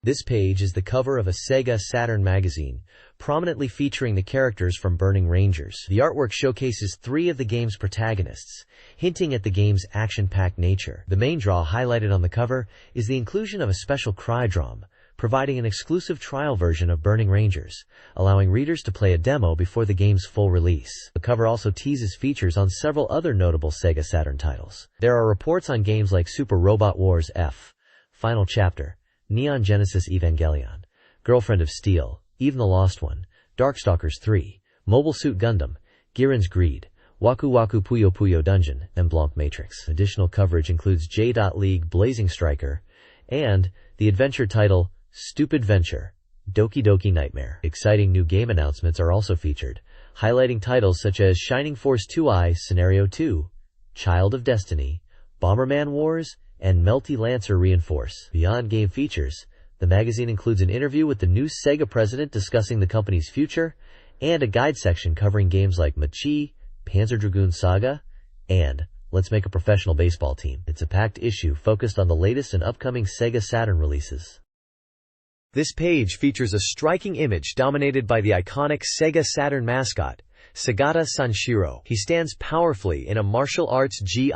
This page is the cover of a SEGA Saturn magazine, prominently featuring the characters from Burning Rangers. The artwork showcases 3 of the game's protagonists, hinting at the game's action-packed nature. The main draw highlighted on the cover is the inclusion of a special cry-drum, providing an exclusive trial version of Burning Rangers, allowing readers to play a demo before the game's full release. The cover also teases features on several other notable SEGA Saturn titles. There are reports on games like Super Robot Wars F, Final Chapter, Neon Genesis Evangelion, Girlfriend of Steel, Even the Lost One, Darkstalkers 3, Mobile Suit Gundam, Giren's Greed, Waku Waku Puyo Puyo Dungeon, and Blanc Matrix. Additional coverage includes J.League Blazing Striker and the adventure title Stupid Venture, Doki Doki Nightmare. Exciting new game announcements are also featured, highlighting titles such as Shining Force 2i Scenario 2, Child of Destiny, Bomberman Wars, and Melty Lancer Reinforce. Beyond game features, the magazine includes an interview with the new SEGA president discussing the company's future, and a guide section covering games like Machi, Panzer Dragoon Saga, and Let's Make a Professional Baseball Team. It's a packed issue focused on the latest and upcoming SEGA Saturn releases. This page features a striking image dominated by the iconic SEGA Saturn mascot, Segata Sanshiro. He stands powerfully in a martial arts gi,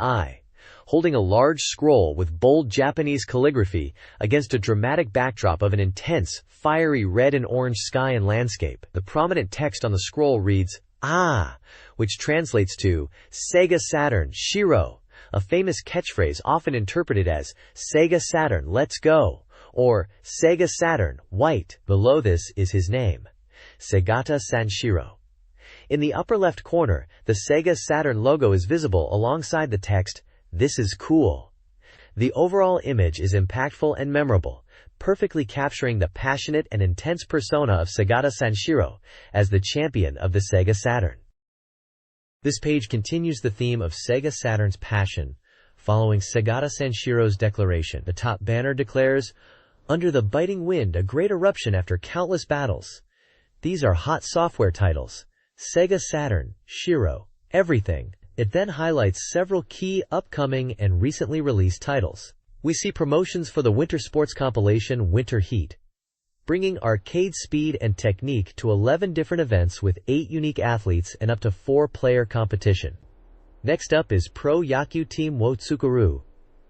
holding a large scroll with bold Japanese calligraphy against a dramatic backdrop of an intense, fiery red and orange sky and landscape. The prominent text on the scroll reads, "Ah," which translates to SEGA Saturn Shiro, a famous catchphrase often interpreted as SEGA Saturn Let's Go, or SEGA Saturn White. Below this is his name, Segata Sanshiro. In the upper left corner, the SEGA Saturn logo is visible alongside the text, "This is cool." The overall image is impactful and memorable, perfectly capturing the passionate and intense persona of Segata Sanshiro as the champion of the SEGA Saturn. This page continues the theme of SEGA Saturn's passion, following Segata Sanshiro's declaration. The top banner declares, "Under the biting wind, a great eruption after countless battles." These are hot software titles. SEGA Saturn, Shiro, everything. It then highlights several key upcoming and recently released titles. We see promotions for the winter sports compilation Winter Heat, bringing arcade speed and technique to 11 different events with 8 unique athletes and up to 4-player competition. Next up is Pro Yaku Team wo Tsukuru,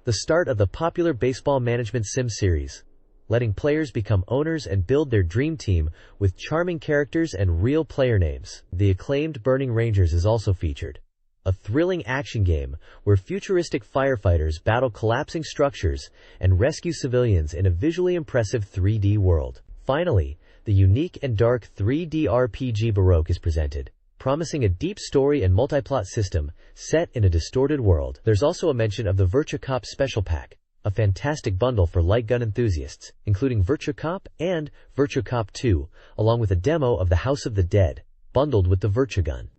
the start of the popular baseball management sim series, letting players become owners and build their dream team with charming characters and real player names. The acclaimed Burning Rangers is also featured, a thrilling action game where futuristic firefighters battle collapsing structures and rescue civilians in a visually impressive 3D world. Finally, the unique and dark 3D RPG Baroque is presented, promising a deep story and multiplot system set in a distorted world. There's also a mention of the Virtua Cop Special Pack, a fantastic bundle for light gun enthusiasts, including Virtua Cop and Virtua Cop 2, along with a demo of the House of the Dead, bundled with the Virtua Gun.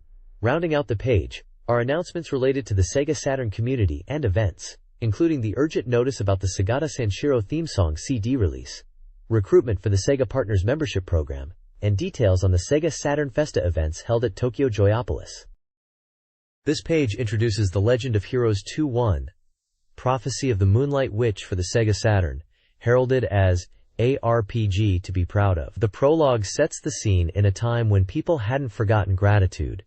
Rounding out the page are announcements related to the SEGA Saturn community and events, including the urgent notice about the Segata Sanshiro theme song CD release, recruitment for the SEGA Partners membership program, and details on the SEGA Saturn Festa events held at Tokyo Joyopolis. This page introduces the Legend of Heroes 2-1, Prophecy of the Moonlight Witch for the SEGA Saturn, heralded as a RPG to be proud of. The prologue sets the scene in a time when people hadn't forgotten gratitude,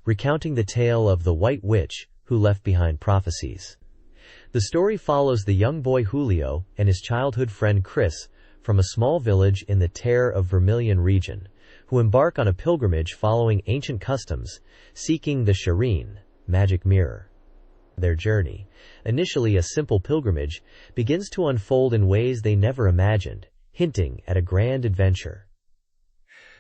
recounting the tale of the White Witch who left behind prophecies. The story follows the young boy Julio and his childhood friend Chris from a small village in the Terre of Vermilion region, who embark on a pilgrimage following ancient customs, seeking the Shireen, magic mirror. Their journey, initially a simple pilgrimage, begins to unfold in ways they never imagined, hinting at a grand adventure.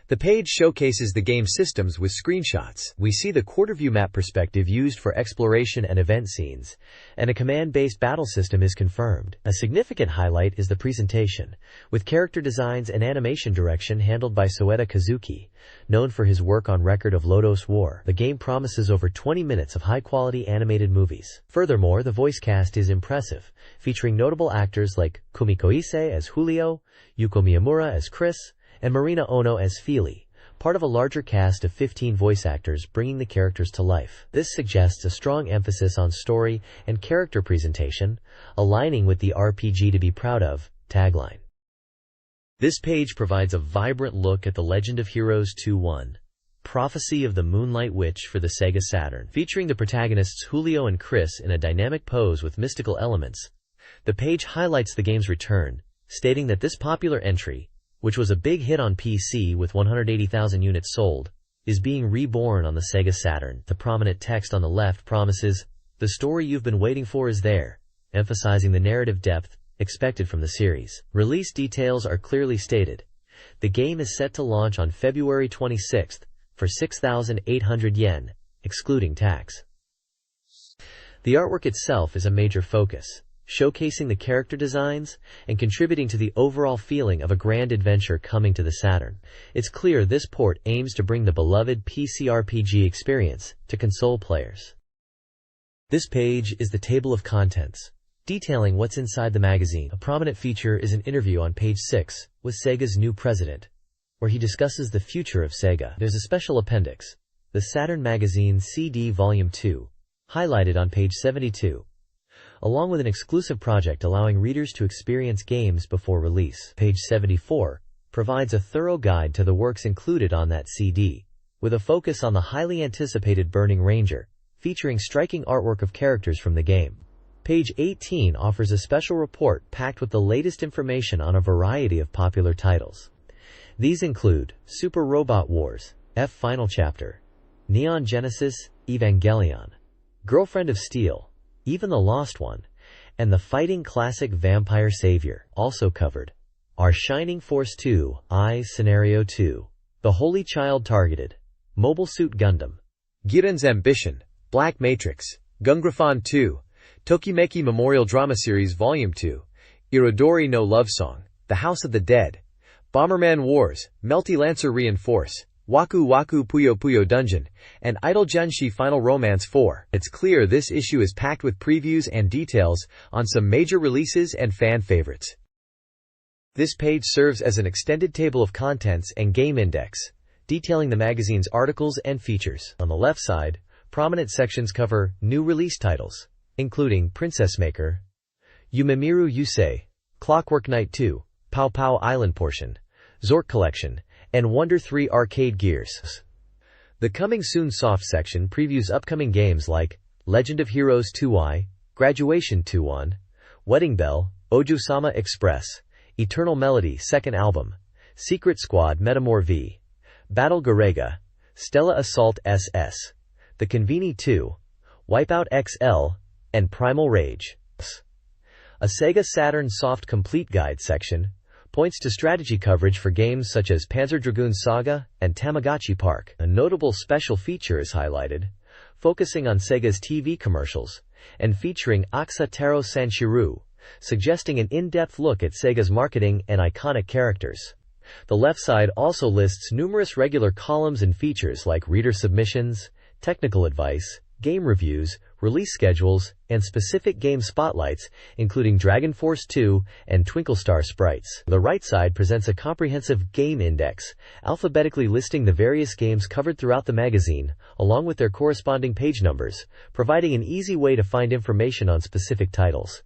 The page showcases the game systems with screenshots. We see the quarter-view map perspective used for exploration and event scenes, and a command-based battle system is confirmed. A significant highlight is the presentation, with character designs and animation direction handled by Soeda Kazuki, known for his work on Record of Lodoss War. The game promises over 20 minutes of high-quality animated movies. Furthermore, the voice cast is impressive, featuring notable actors like Kumiko Ise as Julio, Yuko Miyamura as Chris, and Marina Ono as Feely, part of a larger cast of 15 voice actors bringing the characters to life. This suggests a strong emphasis on story and character presentation, aligning with the RPG to be proud of tagline. This page provides a vibrant look at the Legend of Heroes 2-1. Prophecy of the Moonlight Witch for the Sega Saturn, featuring the protagonists Julio and Chris in a dynamic pose with mystical elements. The page highlights the game's return, stating that this popular entry, which was a big hit on PC with 180,000 units sold, is being reborn on the Sega Saturn. The prominent text on the left promises, "The story you've been waiting for is there," emphasizing the narrative depth expected from the series. Release details are clearly stated. The game is set to launch on February 26th for 6,800 yen, excluding tax. The artwork itself is a major focus, showcasing the character designs and contributing to the overall feeling of a grand adventure coming to the Saturn. It's clear this port aims to bring the beloved PC RPG experience to console players. This page is the table of contents, detailing what's inside the magazine. A prominent feature is an interview on page 6 with Sega's new president, where he discusses the future of Sega. There's a special appendix, the Saturn Magazine CD Volume 2, highlighted on page 72, along with an exclusive project allowing readers to experience games before release. Page 74 provides a thorough guide to the works included on that CD, with a focus on the highly anticipated Burning Ranger, featuring striking artwork of characters from the game. Page 18 offers a special report packed with the latest information on a variety of popular titles. These include Super Robot Wars, F Final Chapter, Neon Genesis Evangelion, Girlfriend of Steel, Even the Lost One, and the fighting classic Vampire Savior. Also covered are Shining Force 2, I Scenario 2, The Holy Child Targeted, Mobile Suit Gundam, Giren's Ambition, Black Matrix, Gungrafon 2, Tokimeki Memorial Drama Series Volume 2, Irodori no Love Song, The House of the Dead, Bomberman Wars, Melty Lancer Reinforce, Waku Waku Puyo Puyo Dungeon, and Idol Junshi Final Romance 4. It's clear this issue is packed with previews and details on some major releases and fan favorites. This page serves as an extended table of contents and game index, detailing the magazine's articles and features. On the left side, prominent sections cover new release titles, including Princess Maker, Yumemiru Yusei, Clockwork Knight 2, Pow Pow Island Portion, Zork Collection, and Wonder 3 Arcade Gears. The Coming Soon Soft section previews upcoming games like Legend of Heroes 2i, Graduation 2-1, Wedding Bell, Oju-sama Express, Eternal Melody Second Album, Secret Squad Metamor V, Battle Garega, Stella Assault SS, The Conveni 2, Wipeout XL, and Primal Rage. A Sega Saturn Soft Complete Guide section points to strategy coverage for games such as Panzer Dragoon Saga and Tamagotchi Park. A notable special feature is highlighted, focusing on Sega's TV commercials and featuring Aksa Taro Sanshiro, suggesting an in-depth look at Sega's marketing and iconic characters. The left side also lists numerous regular columns and features like reader submissions, technical advice, game reviews, release schedules, and specific game spotlights, including Dragon Force 2 and Twinkle Star sprites. The right side presents a comprehensive game index, alphabetically listing the various games covered throughout the magazine, along with their corresponding page numbers, providing an easy way to find information on specific titles.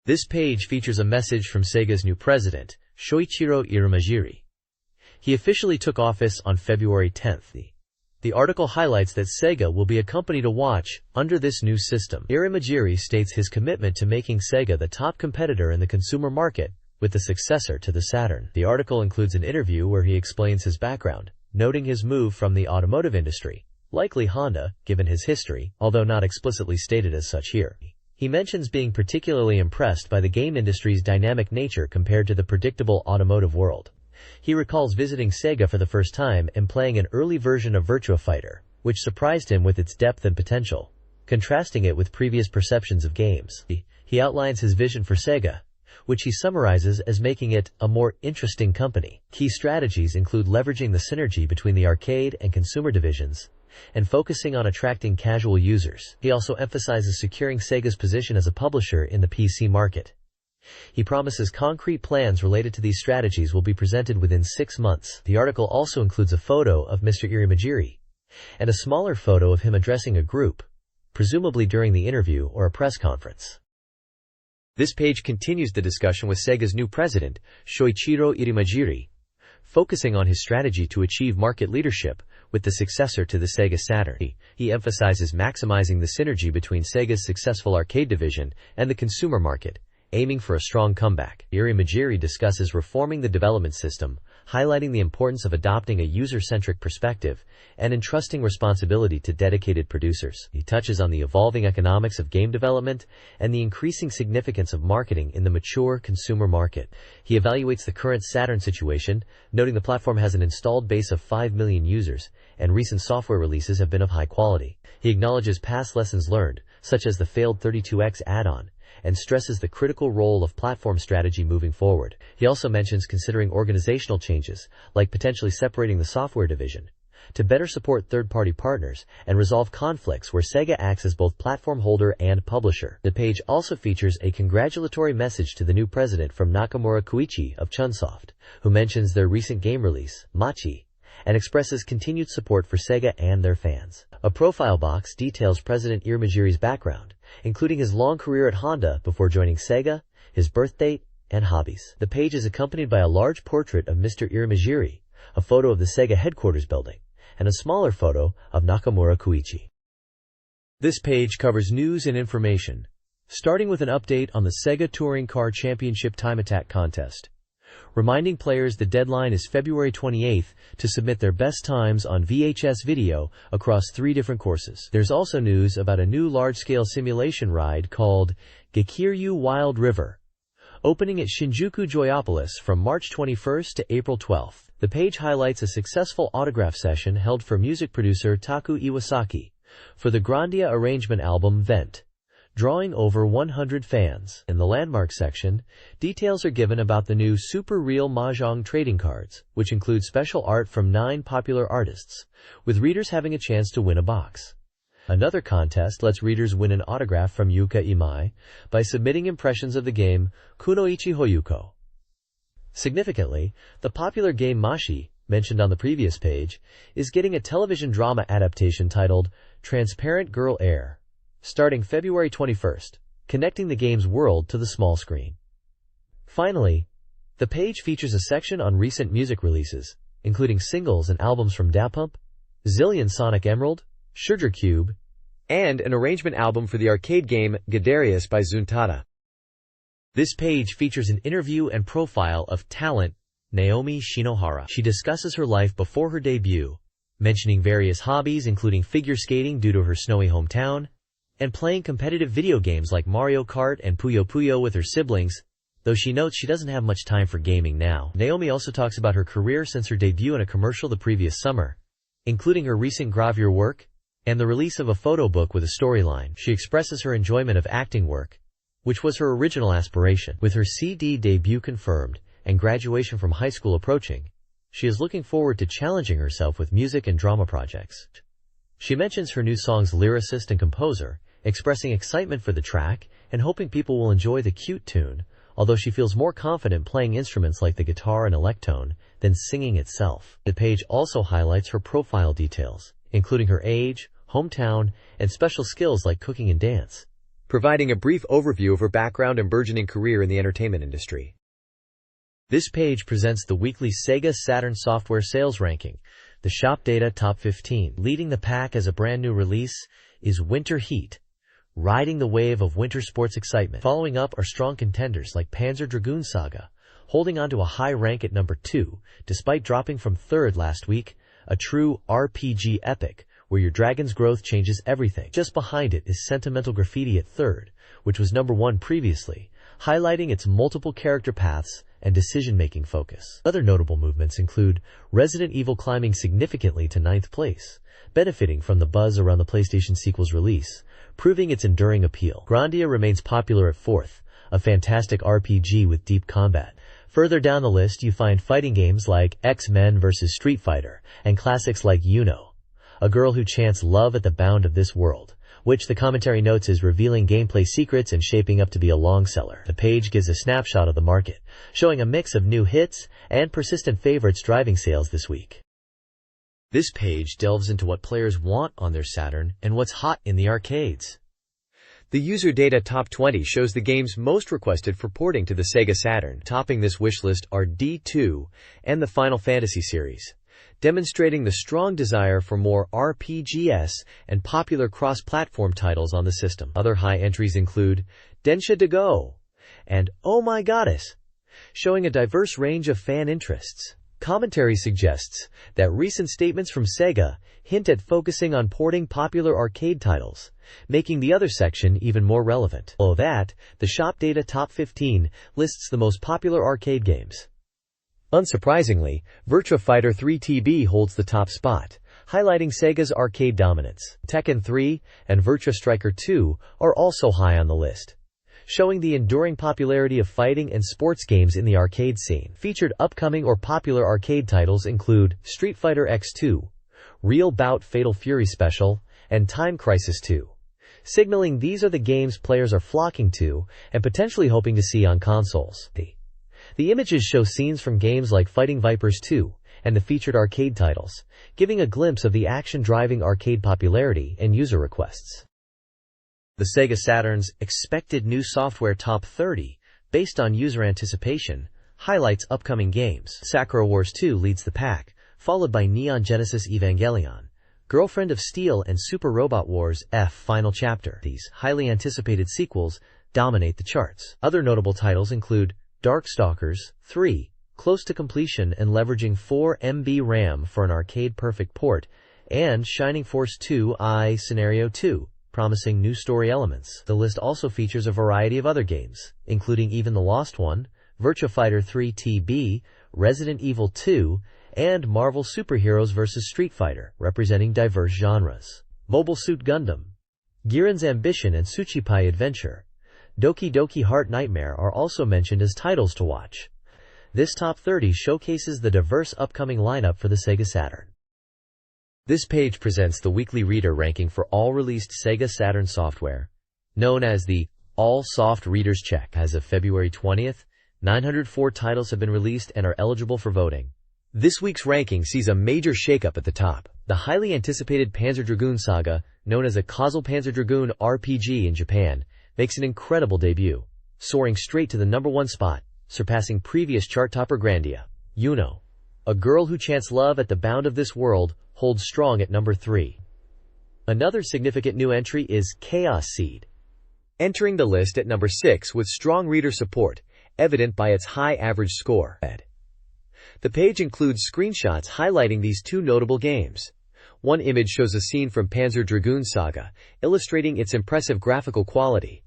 This page features a message from Sega's new president, Shoichiro Irimajiri. He officially took office on February 10th. The article highlights that Sega will be a company to watch under this new system. Irimajiri states his commitment to making Sega the top competitor in the consumer market with the successor to the Saturn. The article includes an interview where he explains his background, noting his move from the automotive industry, likely Honda, given his history, although not explicitly stated as such here. He mentions being particularly impressed by the game industry's dynamic nature compared to the predictable automotive world. He recalls visiting Sega for the first time and playing an early version of Virtua Fighter, which surprised him with its depth and potential, contrasting it with previous perceptions of games. He outlines his vision for Sega, which he summarizes as making it a more interesting company. Key strategies include leveraging the synergy between the arcade and consumer divisions, and focusing on attracting casual users. He also emphasizes securing Sega's position as a publisher in the PC market. He promises concrete plans related to these strategies will be presented within 6 months. The article also includes a photo of Mr. Irimajiri, and a smaller photo of him addressing a group, presumably during the interview or a press conference. This page continues the discussion with Sega's new president, Shoichiro Irimajiri, focusing on his strategy to achieve market leadership with the successor to the Sega Saturn. He emphasizes maximizing the synergy between Sega's successful arcade division and the consumer market, aiming for a strong comeback. Irimajiri discusses reforming the development system, highlighting the importance of adopting a user-centric perspective and entrusting responsibility to dedicated producers. He touches on the evolving economics of game development and the increasing significance of marketing in the mature consumer market. He evaluates the current Saturn situation, noting the platform has an installed base of 5 million users, and recent software releases have been of high quality. He acknowledges past lessons learned, such as the failed 32X add-on, and stresses the critical role of platform strategy moving forward. He also mentions considering organizational changes, like potentially separating the software division, to better support third-party partners and resolve conflicts where Sega acts as both platform holder and publisher. The page also features a congratulatory message to the new president from Nakamura Koichi of Chunsoft, who mentions their recent game release, Machi, and expresses continued support for Sega and their fans. A profile box details President Irimajiri's background, including his long career at Honda before joining Sega, his birth date, and hobbies. The page is accompanied by a large portrait of Mr. Irimajiri, a photo of the Sega headquarters building, and a smaller photo of Nakamura Koichi. This page covers news and information, starting with an update on the Sega Touring Car Championship Time Attack contest, reminding players the deadline is February 28th to submit their best times on VHS video across 3 different courses. There's also news about a new large-scale simulation ride called Gekiryu Wild River, opening at Shinjuku Joyopolis from March 21st to April 12th. The page highlights a successful autograph session held for music producer Taku Iwasaki for the Grandia arrangement album Vent, drawing over 100 fans. In the landmark section, details are given about the new Super Real Mahjong trading cards, which include special art from 9 popular artists, with readers having a chance to win a box. Another contest lets readers win an autograph from Yuka Imai by submitting impressions of the game Kunoichi Hoyuko. Significantly, the popular game Mashi, mentioned on the previous page, is getting a television drama adaptation titled Transparent Girl Air, starting February 21st, connecting the game's world to the small screen. Finally, the page features a section on recent music releases, including singles and albums from Dapump, Zillion Sonic Emerald, Sugar Cube, and an arrangement album for the arcade game Gadarius by Zuntata. This page features an interview and profile of talent Naomi Shinohara. She discusses her life before her debut, mentioning various hobbies including figure skating due to her snowy hometown, and playing competitive video games like Mario Kart and Puyo Puyo with her siblings, though she notes she doesn't have much time for gaming now. Naomi also talks about her career since her debut in a commercial the previous summer, including her recent gravure work and the release of a photo book with a storyline. She expresses her enjoyment of acting work, which was her original aspiration. With her CD debut confirmed and graduation from high school approaching, she is looking forward to challenging herself with music and drama projects. She mentions her new song's lyricist and composer, expressing excitement for the track and hoping people will enjoy the cute tune, although she feels more confident playing instruments like the guitar and electone than singing itself. The page also highlights her profile details, including her age, hometown, and special skills like cooking and dance, providing a brief overview of her background and burgeoning career in the entertainment industry. This page presents the weekly Sega Saturn software sales ranking, the Shop Data Top 15. Leading the pack as a brand new release is Winter Heat, riding the wave of winter sports excitement. Following up are strong contenders like Panzer Dragoon Saga, holding on to a high rank at number 2, despite dropping from 3rd last week, a true RPG epic, where your dragon's growth changes everything. Just behind it is Sentimental Graffiti at 3rd, which was number 1 previously, highlighting its multiple character paths and decision-making focus. Other notable movements include Resident Evil climbing significantly to 9th place, benefiting from the buzz around the PlayStation sequel's release, proving its enduring appeal. Grandia remains popular at 4th, a fantastic RPG with deep combat. Further down the list you find fighting games like X-Men vs. Street Fighter, and classics like Yuno, a girl who chants love at the bound of this world, which the commentary notes is revealing gameplay secrets and shaping up to be a long seller. The page gives a snapshot of the market, showing a mix of new hits and persistent favorites driving sales this week. This page delves into what players want on their Saturn and what's hot in the arcades. The user data top 20 shows the games most requested for porting to the Sega Saturn. Topping this wishlist are D2 and the Final Fantasy series, demonstrating the strong desire for more RPGs and popular cross-platform titles on the system. Other high entries include Densha to Go and Oh My Goddess, showing a diverse range of fan interests. Commentary suggests that recent statements from Sega hint at focusing on porting popular arcade titles, making the other section even more relevant. Below that, the Shop Data Top 15 lists the most popular arcade games. Unsurprisingly, Virtua Fighter 3 TB holds the top spot, highlighting Sega's arcade dominance. Tekken 3 and Virtua Striker 2 are also high on the list, showing the enduring popularity of fighting and sports games in the arcade scene. Featured upcoming or popular arcade titles include Street Fighter X2, Real Bout Fatal Fury Special, and Time Crisis 2, signaling these are the games players are flocking to and potentially hoping to see on consoles. The images show scenes from games like Fighting Vipers 2 and the featured arcade titles, giving a glimpse of the action-driving arcade popularity and user requests. The Sega Saturn's expected new software top 30, based on user anticipation, highlights upcoming games. Sakura Wars 2 leads the pack, followed by Neon Genesis Evangelion, Girlfriend of Steel, and Super Robot Wars F Final Chapter. These highly anticipated sequels dominate the charts. Other notable titles include Darkstalkers 3, close to completion and leveraging 4 MB RAM for an arcade-perfect port, and Shining Force 2 I Scenario 2, promising new story elements. The list also features a variety of other games, including Even the Lost One, Virtua Fighter 3 TB, Resident Evil 2, and Marvel Superheroes vs. Street Fighter, representing diverse genres. Mobile Suit Gundam, Giran's Ambition, and Tsuchipai Adventure, Doki Doki Heart Nightmare are also mentioned as titles to watch. This top 30 showcases the diverse upcoming lineup for the Sega Saturn. This page presents the weekly reader ranking for all released Sega Saturn software, known as the All Soft Readers Check. As of February 20th, 904 titles have been released and are eligible for voting. This week's ranking sees a major shakeup at the top. The highly anticipated Panzer Dragoon Saga, known as a Causal Panzer Dragoon RPG in Japan, makes an incredible debut, soaring straight to the #1 spot, surpassing previous chart topper Grandia. Yuno, A Girl Who Chants Love at the Bound of This World, holds strong at number 3. Another significant new entry is Chaos Seed, entering the list at number 6 with strong reader support, evident by its high average score. The page includes screenshots highlighting these two notable games. One image shows a scene from Panzer Dragoon Saga, illustrating its impressive graphical quality.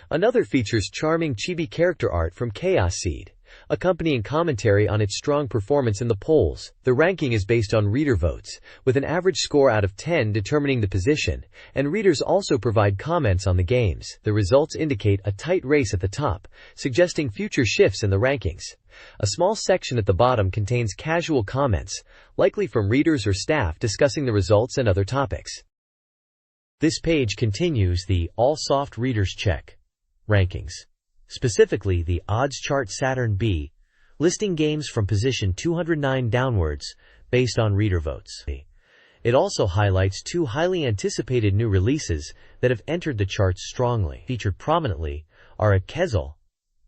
Another features charming chibi character art from Chaos Seed, accompanying commentary on its strong performance in the polls. The ranking is based on reader votes, with an average score out of 10 determining the position, and readers also provide comments on the games. The results indicate a tight race at the top, suggesting future shifts in the rankings. A small section at the bottom contains casual comments, likely from readers or staff discussing the results and other topics. This page continues the All Soft Readers Check rankings, specifically the Odds Chart Saturn B, listing games from position 209 downwards based on reader votes. It also highlights two highly anticipated new releases that have entered the charts strongly. Featured prominently are Kezel,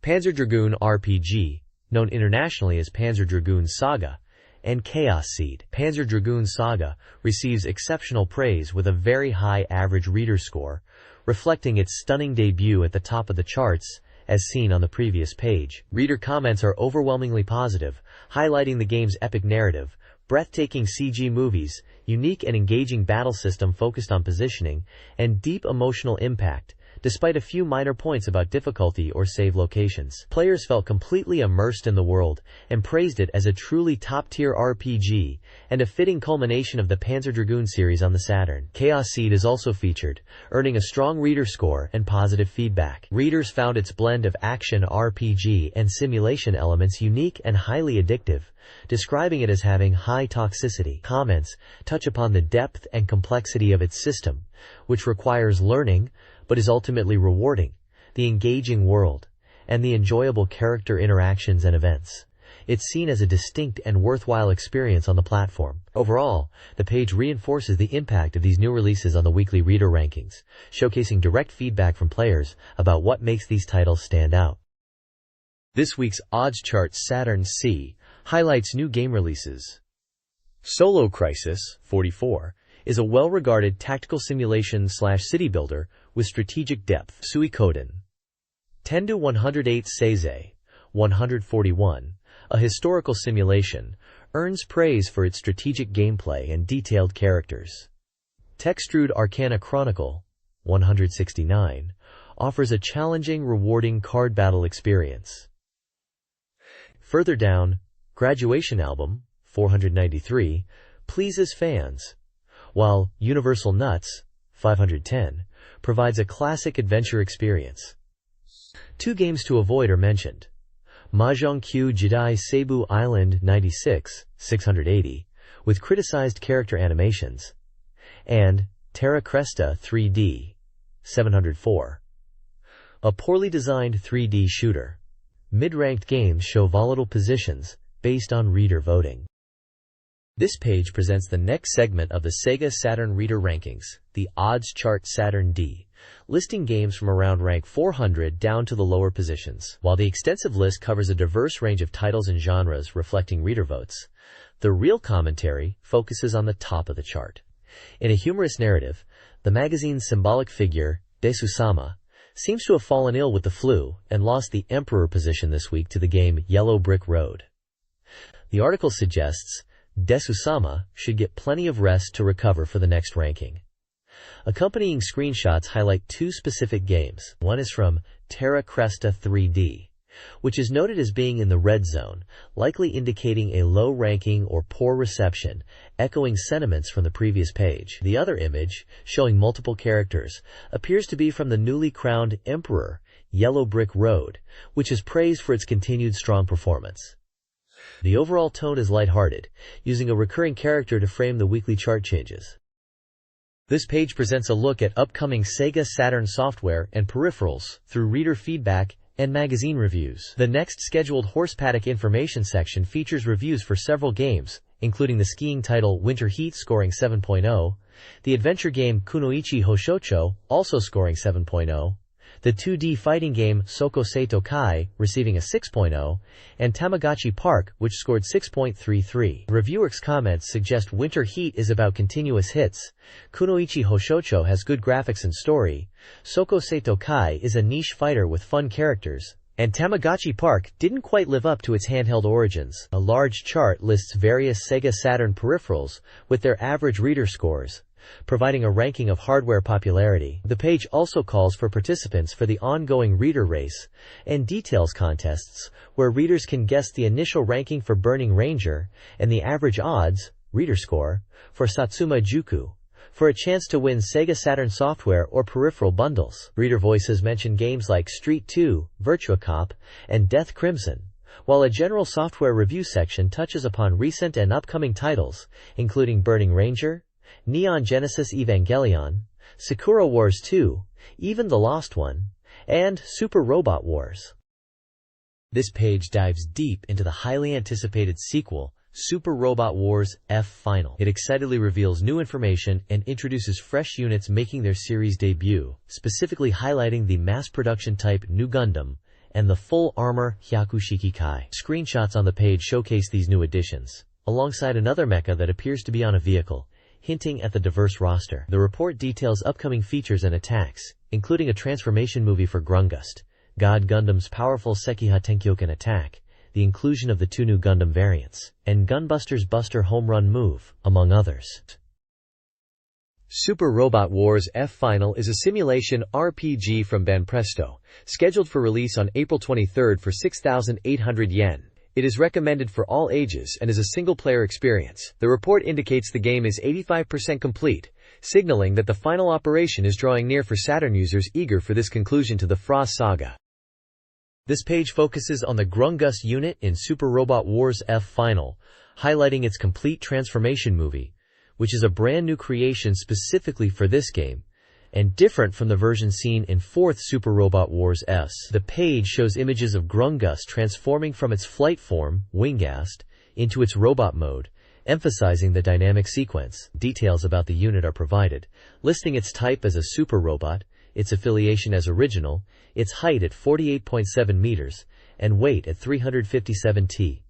Panzer Dragoon RPG, known internationally as Panzer Dragoon Saga, and Chaos Seed. Panzer Dragoon Saga receives exceptional praise with a very high average reader score, reflecting its stunning debut at the top of the charts, as seen on the previous page. Reader comments are overwhelmingly positive, highlighting the game's epic narrative, breathtaking CG movies, unique and engaging battle system focused on positioning, and deep emotional impact, despite a few minor points about difficulty or save locations. Players felt completely immersed in the world and praised it as a truly top-tier RPG and a fitting culmination of the Panzer Dragoon series on the Saturn. Chaos Seed is also featured, earning a strong reader score and positive feedback. Readers found its blend of action RPG and simulation elements unique and highly addictive, describing it as having high toxicity. Comments touch upon the depth and complexity of its system, which requires learning but is ultimately rewarding, the engaging world, and the enjoyable character interactions and events. It's seen as a distinct and worthwhile experience on the platform. Overall, the page reinforces the impact of these new releases on the weekly reader rankings, showcasing direct feedback from players about what makes these titles stand out. This week's odds chart Saturn C highlights new game releases. Solo Crisis 44 is a well-regarded tactical simulation/city builder with strategic depth. Suikoden 10-108 Seizei 141, a historical simulation, earns praise for its strategic gameplay and detailed characters. Textrude Arcana Chronicle 169 offers a challenging, rewarding card battle experience. Further down, Graduation Album 493 pleases fans, while Universal Nuts 510 provides a classic adventure experience. Two games to avoid are mentioned. Mahjong Q Jidai Cebu Island 96 680 with criticized character animations, and Terra Cresta 3D 704, a poorly designed 3D shooter. Mid-ranked games show volatile positions based on reader voting. This page presents the next segment of the SEGA Saturn reader rankings, the odds chart Saturn D, listing games from around rank 400 down to the lower positions. While the extensive list covers a diverse range of titles and genres reflecting reader votes, the real commentary focuses on the top of the chart. In a humorous narrative, the magazine's symbolic figure, Desu-sama, seems to have fallen ill with the flu and lost the Emperor position this week to the game Yellow Brick Road. The article suggests Desu-sama should get plenty of rest to recover for the next ranking. Accompanying screenshots highlight two specific games. One is from Terra Cresta 3D, which is noted as being in the red zone, likely indicating a low ranking or poor reception, echoing sentiments from the previous page. The other image, showing multiple characters, appears to be from the newly crowned Emperor, Yellow Brick Road, which is praised for its continued strong performance. The overall tone is lighthearted, using a recurring character to frame the weekly chart changes. This page presents a look at upcoming SEGA Saturn software and peripherals through reader feedback and magazine reviews. The next scheduled horse paddock information section features reviews for several games, including the skiing title Winter Heat scoring 7.0, the adventure game Kunoichi Hoshocho also scoring 7.0, the 2D fighting game Soko Seito Kai receiving a 6.0, and Tamagotchi Park, which scored 6.33. Reviewers' comments suggest Winter Heat is about continuous hits, Kunoichi Hoshocho has good graphics and story, Soko Seito Kai is a niche fighter with fun characters, and Tamagotchi Park didn't quite live up to its handheld origins. A large chart lists various SEGA Saturn peripherals with their average reader scores, providing a ranking of hardware popularity. The page also calls for participants for the ongoing reader race and details contests, where readers can guess the initial ranking for Burning Ranger and the average odds, reader score, for Satsuma Juku, for a chance to win SEGA Saturn software or peripheral bundles. Reader voices mention games like Street 2, Virtua Cop, and Death Crimson, while a general software review section touches upon recent and upcoming titles, including Burning Ranger, Neon Genesis Evangelion, Sakura Wars 2, Even the Lost One, and Super Robot Wars. This page dives deep into the highly anticipated sequel, Super Robot Wars F Final. It excitedly reveals new information and introduces fresh units making their series debut, specifically highlighting the mass-production type New Gundam and the full-armor Hyakushiki Kai. Screenshots on the page showcase these new additions, alongside another mecha that appears to be on a vehicle, hinting at the diverse roster. The report details upcoming features and attacks, including a transformation movie for Grungust, God Gundam's powerful Sekiha Tenkyoken attack, the inclusion of the two new Gundam variants, and Gunbuster's Buster Home Run move, among others. Super Robot Wars F Final is a simulation RPG from Banpresto, scheduled for release on April 23 for 6,800 yen. It is recommended for all ages and is a single-player experience. The report indicates the game is 85% complete, signaling that the final operation is drawing near for Saturn users eager for this conclusion to the Frost saga. This page focuses on the Grungust unit in Super Robot Wars F Final, highlighting its complete transformation movie, which is a brand new creation specifically for this game, and different from the version seen in 4th Super Robot Wars S. The page shows images of Grungust transforming from its flight form, Wingast, into its robot mode, emphasizing the dynamic sequence. Details about the unit are provided, listing its type as a super robot, its affiliation as original, its height at 48.7 meters, and weight at 357 t.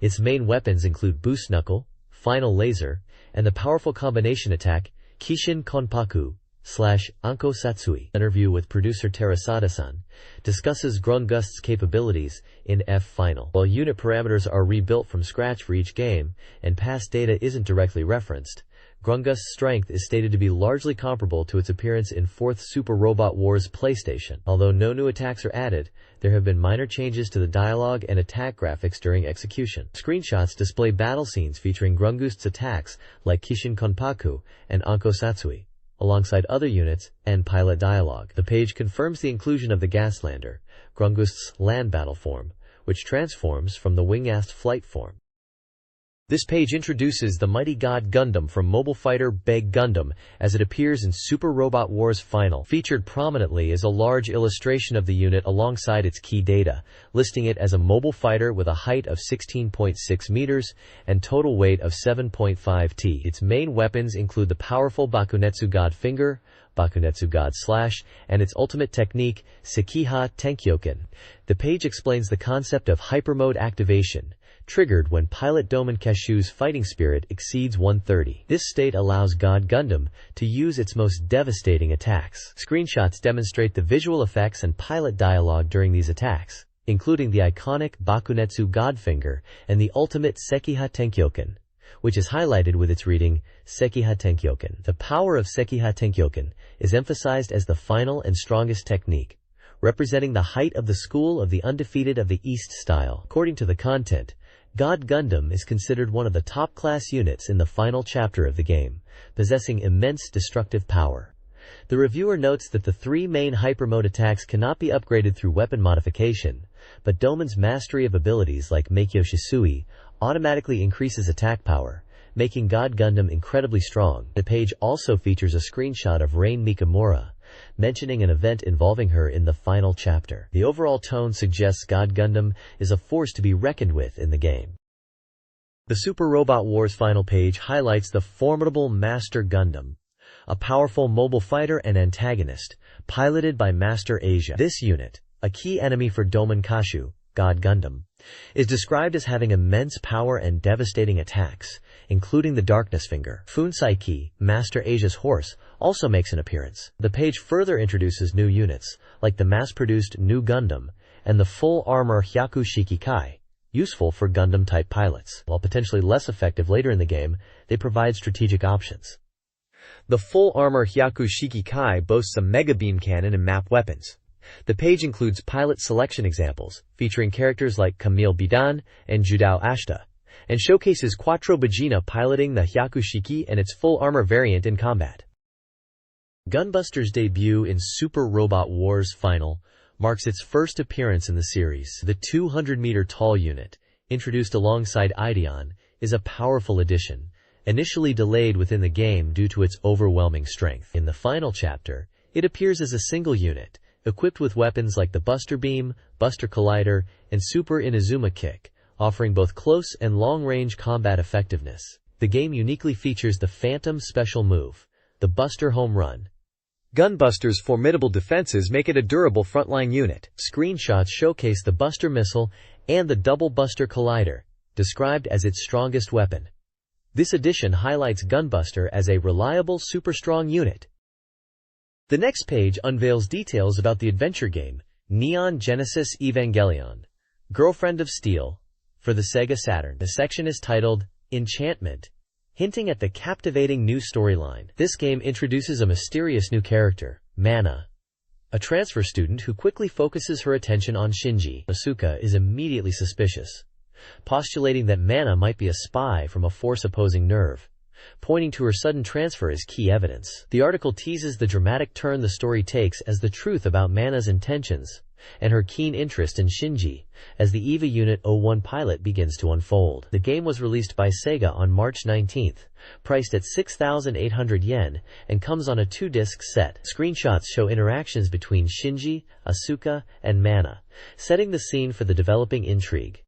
Its main weapons include Boost Knuckle, Final Laser, and the powerful combination attack, Kishin Konpaku / Anko Satsui. Interview with producer Terasada-san discusses Grungust's capabilities in F Final. While unit parameters are rebuilt from scratch for each game, and past data isn't directly referenced, Grungust's strength is stated to be largely comparable to its appearance in 4th Super Robot Wars PlayStation. Although no new attacks are added, there have been minor changes to the dialogue and attack graphics during execution. Screenshots display battle scenes featuring Grungust's attacks like Kishin Konpaku and Anko Satsui, alongside other units and pilot dialogue. The page confirms the inclusion of the Gaslander, Grungust's land battle form, which transforms from the Wingast flight form. This page introduces the Mighty God Gundam from Mobile Fighter Beg Gundam as it appears in Super Robot Wars Final. Featured prominently is a large illustration of the unit alongside its key data, listing it as a mobile fighter with a height of 16.6 meters and total weight of 7.5 t. Its main weapons include the powerful Bakunetsu God Finger, Bakunetsu God Slash, and its ultimate technique, Sekiha Tenkyoken. The page explains the concept of hypermode activation, triggered when pilot Doman Keshu's fighting spirit exceeds 130. This state allows God Gundam to use its most devastating attacks. Screenshots demonstrate the visual effects and pilot dialogue during these attacks, including the iconic Bakunetsu Godfinger and the ultimate Sekiha Tenkyoken, which is highlighted with its reading, Sekiha Tenkyoken. The power of Sekiha Tenkyoken is emphasized as the final and strongest technique, representing the height of the school of the undefeated of the East style. According to the content, God Gundam is considered one of the top-class units in the final chapter of the game, possessing immense destructive power. The reviewer notes that the 3 main hypermode attacks cannot be upgraded through weapon modification, but Doman's mastery of abilities like Meikyo Shisui automatically increases attack power, making God Gundam incredibly strong. The page also features a screenshot of Rain Mikamura, mentioning an event involving her in the final chapter. The overall tone suggests God Gundam is a force to be reckoned with in the game. The Super Robot Wars final page highlights the formidable Master Gundam, a powerful mobile fighter and antagonist, piloted by Master Asia. This unit, a key enemy for Doman Kashu, God Gundam, is described as having immense power and devastating attacks, including the Darkness Finger. Funsaiki, Master Asia's horse, also makes an appearance. The page further introduces new units, like the mass-produced New Gundam and the full-armor Hyaku Shiki Kai, useful for Gundam-type pilots. While potentially less effective later in the game, they provide strategic options. The full-armor Hyaku Shiki Kai boasts a Mega Beam Cannon and map weapons. The page includes pilot selection examples, featuring characters like Camille Bidan and Judao Ashta, and showcases Quattro Bagina piloting the Hyaku Shiki and its full-armor variant in combat. Gunbuster's debut in Super Robot Wars Final marks its first appearance in the series. The 200-meter-tall unit, introduced alongside Ideon, is a powerful addition, initially delayed within the game due to its overwhelming strength. In the final chapter, it appears as a single unit, equipped with weapons like the Buster Beam, Buster Collider, and Super Inazuma Kick, offering both close and long-range combat effectiveness. The game uniquely features the Phantom special move, the Buster Home Run. Gunbuster's formidable defenses make it a durable frontline unit. Screenshots showcase the Buster Missile and the Double Buster Collider, described as its strongest weapon. This addition highlights Gunbuster as a reliable, super-strong unit. The next page unveils details about the adventure game, Neon Genesis Evangelion, Girlfriend of Steel, for the SEGA Saturn. The section is titled, Enchantment, hinting at the captivating new storyline. This game introduces a mysterious new character, Mana, a transfer student who quickly focuses her attention on Shinji. Asuka is immediately suspicious, postulating that Mana might be a spy from a force-opposing nerve, pointing to her sudden transfer as key evidence. The article teases the dramatic turn the story takes as the truth about Mana's intentions, and her keen interest in Shinji, as the EVA Unit 01 pilot begins to unfold. The game was released by SEGA on March 19, priced at 6,800 yen, and comes on a 2-disc set. Screenshots show interactions between Shinji, Asuka, and Mana, setting the scene for the developing intrigue.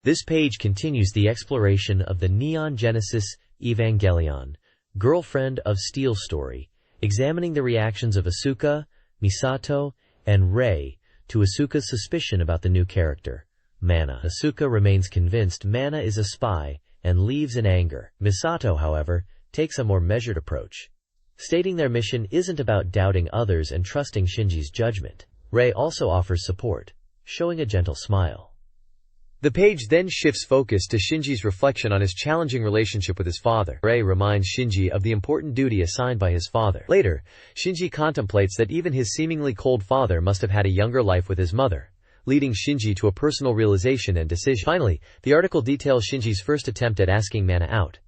This page continues the exploration of the Neon Genesis Evangelion, Girlfriend of Steel story, examining the reactions of Asuka, Misato, and Rei to Asuka's suspicion about the new character, Mana. Asuka remains convinced Mana is a spy and leaves in anger. Misato, however, takes a more measured approach, stating their mission isn't about doubting others and trusting Shinji's judgment. Rei also offers support, showing a gentle smile. The page then shifts focus to Shinji's reflection on his challenging relationship with his father. Rei reminds Shinji of the important duty assigned by his father. Later, Shinji contemplates that even his seemingly cold father must have had a younger life with his mother, leading Shinji to a personal realization and decision. Finally, the article details Shinji's first attempt at asking Mana out.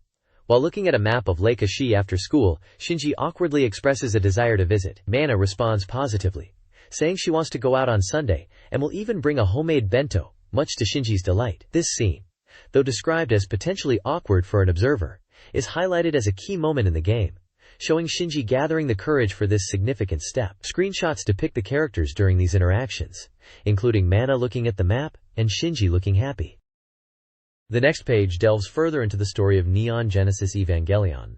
While looking at a map of Lake Ashi after school, Shinji awkwardly expresses a desire to visit. Mana responds positively, saying she wants to go out on Sunday, and will even bring a homemade bento, much to Shinji's delight. This scene, though described as potentially awkward for an observer, is highlighted as a key moment in the game, showing Shinji gathering the courage for this significant step. Screenshots depict the characters during these interactions, including Mana looking at the map and Shinji looking happy. The next page delves further into the story of Neon Genesis Evangelion,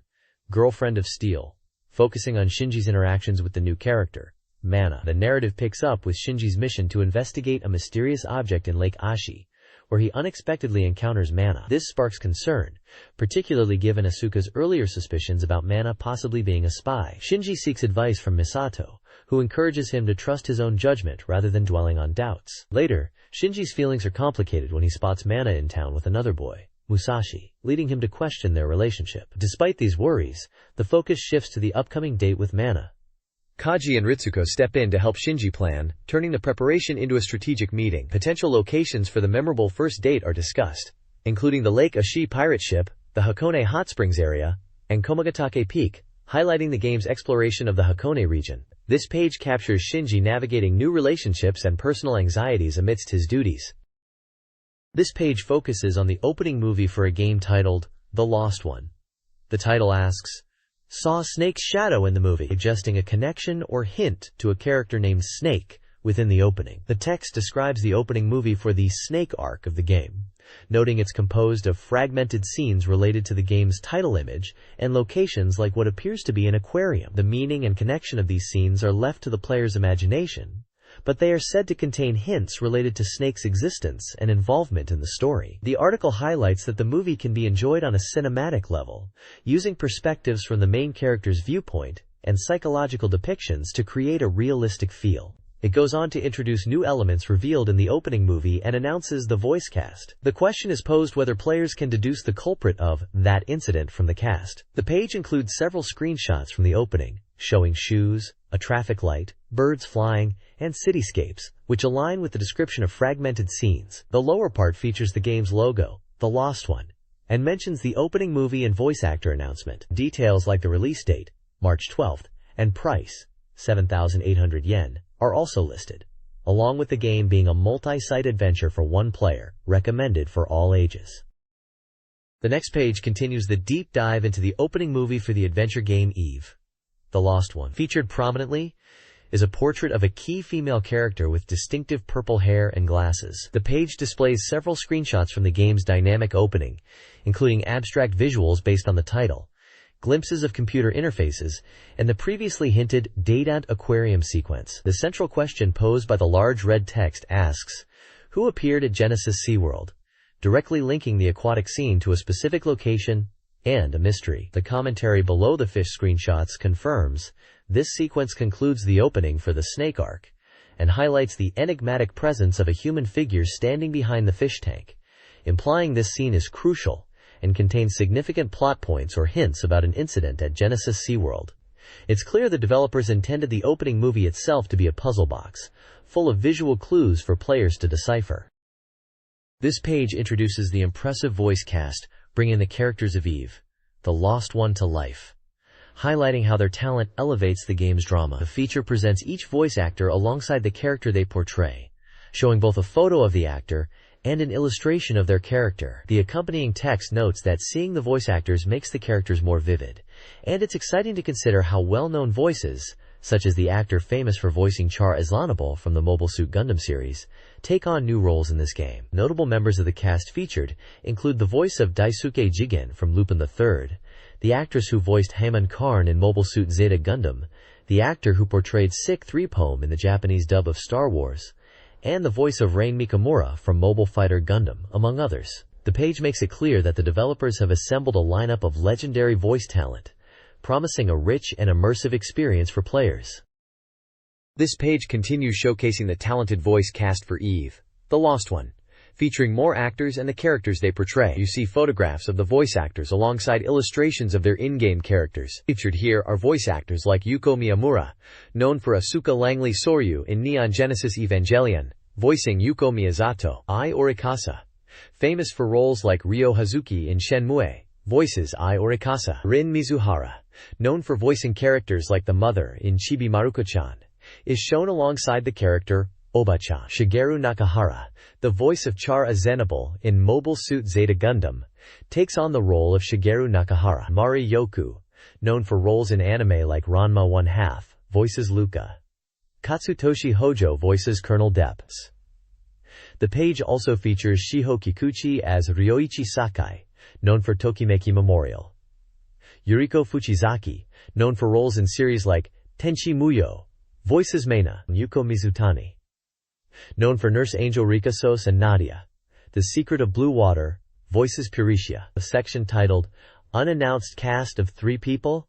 Girlfriend of Steel, focusing on Shinji's interactions with the new character, Mana. The narrative picks up with Shinji's mission to investigate a mysterious object in Lake Ashi, where he unexpectedly encounters Mana. This sparks concern, particularly given Asuka's earlier suspicions about Mana possibly being a spy. Shinji seeks advice from Misato, who encourages him to trust his own judgment rather than dwelling on doubts. Later, Shinji's feelings are complicated when he spots Mana in town with another boy, Musashi, leading him to question their relationship. Despite these worries, the focus shifts to the upcoming date with Mana. Kaji and Ritsuko step in to help Shinji plan, turning the preparation into a strategic meeting. Potential locations for the memorable first date are discussed, including the Lake Ashi pirate ship, the Hakone Hot Springs area, and Komagatake Peak, highlighting the game's exploration of the Hakone region. This page captures Shinji navigating new relationships and personal anxieties amidst his duties. This page focuses on the opening movie for a game titled The Lost One. The title asks, "Saw Snake's shadow in the movie," suggesting a connection or hint to a character named Snake within the opening. The text describes the opening movie for the Snake arc of the game, noting it's composed of fragmented scenes related to the game's title image and locations like what appears to be an aquarium. The meaning and connection of these scenes are left to the player's imagination, but they are said to contain hints related to Snake's existence and involvement in the story. The article highlights that the movie can be enjoyed on a cinematic level, using perspectives from the main character's viewpoint and psychological depictions to create a realistic feel. It goes on to introduce new elements revealed in the opening movie and announces the voice cast. The question is posed whether players can deduce the culprit of that incident from the cast. The page includes several screenshots from the opening, showing shoes, a traffic light, birds flying, and cityscapes, which align with the description of fragmented scenes. The lower part features the game's logo, The Lost One, and mentions the opening movie and voice actor announcement. Details like the release date, March 12th, and price, 7,800 yen, are also listed, along with the game being a multi-site adventure for one player, recommended for all ages. The next page continues the deep dive into the opening movie for the adventure game Eve, The Lost One. Featured prominently is a portrait of a key female character with distinctive purple hair and glasses. The page displays several screenshots from the game's dynamic opening, including abstract visuals based on the title, glimpses of computer interfaces, and the previously hinted Daedant aquarium sequence. The central question posed by the large red text asks, who appeared at Genesis SeaWorld, directly linking the aquatic scene to a specific location and a mystery. The commentary below the fish screenshots confirms this sequence concludes the opening for the Snake arc and highlights the enigmatic presence of a human figure standing behind the fish tank, implying this scene is crucial and contains significant plot points or hints about an incident at Genesis SeaWorld. It's clear the developers intended the opening movie itself to be a puzzle box, full of visual clues for players to decipher. This page introduces the impressive voice cast, bringing the characters of Eve, the Lost One, to life. highlighting how their talent elevates the game's drama. The feature presents each voice actor alongside the character they portray, showing both a photo of the actor and an illustration of their character. The accompanying text notes that seeing the voice actors makes the characters more vivid, and it's exciting to consider how well-known voices, such as the actor famous for voicing Char Aslanable from the Mobile Suit Gundam series, take on new roles in this game. Notable members of the cast featured include the voice of Daisuke Jigen from Lupin III, the actress who voiced Haemon Karn in Mobile Suit Zeta Gundam, the actor who portrayed Sick 3PO in the Japanese dub of Star Wars, and the voice of Rain Mikamura from Mobile Fighter Gundam, among others. The page makes it clear that the developers have assembled a lineup of legendary voice talent, promising a rich and immersive experience for players. This page continues showcasing the talented voice cast for Eve, the Lost One, featuring more actors and the characters they portray. You see photographs of the voice actors alongside illustrations of their in-game characters. Featured here are voice actors like Yuko Miyamura, known for Asuka Langley Soryu in Neon Genesis Evangelion, voicing Yuko Miyazato. Ai Orikasa, famous for roles like Ryo Hazuki in Shenmue, voices Ai Orikasa. Rin Mizuhara, known for voicing characters like the mother in Chibi Maruko-chan, is shown alongside the character Oba-chan. Shigeru Nakahara, the voice of Char Aslanable in Mobile Suit Zeta Gundam, takes on the role of Shigeru Nakahara. Mari Yoku, known for roles in anime like Ranma 1/2, voices Luca. Katsutoshi Hojo voices Colonel Depths. The page also features Shiho Kikuchi as Ryoichi Sakai, known for Tokimeki Memorial. Yuriko Fuchizaki, known for roles in series like Tenchi Muyo, voices Meina. Yuko Mizutani, known for Nurse Angel Rikasos and Nadia, The Secret of Blue Water, voices Puricia. A section titled Unannounced Cast of 3 People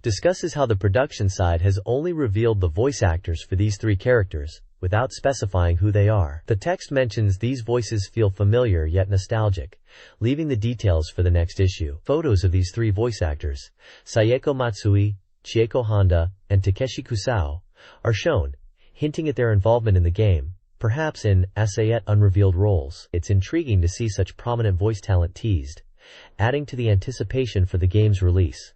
discusses how the production side has only revealed the voice actors for these 3 characters, without specifying who they are. The text mentions these voices feel familiar yet nostalgic, leaving the details for the next issue. Photos of these 3 voice actors, Sayeko Matsui, Chieko Honda, and Takeshi Kusao, are shown, hinting at their involvement in the game, perhaps in as-yet unrevealed roles. It's intriguing to see such prominent voice talent teased, adding to the anticipation for the game's release.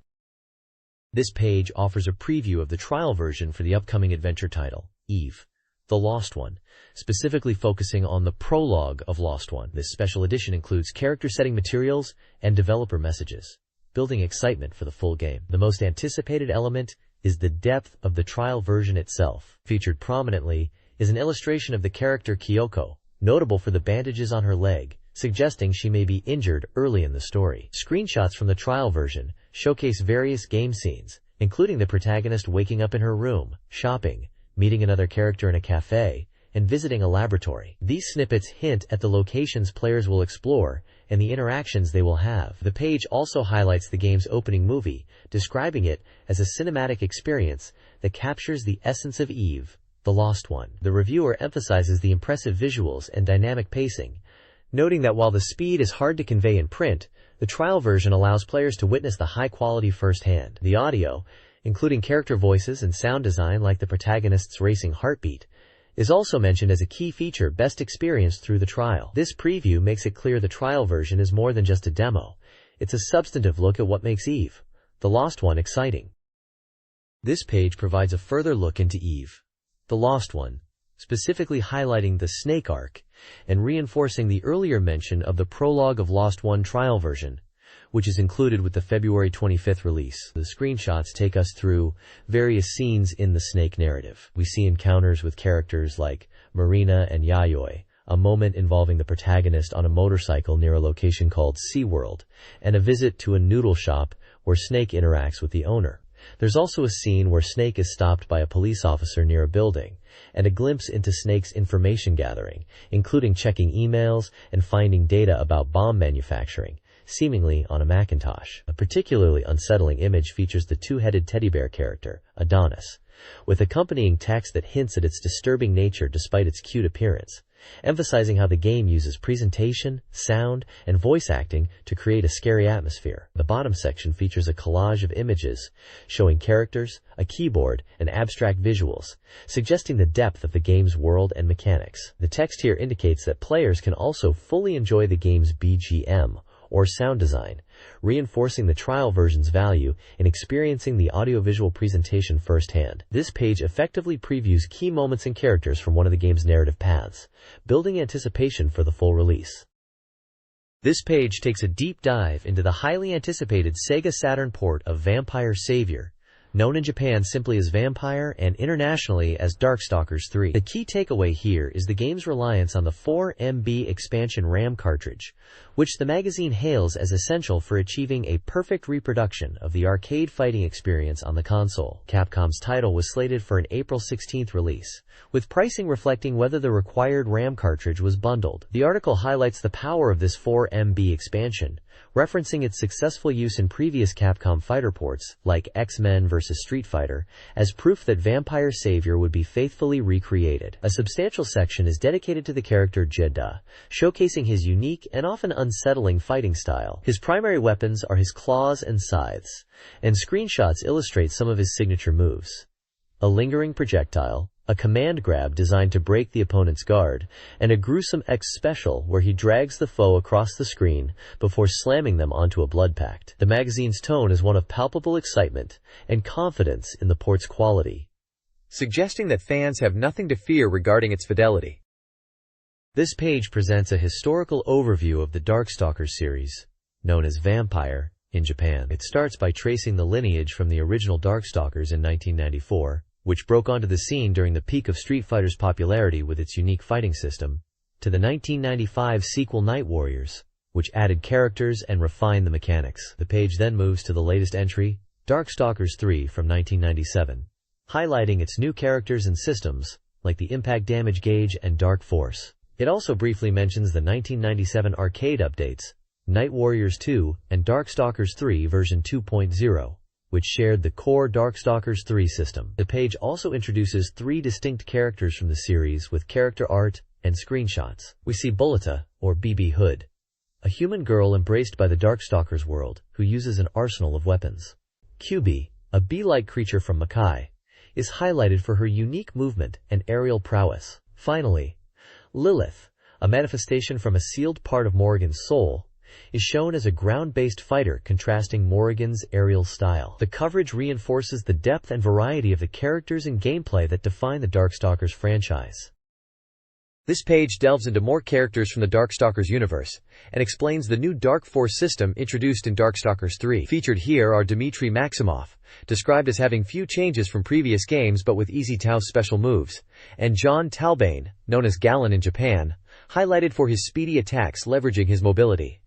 This page offers a preview of the trial version for the upcoming adventure title, Eve, the Lost One, specifically focusing on the prologue of Lost One. This special edition includes character-setting materials and developer messages, building excitement for the full game. The most anticipated element is the depth of the trial version itself. Featured prominently is an illustration of the character Kyoko, notable for the bandages on her leg, suggesting she may be injured early in the story. Screenshots from the trial version showcase various game scenes, including the protagonist waking up in her room, shopping, meeting another character in a cafe, and visiting a laboratory. These snippets hint at the locations players will explore and the interactions they will have. The page also highlights the game's opening movie, describing it as a cinematic experience that captures the essence of Eve, the Lost One. The reviewer emphasizes the impressive visuals and dynamic pacing, noting that while the speed is hard to convey in print, the trial version allows players to witness the high quality firsthand. The audio, including character voices and sound design like the protagonist's racing heartbeat, is also mentioned as a key feature best experienced through the trial. This preview makes it clear the trial version is more than just a demo. It's a substantive look at what makes Eve, the Lost One, exciting. This page provides a further look into Eve, the Lost One, specifically highlighting the Snake arc and reinforcing the earlier mention of the prologue of Lost One trial version, which is included with the February 25th release. The screenshots take us through various scenes in the Snake narrative. We see encounters with characters like Marina and Yayoi, a moment involving the protagonist on a motorcycle near a location called SeaWorld, and a visit to a noodle shop where Snake interacts with the owner. There's also a scene where Snake is stopped by a police officer near a building, and a glimpse into Snake's information gathering, including checking emails and finding data about bomb manufacturing, seemingly on a Macintosh. A particularly unsettling image features the 2-headed teddy bear character, Adonis, with accompanying text that hints at its disturbing nature despite its cute appearance, emphasizing how the game uses presentation, sound, and voice acting to create a scary atmosphere. The bottom section features a collage of images showing characters, a keyboard, and abstract visuals, suggesting the depth of the game's world and mechanics. The text here indicates that players can also fully enjoy the game's BGM, or sound design, reinforcing the trial version's value in experiencing the audiovisual presentation firsthand. This page effectively previews key moments and characters from one of the game's narrative paths, building anticipation for the full release. This page takes a deep dive into the highly anticipated SEGA Saturn port of Vampire Savior, known in Japan simply as Vampire and internationally as Darkstalkers 3. The key takeaway here is the game's reliance on the 4 MB expansion RAM cartridge, which the magazine hails as essential for achieving a perfect reproduction of the arcade fighting experience on the console. Capcom's title was slated for an April 16th release, with pricing reflecting whether the required RAM cartridge was bundled. The article highlights the power of this 4 MB expansion, referencing its successful use in previous Capcom fighter ports, like X-Men vs. Street Fighter, as proof that Vampire Savior would be faithfully recreated. A substantial section is dedicated to the character Jeddah, showcasing his unique and often unsettling fighting style. His primary weapons are his claws and scythes, and screenshots illustrate some of his signature moves: a lingering projectile, a command grab designed to break the opponent's guard, and a gruesome X special where he drags the foe across the screen before slamming them onto a blood pact. The magazine's tone is one of palpable excitement and confidence in the port's quality, suggesting that fans have nothing to fear regarding its fidelity. This page presents a historical overview of the Darkstalkers series, known as Vampire in Japan. It starts by tracing the lineage from the original Darkstalkers in 1994, which broke onto the scene during the peak of Street Fighter's popularity with its unique fighting system, to the 1995 sequel Night Warriors, which added characters and refined the mechanics. The page then moves to the latest entry, Darkstalkers 3 from 1997, highlighting its new characters and systems, like the impact damage gauge and Dark Force. It also briefly mentions the 1997 arcade updates, Night Warriors 2 and Darkstalkers 3 version 2.0, which shared the core Darkstalkers 3 system. The page also introduces 3 distinct characters from the series with character art and screenshots. We see Bulleta, or BB Hood, a human girl embraced by the Darkstalkers world who uses an arsenal of weapons. QB, a bee-like creature from Makai, is highlighted for her unique movement and aerial prowess. Finally, Lilith, a manifestation from a sealed part of Morrigan's soul, is shown as a ground-based fighter contrasting Morrigan's aerial style. The coverage reinforces the depth and variety of the characters and gameplay that define the Darkstalkers franchise. This page delves into more characters from the Darkstalkers universe and explains the new Dark Force system introduced in Darkstalkers 3. Featured here are Dmitry Maximov, described as having few changes from previous games but with easy Tao's special moves, and John Talbane, known as Gallon in Japan, highlighted for his speedy attacks leveraging his mobility.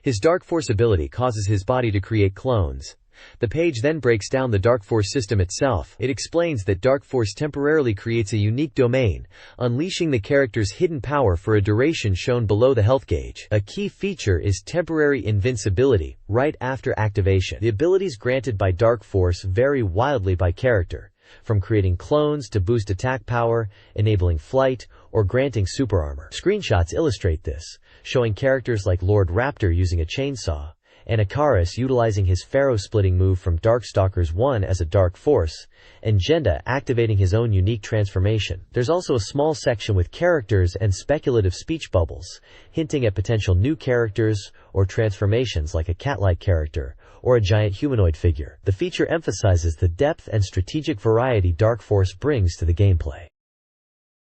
His Dark Force ability causes his body to create clones. The page then breaks down the Dark Force system itself. It explains that Dark Force temporarily creates a unique domain, unleashing the character's hidden power for a duration shown below the health gauge. A key feature is temporary invincibility right after activation. The abilities granted by Dark Force vary wildly by character, from creating clones to boost attack power, enabling flight, or granting super armor. Screenshots illustrate this, showing characters like Lord Raptor using a chainsaw, and Icarus utilizing his Pharaoh-splitting move from Darkstalkers 1 as a Dark Force, and Jenda activating his own unique transformation. There's also a small section with characters and speculative speech bubbles, hinting at potential new characters or transformations like a cat-like character or a giant humanoid figure. The feature emphasizes the depth and strategic variety Dark Force brings to the gameplay.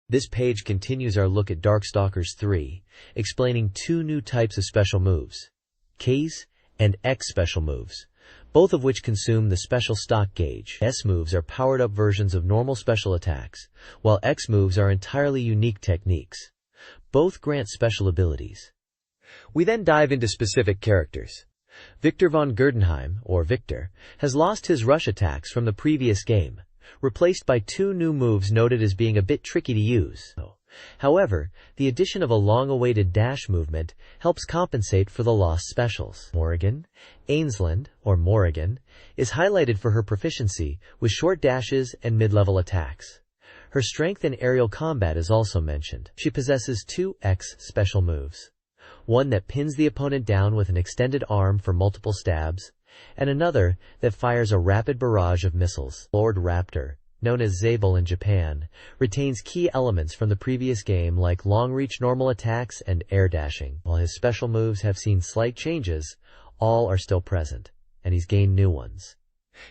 This page continues our look at Darkstalkers 3, explaining 2 new types of special moves, K's and X special moves, both of which consume the special stock gauge. S moves are powered-up versions of normal special attacks, while X moves are entirely unique techniques. Both grant special abilities. We then dive into specific characters. Victor von Gerdenheim, or Victor, has lost his rush attacks from the previous game, replaced by 2 new moves noted as being a bit tricky to use. However, the addition of a long-awaited dash movement helps compensate for the lost specials. Morrigan, Ainsland, or Morrigan, is highlighted for her proficiency with short dashes and mid-level attacks. Her strength in aerial combat is also mentioned. She possesses 2 X special moves, one that pins the opponent down with an extended arm for multiple stabs, and another that fires a rapid barrage of missiles. Lord Raptor, known as Zabel in Japan, retains key elements from the previous game like long-reach normal attacks and air dashing. While his special moves have seen slight changes, all are still present, and he's gained new ones.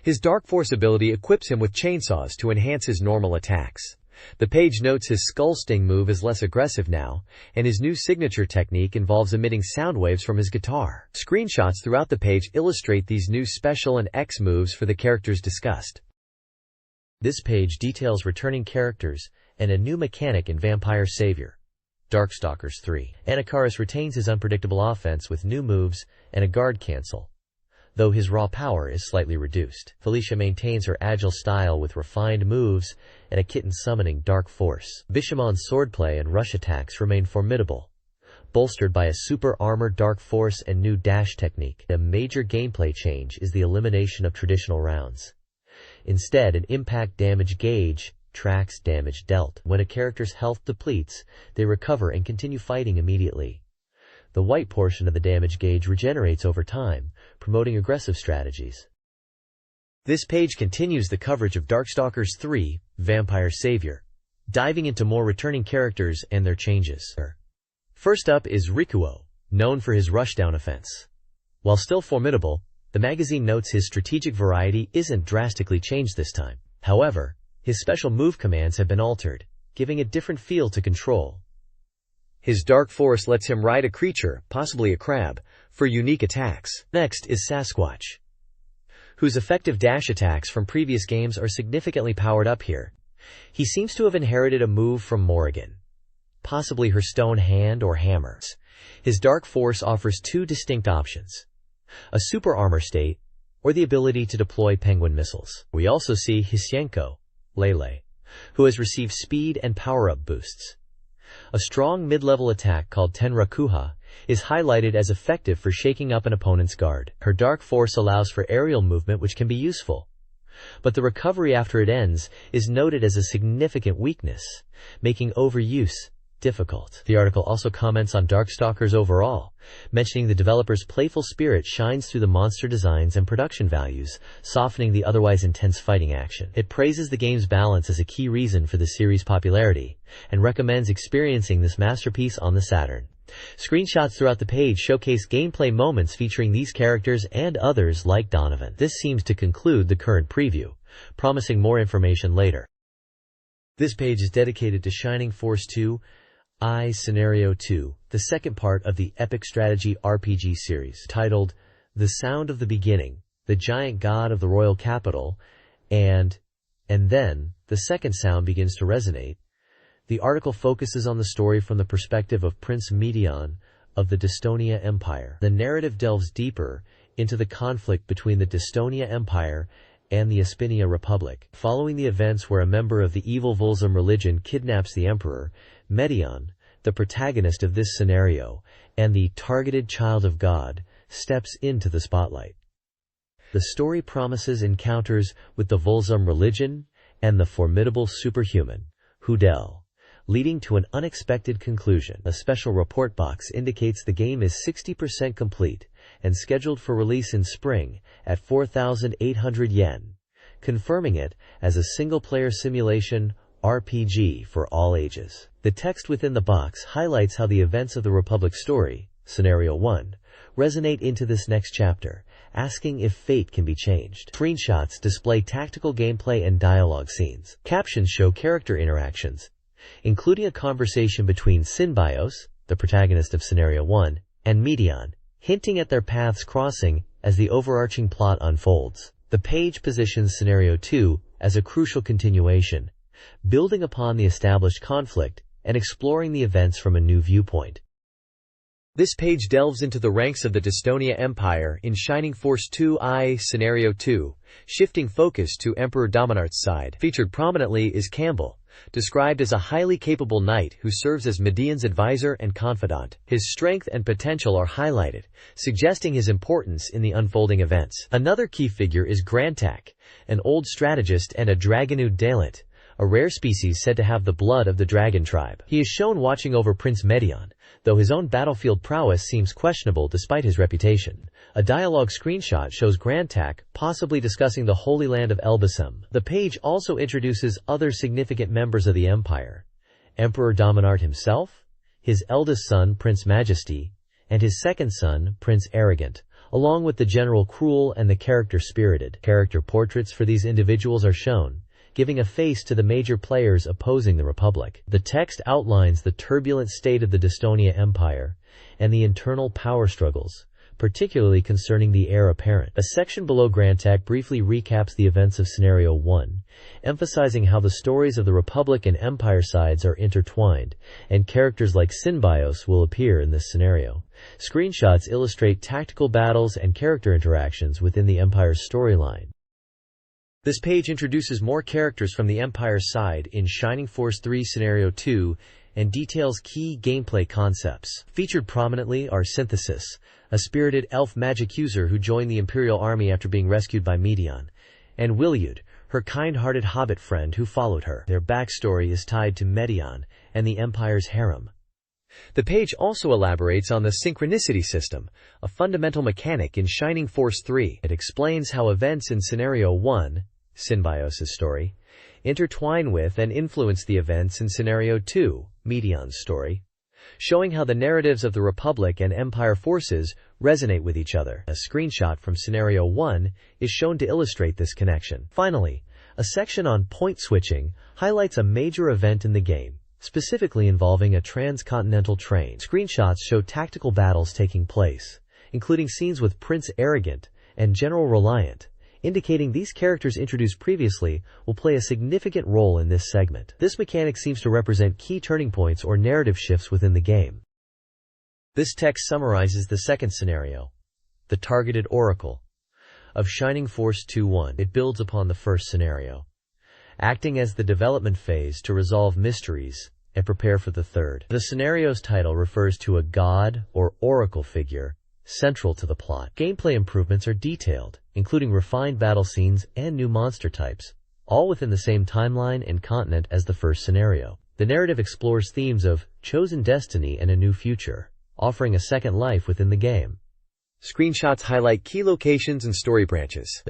His Dark Force ability equips him with chainsaws to enhance his normal attacks. The page notes his Skull Sting move is less aggressive now, and his new signature technique involves emitting sound waves from his guitar. Screenshots throughout the page illustrate these new special and X moves for the characters discussed. This page details returning characters and a new mechanic in Vampire Savior. Darkstalkers 3. Anakaris retains his unpredictable offense with new moves and a guard cancel, though his raw power is slightly reduced. Felicia maintains her agile style with refined moves and a kitten summoning Dark Force. Bishamon's swordplay and rush attacks remain formidable, bolstered by a super armored Dark Force and new dash technique. A major gameplay change is the elimination of traditional rounds. Instead, an impact damage gauge tracks damage dealt. When a character's health depletes, they recover and continue fighting immediately. The white portion of the damage gauge regenerates over time, promoting aggressive strategies. This page continues the coverage of Darkstalkers 3, Vampire Savior, diving into more returning characters and their changes. First up is Rikuo, known for his rushdown offense. While still formidable, the magazine notes his strategic variety isn't drastically changed this time. However, his special move commands have been altered, giving a different feel to control. His Dark Force lets him ride a creature, possibly a crab, for unique attacks. Next is Sasquatch, whose effective dash attacks from previous games are significantly powered up here. He seems to have inherited a move from Morrigan, possibly her stone hand or hammers. His Dark Force offers two distinct options: a super armor state, or the ability to deploy penguin missiles. We also see Hisienko, Lele, who has received speed and power-up boosts. A strong mid-level attack called Tenrakuha is highlighted as effective for shaking up an opponent's guard. Her Dark Force allows for aerial movement, which can be useful, but the recovery after it ends is noted as a significant weakness, making overuse difficult. The article also comments on Darkstalkers overall, mentioning the developer's playful spirit shines through the monster designs and production values, softening the otherwise intense fighting action. It praises the game's balance as a key reason for the series' popularity, and recommends experiencing this masterpiece on the Saturn. Screenshots throughout the page showcase gameplay moments featuring these characters and others like Donovan. This seems to conclude the current preview, promising more information later. This page is dedicated to Shining Force 2, Scenario 2, the second part of the epic strategy RPG series, titled The Sound of the Beginning, the Giant God of the Royal Capital, and then the second sound begins to resonate. The article focuses on the story from the perspective of Prince Medion of the Dystonia Empire. The narrative delves deeper into the conflict between the Dystonia Empire and the Espinia Republic. Following the events where a member of the evil Volsum religion kidnaps the Emperor, Medion, the protagonist of this scenario, and the targeted child of God, steps into the spotlight. The story promises encounters with the Volsum religion and the formidable superhuman, Hudel, leading to an unexpected conclusion. A special report box indicates the game is 60% complete and scheduled for release in spring at 4,800 yen, confirming it as a single-player simulation RPG for all ages. The text within the box highlights how the events of the Republic story, Scenario 1, resonate into this next chapter, asking if fate can be changed. Screenshots display tactical gameplay and dialogue scenes. Captions show character interactions, including a conversation between Synbios, the protagonist of Scenario 1, and Medion, hinting at their paths crossing as the overarching plot unfolds. The page positions Scenario 2 as a crucial continuation, building upon the established conflict and exploring the events from a new viewpoint. This page delves into the ranks of the Dystonia Empire in Shining Force 2 Scenario 2, shifting focus to Emperor Dominart's side. Featured prominently is Campbell, described as a highly capable knight who serves as Medion's advisor and confidant. His strength and potential are highlighted, suggesting his importance in the unfolding events. Another key figure is Grantak, an old strategist and a Dragonud Dalit, a rare species said to have the blood of the dragon tribe. He is shown watching over Prince Medion, though his own battlefield prowess seems questionable despite his reputation. A dialogue screenshot shows Grantak possibly discussing the Holy Land of Elbasem. The page also introduces other significant members of the Empire: Emperor Dominart himself, his eldest son Prince Majesty, and his second son Prince Arrogant, along with the General Cruel and the character Spirited. Character portraits for these individuals are shown, giving a face to the major players opposing the Republic. The text outlines the turbulent state of the Dystonia Empire and the internal power struggles, particularly concerning the heir apparent. A section below Grantak briefly recaps the events of Scenario 1, emphasizing how the stories of the Republic and Empire sides are intertwined, and characters like Synbios will appear in this scenario. Screenshots illustrate tactical battles and character interactions within the Empire's storyline. This page introduces more characters from the Empire's side in Shining Force 3 Scenario 2 and details key gameplay concepts. Featured prominently are Synthesis, a spirited elf magic user who joined the Imperial Army after being rescued by Medion, and Wiliud, her kind-hearted hobbit friend who followed her. Their backstory is tied to Medion and the Empire's harem. The page also elaborates on the synchronicity system, a fundamental mechanic in Shining Force 3. It explains how events in Scenario 1, Synbios' story, intertwine with and influence the events in Scenario 2, Medion's story, showing how the narratives of the Republic and Empire forces resonate with each other. A screenshot from Scenario 1 is shown to illustrate this connection. Finally, a section on point switching highlights a major event in the game, specifically involving a transcontinental train. Screenshots show tactical battles taking place, including scenes with Prince Arrogant and General Reliant, indicating these characters introduced previously will play a significant role in this segment. This mechanic seems to represent key turning points or narrative shifts within the game. This text summarizes the second scenario, the Targeted Oracle, of Shining Force 2-1. It builds upon the first scenario, acting as the development phase to resolve mysteries and prepare for the third. The scenario's title refers to a god or oracle figure central to the plot. Gameplay improvements are detailed, including refined battle scenes and new monster types, all within the same timeline and continent as the first scenario. The narrative explores themes of chosen destiny and a new future, offering a second life within the game. Screenshots highlight key locations and story branches.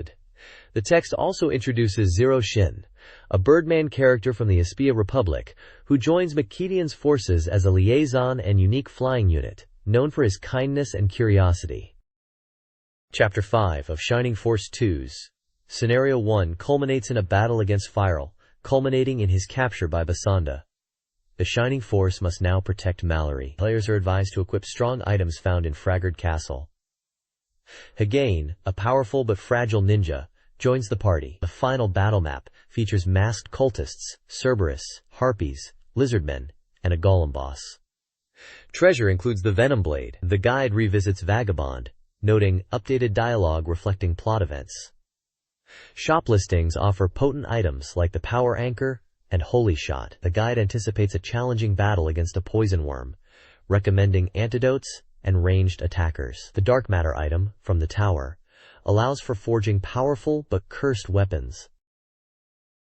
The text also introduces Zero Shin, a Birdman character from the Espia Republic, who joins Makedian's forces as a liaison and unique flying unit, known for his kindness and curiosity. Chapter 5 of Shining Force 2's Scenario 1 culminates in a battle against Firel, culminating in his capture by Basanda. The Shining Force must now protect Mallory. Players are advised to equip strong items found in Fraggard Castle. Hagain, a powerful but fragile ninja, joins the party. The final battle map features masked cultists, Cerberus, harpies, lizardmen, and a golem boss. Treasure includes the Venom Blade. The guide revisits Vagabond, noting updated dialogue reflecting plot events. Shop listings offer potent items like the Power Anchor and Holy Shot. The guide anticipates a challenging battle against a poison worm, recommending antidotes and ranged attackers. The Dark Matter item, from the Tower, allows for forging powerful but cursed weapons.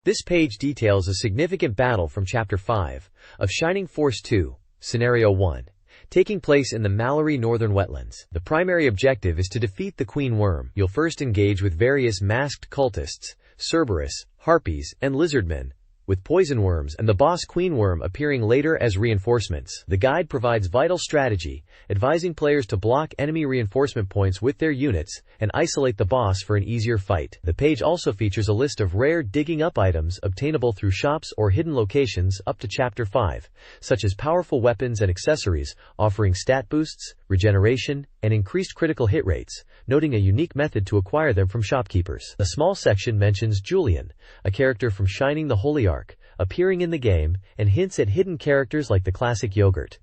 This page details a significant battle from Chapter 5 of Shining Force 2, Scenario 1, taking place in the Mallory Northern Wetlands. The primary objective is to defeat the Queen Worm. You'll first engage with various masked cultists, Cerberus, harpies, and lizardmen, with poison worms and the boss Queen Worm appearing later as reinforcements. The guide provides vital strategy, advising players to block enemy reinforcement points with their units and isolate the boss for an easier fight. The page also features a list of rare digging up items obtainable through shops or hidden locations up to Chapter 5, such as powerful weapons and accessories offering stat boosts, regeneration, and increased critical hit rates, noting a unique method to acquire them from shopkeepers. A small section mentions Julian, a character from Shining the Holy Ark, appearing in the game, and hints at hidden characters like the classic yogurt.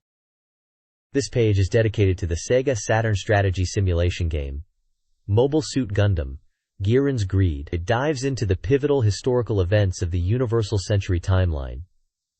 This page is dedicated to the SEGA Saturn strategy simulation game, Mobile Suit Gundam, Giran's Greed. It dives into the pivotal historical events of the Universal Century timeline,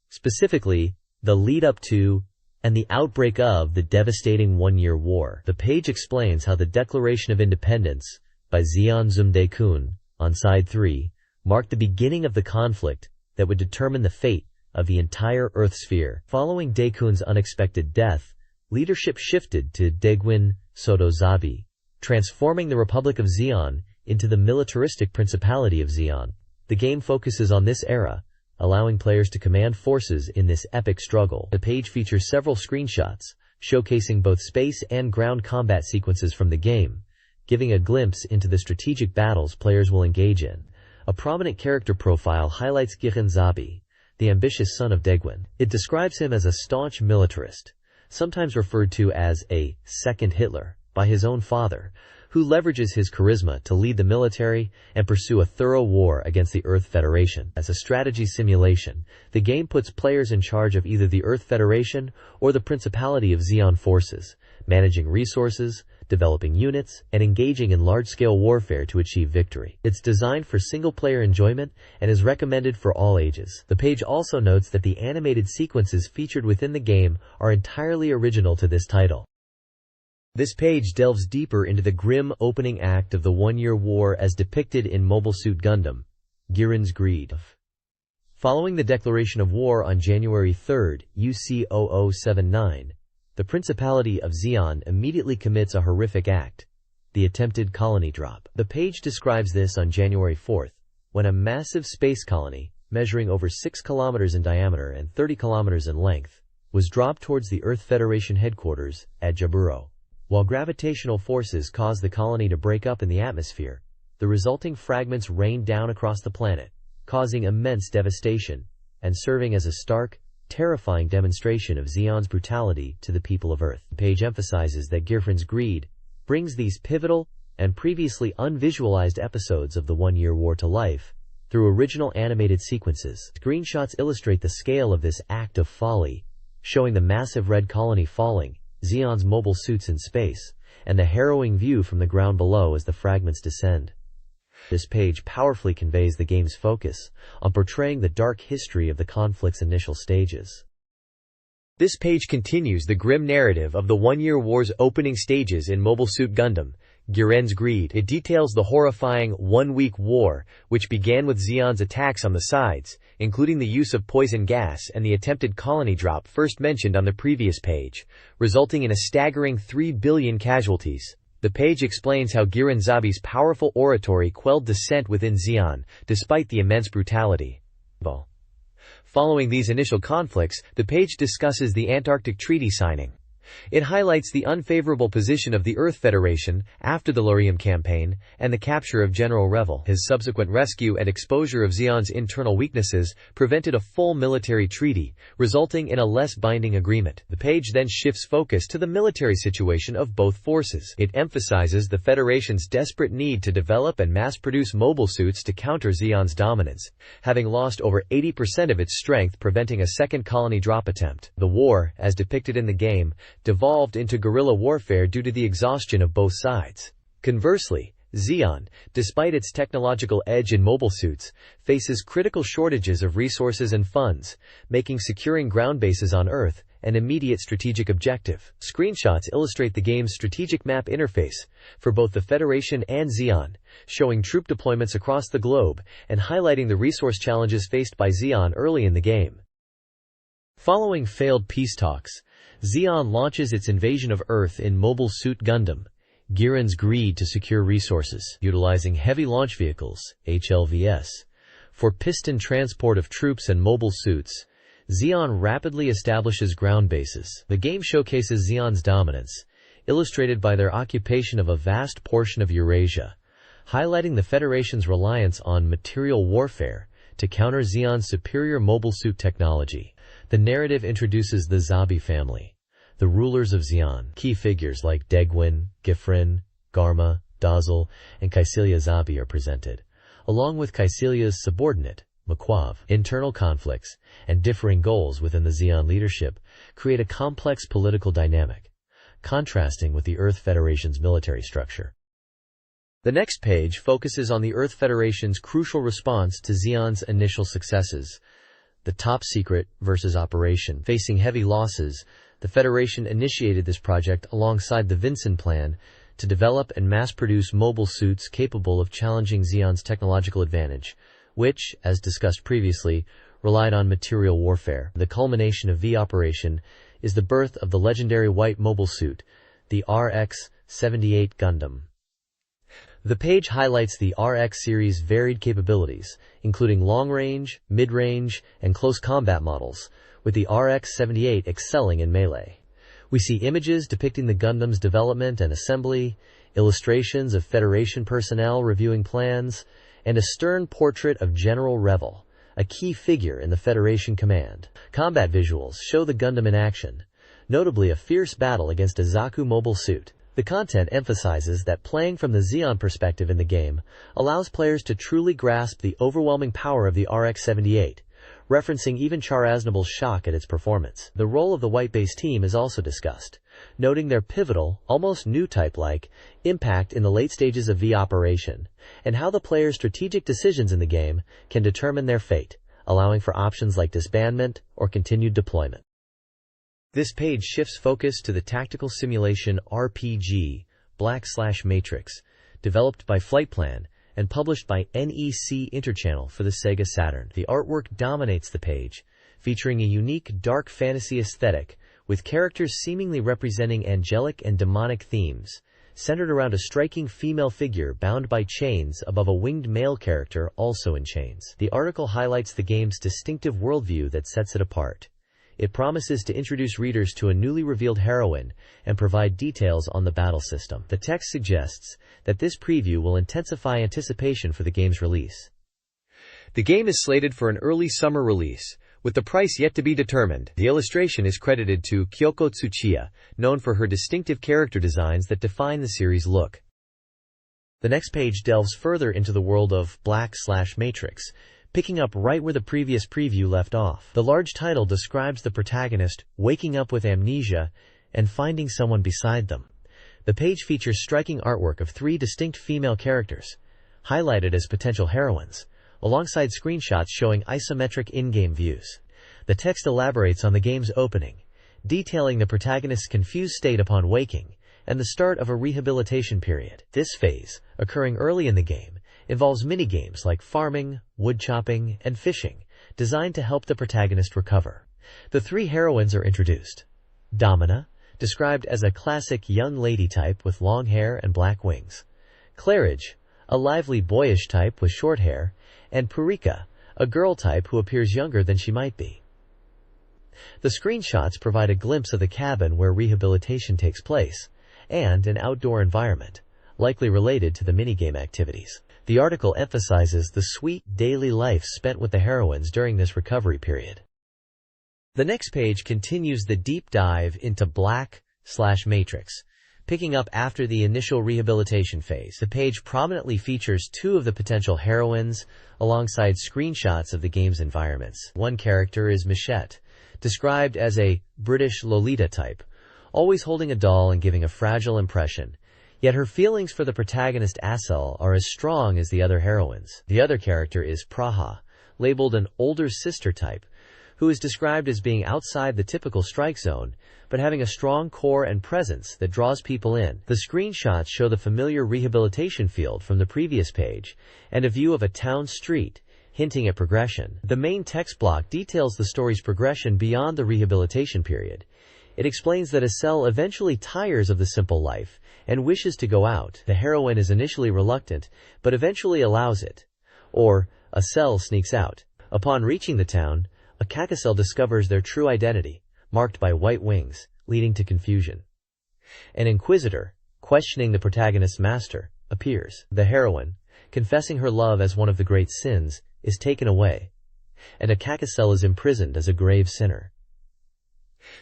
specifically the lead-up to and the outbreak of the devastating One-Year War. The page explains how the Declaration of Independence by Zeon Zum-Dae-kun on Side 3 marked the beginning of the conflict that would determine the fate of the entire Earth sphere. Following Daekun's unexpected death, leadership shifted to Daegwin Soto-Zabi, transforming the Republic of Xi'an into the militaristic Principality of Xi'an. The game focuses on this era, allowing players to command forces in this epic struggle. The page features several screenshots, showcasing both space and ground combat sequences from the game, giving a glimpse into the strategic battles players will engage in. A prominent character profile highlights Gihren Zabi, the ambitious son of Daegwin. It describes him as a staunch militarist, sometimes referred to as a second Hitler by his own father, who leverages his charisma to lead the military and pursue a thorough war against the Earth Federation. As a strategy simulation, the game puts players in charge of either the Earth Federation or the Principality of Xi'an forces, managing resources, developing units, and engaging in large-scale warfare to achieve victory. It's designed for single-player enjoyment and is recommended for all ages. The page also notes that the animated sequences featured within the game are entirely original to this title. This page delves deeper into the grim opening act of the one-year war as depicted in Mobile Suit Gundam, Giren's Greed. Following the declaration of war on January 3, UC0079, the Principality of Xi'an immediately commits a horrific act, the attempted colony drop. The page describes this on January 4, when a massive space colony, measuring over 6 kilometers in diameter and 30 kilometers in length, was dropped towards the Earth Federation headquarters at Jaburo. While gravitational forces caused the colony to break up in the atmosphere, the resulting fragments rained down across the planet, causing immense devastation and serving as a stark, terrifying demonstration of Xi'an's brutality to the people of Earth. The page emphasizes that Giren's Greed brings these pivotal and previously unvisualized episodes of the one-year war to life through original animated sequences. Screenshots illustrate the scale of this act of folly, showing the massive red colony falling, Xi'an's mobile suits in space, and the harrowing view from the ground below as the fragments descend. This page powerfully conveys the game's focus on portraying the dark history of the conflict's initial stages. This page continues the grim narrative of the one-year war's opening stages in Mobile Suit Gundam, Giren's Greed. It details the horrifying one-week war, which began with Xi'an's attacks on the sides, including the use of poison gas and the attempted colony drop first mentioned on the previous page, resulting in a staggering 3 billion casualties. The page explains how Gihren Zabi's powerful oratory quelled dissent within Xi'an, despite the immense brutality. Following these initial conflicts, the page discusses the Antarctic Treaty signing. It highlights the unfavorable position of the Earth Federation after the Lurium campaign and the capture of General Revel. His subsequent rescue and exposure of Xi'an's internal weaknesses prevented a full military treaty, resulting in a less binding agreement. The page then shifts focus to the military situation of both forces. It emphasizes the Federation's desperate need to develop and mass-produce mobile suits to counter Xi'an's dominance, having lost over 80% of its strength preventing a second colony drop attempt. The war, as depicted in the game, devolved into guerrilla warfare due to the exhaustion of both sides. Conversely, Xi'an, despite its technological edge in mobile suits, faces critical shortages of resources and funds, making securing ground bases on Earth an immediate strategic objective. Screenshots illustrate the game's strategic map interface for both the Federation and Xi'an, showing troop deployments across the globe and highlighting the resource challenges faced by Xi'an early in the game. Following failed peace talks, Xi'an launches its invasion of Earth in Mobile Suit Gundam, Giren's Greed, to secure resources, utilizing heavy launch vehicles, HLVS, for piston transport of troops and mobile suits. Xi'an rapidly establishes ground bases. The game showcases Xi'an's dominance, illustrated by their occupation of a vast portion of Eurasia, highlighting the Federation's reliance on material warfare to counter Xi'an's superior mobile suit technology. The narrative introduces the Zabi family, the rulers of Xi'an. Key figures like Daegwin, Gihren, Garma, Dazzle, and Kycilia Zabi are presented, along with Kycilia's subordinate, Maquav. Internal conflicts and differing goals within the Xi'an leadership create a complex political dynamic, contrasting with the Earth Federation's military structure. The next page focuses on the Earth Federation's crucial response to Xi'an's initial successes. The Top Secret versus Operation. Facing heavy losses, the Federation initiated this project alongside the Vinson Plan to develop and mass-produce mobile suits capable of challenging Xi'an's technological advantage, which, as discussed previously, relied on material warfare. The culmination of the operation is the birth of the legendary white mobile suit, the RX-78 Gundam. The page highlights the RX series' varied capabilities, including long-range, mid-range, and close combat models, with the RX-78 excelling in melee. We see images depicting the Gundam's development and assembly, illustrations of Federation personnel reviewing plans, and a stern portrait of General Revel, a key figure in the Federation command. Combat visuals show the Gundam in action, notably a fierce battle against a Zaku mobile suit. The content emphasizes that playing from the Zeon perspective in the game allows players to truly grasp the overwhelming power of the RX-78, referencing even Char Aznable's shock at its performance. The role of the white base team is also discussed, noting their pivotal, almost new type-like, impact in the late stages of V operation, and how the player's strategic decisions in the game can determine their fate, allowing for options like disbandment or continued deployment. This page shifts focus to the tactical simulation RPG /Matrix, developed by Flightplan and published by NEC Interchannel for the SEGA Saturn. The artwork dominates the page, featuring a unique dark fantasy aesthetic with characters seemingly representing angelic and demonic themes, centered around a striking female figure bound by chains above a winged male character also in chains. The article highlights the game's distinctive worldview that sets it apart. It promises to introduce readers to a newly revealed heroine and provide details on the battle system. The text suggests that this preview will intensify anticipation for the game's release. The game is slated for an early summer release, with the price yet to be determined. The illustration is credited to Kyoko Tsuchiya, known for her distinctive character designs that define the series' look. The next page delves further into the world of /Matrix, picking up right where the previous preview left off. The large title describes the protagonist waking up with amnesia and finding someone beside them. The page features striking artwork of 3 distinct female characters, highlighted as potential heroines, alongside screenshots showing isometric in-game views. The text elaborates on the game's opening, detailing the protagonist's confused state upon waking and the start of a rehabilitation period. This phase, occurring early in the game, involves minigames like farming, wood chopping, and fishing, designed to help the protagonist recover. The 3 heroines are introduced. Domina, described as a classic young lady type with long hair and black wings. Claridge, a lively boyish type with short hair, and Purika, a girl type who appears younger than she might be. The screenshots provide a glimpse of the cabin where rehabilitation takes place, and an outdoor environment, likely related to the minigame activities. The article emphasizes the sweet daily life spent with the heroines during this recovery period. The next page continues the deep dive into /Matrix, picking up after the initial rehabilitation phase. The page prominently features 2 of the potential heroines, alongside screenshots of the game's environments. One character is Michette, described as a British Lolita type, always holding a doll and giving a fragile impression. Yet her feelings for the protagonist Asel are as strong as the other heroines. The other character is Praha, labeled an older sister type, who is described as being outside the typical strike zone, but having a strong core and presence that draws people in. The screenshots show the familiar rehabilitation field from the previous page, and a view of a town street, hinting at progression. The main text block details the story's progression beyond the rehabilitation period. It explains that Asel eventually tires of the simple life and wishes to go out. The heroine is initially reluctant, but eventually allows it. Or, Asel sneaks out. Upon reaching the town, a Kakasel discovers their true identity, marked by white wings, leading to confusion. An inquisitor, questioning the protagonist's master, appears. The heroine, confessing her love as one of the great sins, is taken away, and a Kakasel is imprisoned as a grave sinner.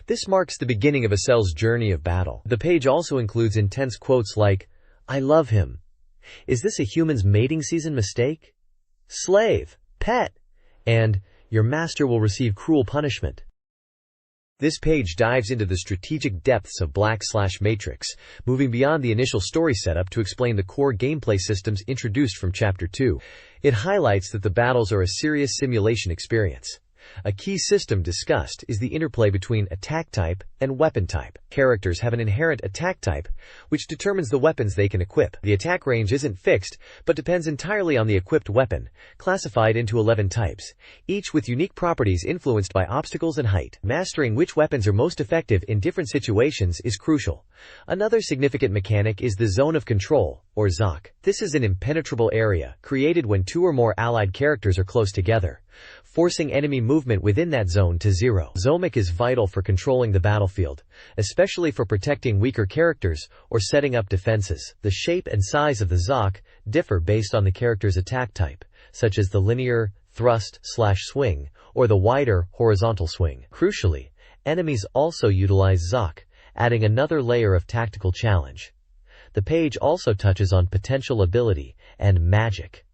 This marks the beginning of Asel's journey of battle. The page also includes intense quotes like, "I love him. Is this a human's mating season mistake? Slave, pet," and "Your master will receive cruel punishment." This page dives into the strategic depths of /Matrix, moving beyond the initial story setup to explain the core gameplay systems introduced from Chapter 2. It highlights that the battles are a serious simulation experience, A key system discussed is the interplay between attack type and weapon type. Characters have an inherent attack type, which determines the weapons they can equip. The attack range isn't fixed, but depends entirely on the equipped weapon, classified into 11 types, each with unique properties influenced by obstacles and height. Mastering which weapons are most effective in different situations is crucial. Another significant mechanic is the zone of control, or ZOC. This is an impenetrable area, created when two or more allied characters are close together, forcing enemy movement within that zone to zero. ZOMIC is vital for controlling the battlefield, especially for protecting weaker characters or setting up defenses. The shape and size of the ZOC differ based on the character's attack type, such as the linear, thrust/swing, or the wider, horizontal swing. Crucially, enemies also utilize ZOC, adding another layer of tactical challenge. The page also touches on potential ability and magic.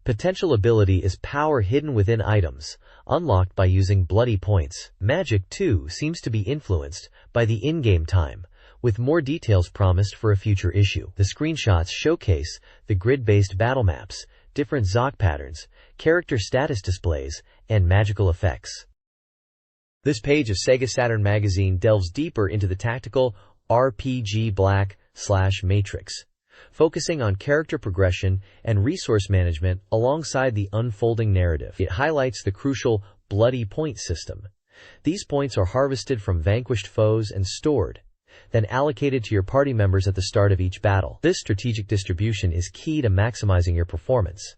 Potential ability is power hidden within items, unlocked by using bloody points. Magic, too, seems to be influenced by the in-game time, with more details promised for a future issue. The screenshots showcase the grid-based battle maps, different ZOC patterns, character status displays, and magical effects. This page of SEGA Saturn magazine delves deeper into the tactical RPG Black/Matrix, focusing on character progression and resource management alongside the unfolding narrative. It highlights the crucial bloody point system. These points are harvested from vanquished foes and stored, then allocated to your party members at the start of each battle. This strategic distribution is key to maximizing your performance.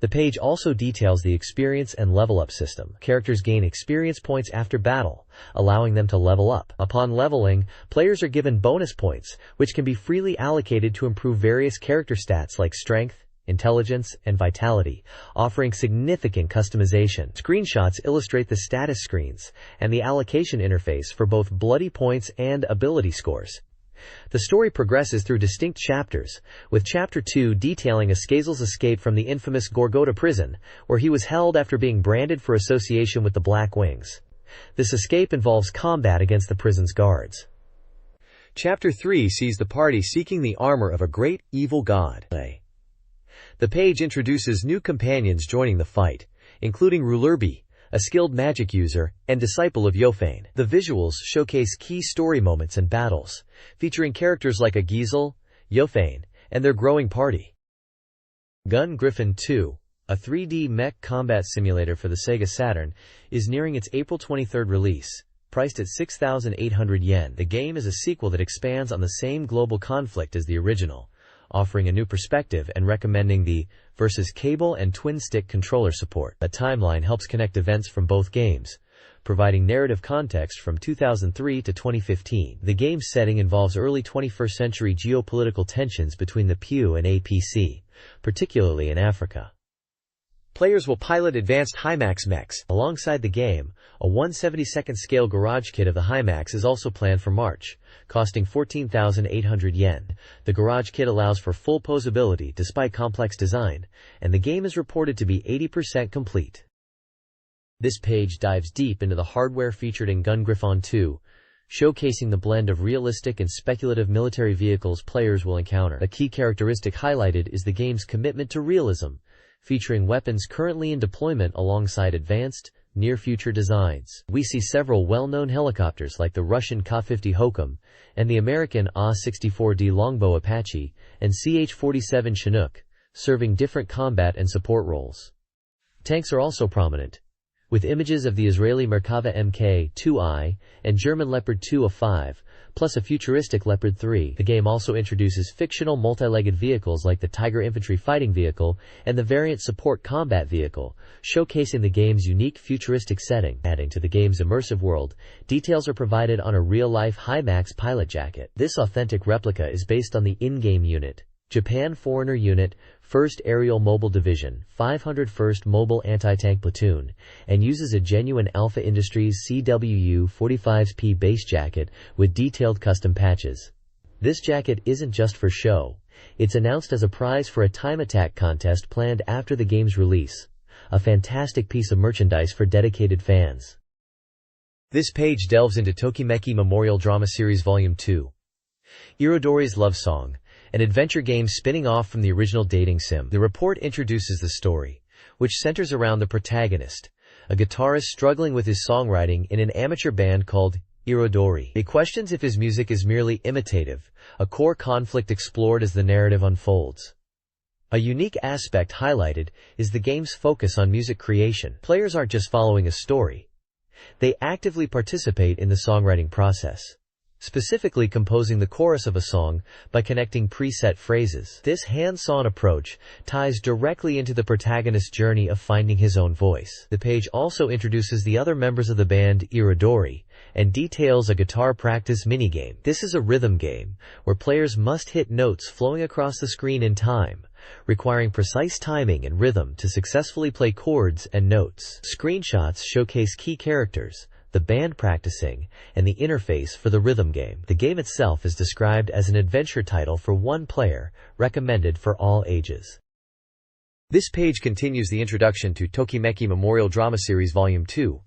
The page also details the experience and level-up system. Characters gain experience points after battle, allowing them to level up. Upon leveling, players are given bonus points, which can be freely allocated to improve various character stats like strength, intelligence, and vitality, offering significant customization. Screenshots illustrate the status screens and the allocation interface for both bloody points and ability scores. The story progresses through distinct chapters, with Chapter 2 detailing Askazel's escape from the infamous Gorgota prison, where he was held after being branded for association with the Black Wings. This escape involves combat against the prison's guards. Chapter 3 sees the party seeking the armor of a great evil god. The page introduces new companions joining the fight, including Rulurbi, a skilled magic user, and disciple of Yofane. The visuals showcase key story moments and battles, featuring characters like Agizel, Yofane, and their growing party. Gun Griffin 2, a 3D mech combat simulator for the SEGA Saturn, is nearing its April 23 release, priced at 6,800 yen. The game is a sequel that expands on the same global conflict as the original, offering a new perspective and recommending the versus cable and twin-stick controller support. A timeline helps connect events from both games, providing narrative context from 2003 to 2015. The game's setting involves early 21st century geopolitical tensions between the PU and APC, particularly in Africa. Players will pilot advanced Hymax mechs. Alongside the game, a 1/72nd scale garage kit of the Hymax is also planned for March, costing 14,800 yen. The garage kit allows for full posability despite complex design, and the game is reported to be 80% complete. This page dives deep into the hardware featured in Gun Griffon 2, showcasing the blend of realistic and speculative military vehicles players will encounter. A key characteristic highlighted is the game's commitment to realism, featuring weapons currently in deployment alongside advanced, near-future designs. We see several well-known helicopters like the Russian Ka-50 Hokum and the American AH-64D Longbow Apache and CH-47 Chinook, serving different combat and support roles. Tanks are also prominent, with images of the Israeli Merkava Mk2I and German Leopard 2A5, plus a futuristic Leopard 3. The game also introduces fictional multi-legged vehicles like the Tiger Infantry Fighting Vehicle and the Variant Support Combat Vehicle, showcasing the game's unique futuristic setting. Adding to the game's immersive world, details are provided on a real-life Hymax pilot jacket. This authentic replica is based on the in-game unit, Japan Foreigner Unit, 1st Aerial Mobile Division, 501st Mobile Anti-Tank Platoon, and uses a genuine Alpha Industries CWU-45P base jacket with detailed custom patches. This jacket isn't just for show, it's announced as a prize for a time attack contest planned after the game's release. A fantastic piece of merchandise for dedicated fans. This page delves into Tokimeki Memorial Drama Series Volume 2. Irodori's Love Song, an adventure game spinning off from the original dating sim. The report introduces the story, which centers around the protagonist, a guitarist struggling with his songwriting in an amateur band called Irodori. He questions if his music is merely imitative, a core conflict explored as the narrative unfolds. A unique aspect highlighted is the game's focus on music creation. Players aren't just following a story. They actively participate in the songwriting process, specifically composing the chorus of a song by connecting preset phrases. This hands-on approach ties directly into the protagonist's journey of finding his own voice. The page also introduces the other members of the band Irodori and details a guitar practice minigame. This is a rhythm game where players must hit notes flowing across the screen in time, requiring precise timing and rhythm to successfully play chords and notes. Screenshots showcase key characters, the band practicing, and the interface for the rhythm game. The game itself is described as an adventure title for one player, recommended for all ages. This page continues the introduction to Tokimeki Memorial Drama Series Volume 2,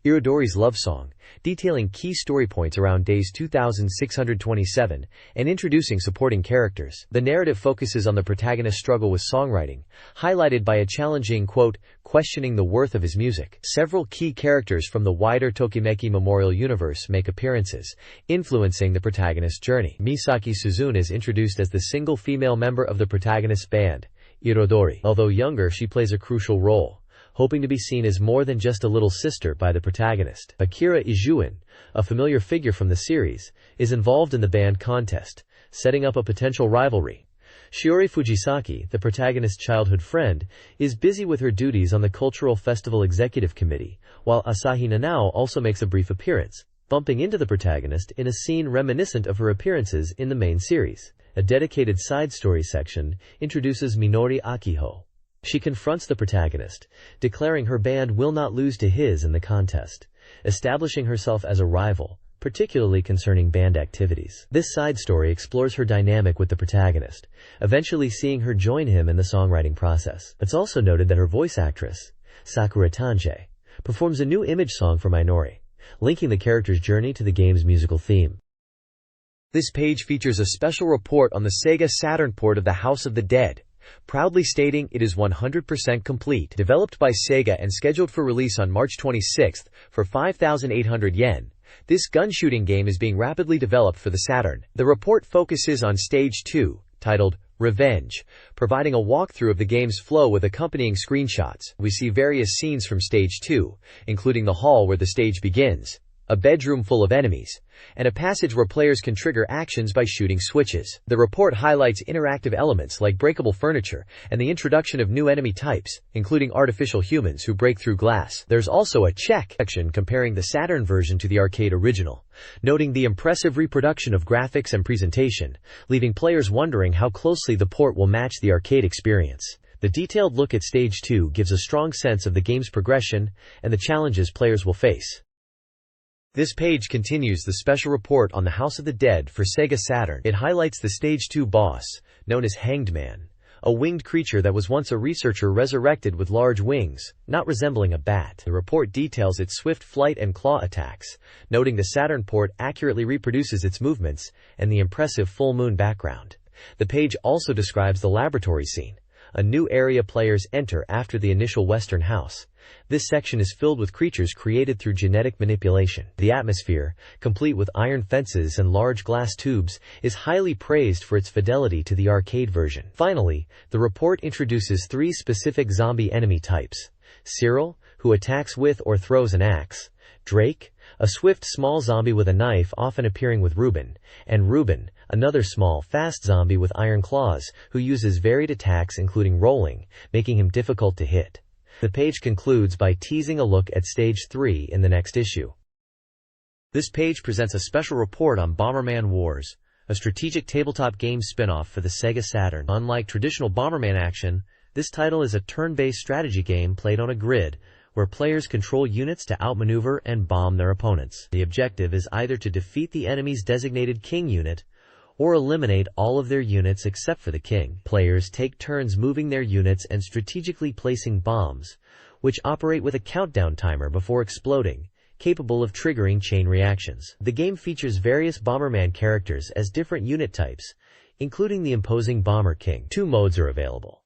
Irodori's Love Song, detailing key story points around days 2627 and introducing supporting characters. The narrative focuses on the protagonist's struggle with songwriting, highlighted by a challenging, questioning the worth of his music. Several key characters from the wider Tokimeki Memorial universe make appearances, influencing the protagonist's journey. Misaki Suzune is introduced as the single female member of the protagonist's band, Irodori. Although younger, she plays a crucial role, hoping to be seen as more than just a little sister by the protagonist. Akira Ijuin, a familiar figure from the series, is involved in the band contest, setting up a potential rivalry. Shiori Fujisaki, the protagonist's childhood friend, is busy with her duties on the Cultural Festival Executive Committee, while Asahi Nanao also makes a brief appearance, bumping into the protagonist in a scene reminiscent of her appearances in the main series. A dedicated side story section introduces Minori Akiho. She confronts the protagonist, declaring her band will not lose to his in the contest, establishing herself as a rival, particularly concerning band activities. This side story explores her dynamic with the protagonist, eventually seeing her join him in the songwriting process. It's also noted that her voice actress, Sakura Tange, performs a new image song for Minori, linking the character's journey to the game's musical theme. This page features a special report on the SEGA Saturn port of The House of the Dead, proudly stating it is 100% complete. Developed by Sega and scheduled for release on March 26 for 5,800 yen, this gun shooting game is being rapidly developed for the Saturn. The report focuses on Stage 2, titled Revenge, providing a walkthrough of the game's flow with accompanying screenshots. We see various scenes from Stage 2, including the hall where the stage begins, a bedroom full of enemies, and a passage where players can trigger actions by shooting switches. The report highlights interactive elements like breakable furniture and the introduction of new enemy types, including artificial humans who break through glass. There's also a check section comparing the Saturn version to the arcade original, noting the impressive reproduction of graphics and presentation, leaving players wondering how closely the port will match the arcade experience. The detailed look at Stage 2 gives a strong sense of the game's progression and the challenges players will face. This page continues the special report on the House of the Dead for Sega Saturn. It highlights the Stage 2 boss, known as Hanged Man, a winged creature that was once a researcher resurrected with large wings, not resembling a bat. The report details its swift flight and claw attacks, noting the Saturn port accurately reproduces its movements and the impressive full moon background. The page also describes the laboratory scene, a new area players enter after the initial Western house. This section is filled with creatures created through genetic manipulation. The atmosphere, complete with iron fences and large glass tubes, is highly praised for its fidelity to the arcade version. Finally, the report introduces 3 specific zombie enemy types: Cyril, who attacks with or throws an axe; Drake, a swift small zombie with a knife often appearing with Reuben; and Reuben, another small, fast zombie with iron claws, who uses varied attacks including rolling, making him difficult to hit. The page concludes by teasing a look at Stage 3 in the next issue. This page presents a special report on Bomberman Wars, a strategic tabletop game spin-off for the Sega Saturn. Unlike traditional Bomberman action, this title is a turn-based strategy game played on a grid, where players control units to outmaneuver and bomb their opponents. The objective is either to defeat the enemy's designated king unit, or eliminate all of their units except for the king. Players take turns moving their units and strategically placing bombs, which operate with a countdown timer before exploding, capable of triggering chain reactions. The game features various Bomberman characters as different unit types, including the imposing Bomber King. 2 modes are available: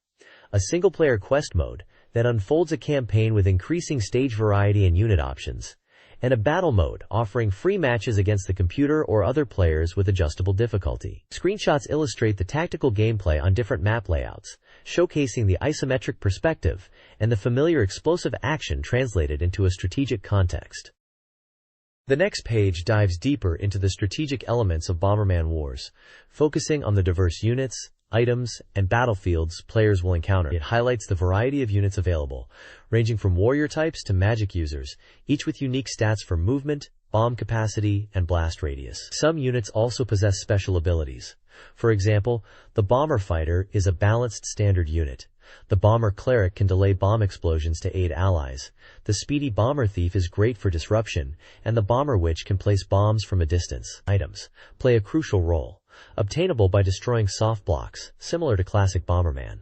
a single-player quest mode that unfolds a campaign with increasing stage variety and unit options, and a battle mode offering free matches against the computer or other players with adjustable difficulty. Screenshots illustrate the tactical gameplay on different map layouts, showcasing the isometric perspective and the familiar explosive action translated into a strategic context. The next page dives deeper into the strategic elements of Bomberman Wars, focusing on the diverse units, items, and battlefields players will encounter. It highlights the variety of units available, ranging from warrior types to magic users, each with unique stats for movement, bomb capacity, and blast radius. Some units also possess special abilities. For example, the Bomber Fighter is a balanced standard unit. The Bomber Cleric can delay bomb explosions to aid allies. The Speedy Bomber Thief is great for disruption, and the Bomber Witch can place bombs from a distance. Items play a crucial role, obtainable by destroying soft blocks, similar to classic Bomberman.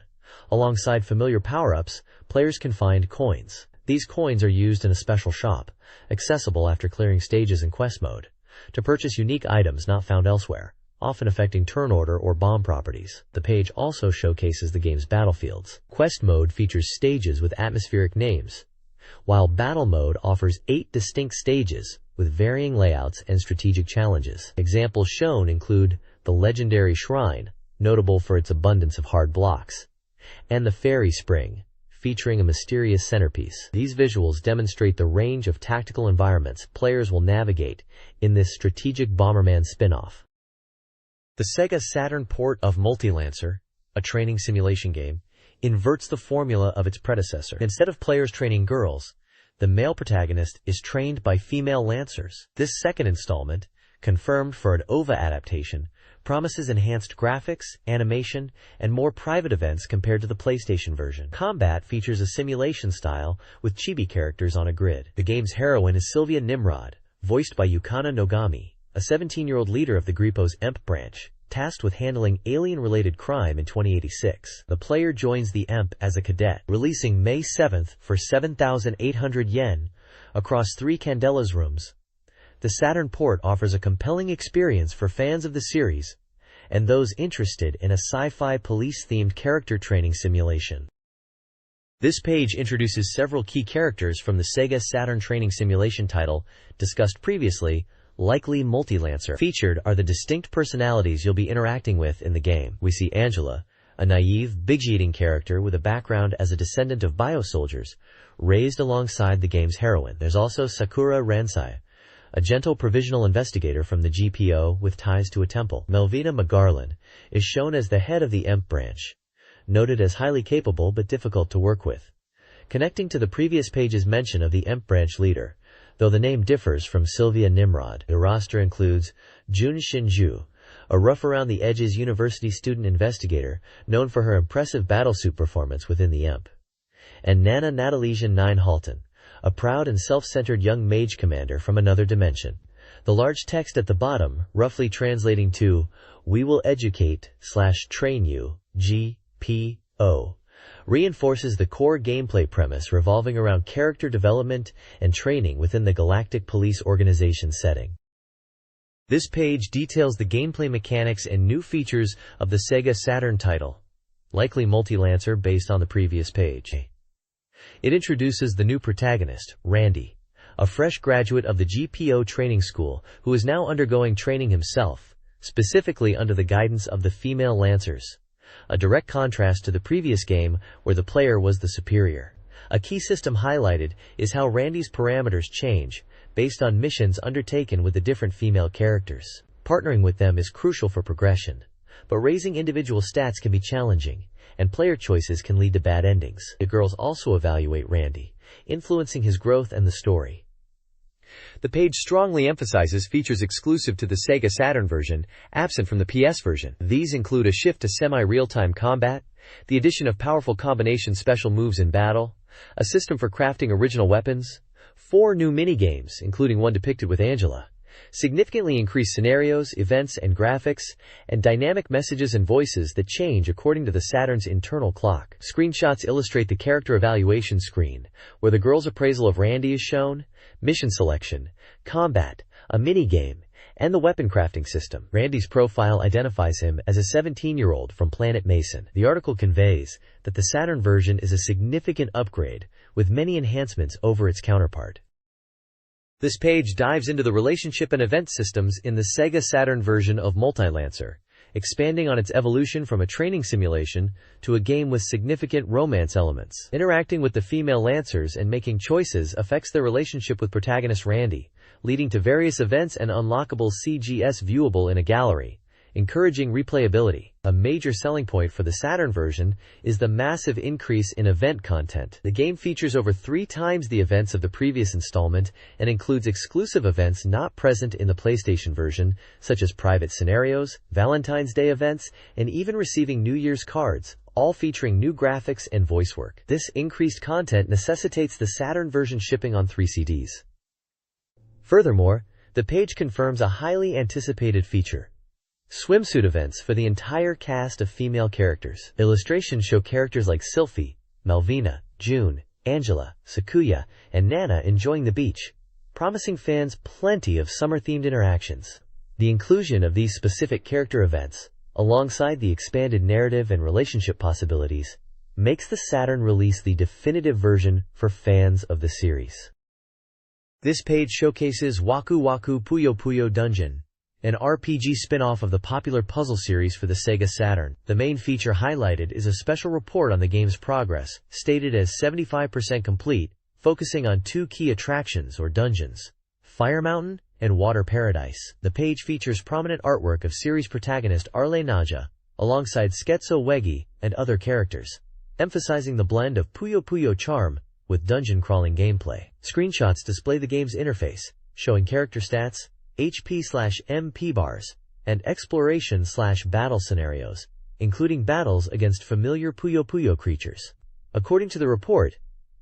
Alongside familiar power-ups, players can find coins. These coins are used in a special shop, accessible after clearing stages in quest mode, to purchase unique items not found elsewhere, often affecting turn order or bomb properties. The page also showcases the game's battlefields. Quest mode features stages with atmospheric names, while battle mode offers 8 distinct stages with varying layouts and strategic challenges. Examples shown include the legendary Shrine, notable for its abundance of hard blocks, and the Fairy Spring, featuring a mysterious centerpiece. These visuals demonstrate the range of tactical environments players will navigate in this strategic Bomberman spin-off. The SEGA Saturn port of Multilancer, a training simulation game, inverts the formula of its predecessor. Instead of players training girls, the male protagonist is trained by female lancers. This second installment, confirmed for an OVA adaptation, promises enhanced graphics, animation, and more private events compared to the PlayStation version. Combat features a simulation style with chibi characters on a grid. The game's heroine is Sylvia Nimrod, voiced by Yukana Nogami, a 17-year-old leader of the Grippo's EMP branch, tasked with handling alien-related crime in 2086. The player joins the EMP as a cadet, releasing May 7th for 7,800 yen across 3 Candela's rooms. The Saturn port offers a compelling experience for fans of the series and those interested in a sci-fi police-themed character training simulation. This page introduces several key characters from the SEGA Saturn training simulation title discussed previously. Likely Multilancer. Featured are the distinct personalities you'll be interacting with in the game. We see Angela, a naive, big-eating character with a background as a descendant of biosoldiers, raised alongside the game's heroine. There's also Sakura Ransai, a gentle provisional investigator from the GPO with ties to a temple. Melvina McGarlin is shown as the head of the EMP branch, noted as highly capable but difficult to work with. Connecting to the previous page's mention of the EMP branch leader, though the name differs from Sylvia Nimrod. The roster includes Jun Shinju, a rough-around-the-edges university student investigator known for her impressive battlesuit performance within the EMP, and Nana Natalesian 9 Halton, a proud and self-centered young mage commander from another dimension. The large text at the bottom, roughly translating to, "We will educate/train you, GPO," reinforces the core gameplay premise revolving around character development and training within the Galactic Police Organization setting. This page details the gameplay mechanics and new features of the SEGA Saturn title, likely Multilancer based on the previous page. It introduces the new protagonist, Randy, a fresh graduate of the GPO training school who is now undergoing training himself, specifically under the guidance of the female Lancers, a direct contrast to the previous game where the player was the superior. A key system highlighted is how Randy's parameters change based on missions undertaken with the different female characters. Partnering with them is crucial for progression, but raising individual stats can be challenging, and player choices can lead to bad endings. The girls also evaluate Randy, influencing his growth and the story. The page strongly emphasizes features exclusive to the SEGA Saturn version, absent from the PS version. These include a shift to semi-real-time combat, the addition of powerful combination special moves in battle, a system for crafting original weapons, 4 new minigames, including one depicted with Angela, significantly increased scenarios, events, and graphics, and dynamic messages and voices that change according to the Saturn's internal clock. Screenshots illustrate the character evaluation screen, where the girl's appraisal of Randy is shown, mission selection, combat, a minigame, and the weapon crafting system. Randy's profile identifies him as a 17-year-old from planet Mason. The article conveys that the Saturn version is a significant upgrade, with many enhancements over its counterpart. This page dives into the relationship and event systems in the SEGA Saturn version of Multi-Lancer, expanding on its evolution from a training simulation to a game with significant romance elements. Interacting with the female Lancers and making choices affects their relationship with protagonist Randy, leading to various events and unlockable CGS viewable in a gallery, encouraging replayability. A major selling point for the Saturn version is the massive increase in event content. The game features over 3 times the events of the previous installment and includes exclusive events not present in the PlayStation version, such as private scenarios, Valentine's Day events, and even receiving New Year's cards, all featuring new graphics and voice work. This increased content necessitates the Saturn version shipping on 3 CDs. Furthermore, the page confirms a highly anticipated feature: swimsuit events for the entire cast of female characters. Illustrations show characters like Sylphie, Malvina, June, Angela, Sakuya, and Nana enjoying the beach, promising fans plenty of summer-themed interactions. The inclusion of these specific character events, alongside the expanded narrative and relationship possibilities, makes the Saturn release the definitive version for fans of the series. This page showcases Waku Waku Puyo Puyo Dungeon, an RPG spin-off of the popular puzzle series for the Sega Saturn. The main feature highlighted is a special report on the game's progress, stated as 75% complete, focusing on 2 key attractions or dungeons: Fire Mountain and Water Paradise. The page features prominent artwork of series protagonist Arle Naja, alongside Scherzo Weggy and other characters, emphasizing the blend of Puyo Puyo charm with dungeon-crawling gameplay. Screenshots display the game's interface, showing character stats, HP/MP bars, and exploration/battle scenarios, including battles against familiar Puyo Puyo creatures. According to the report,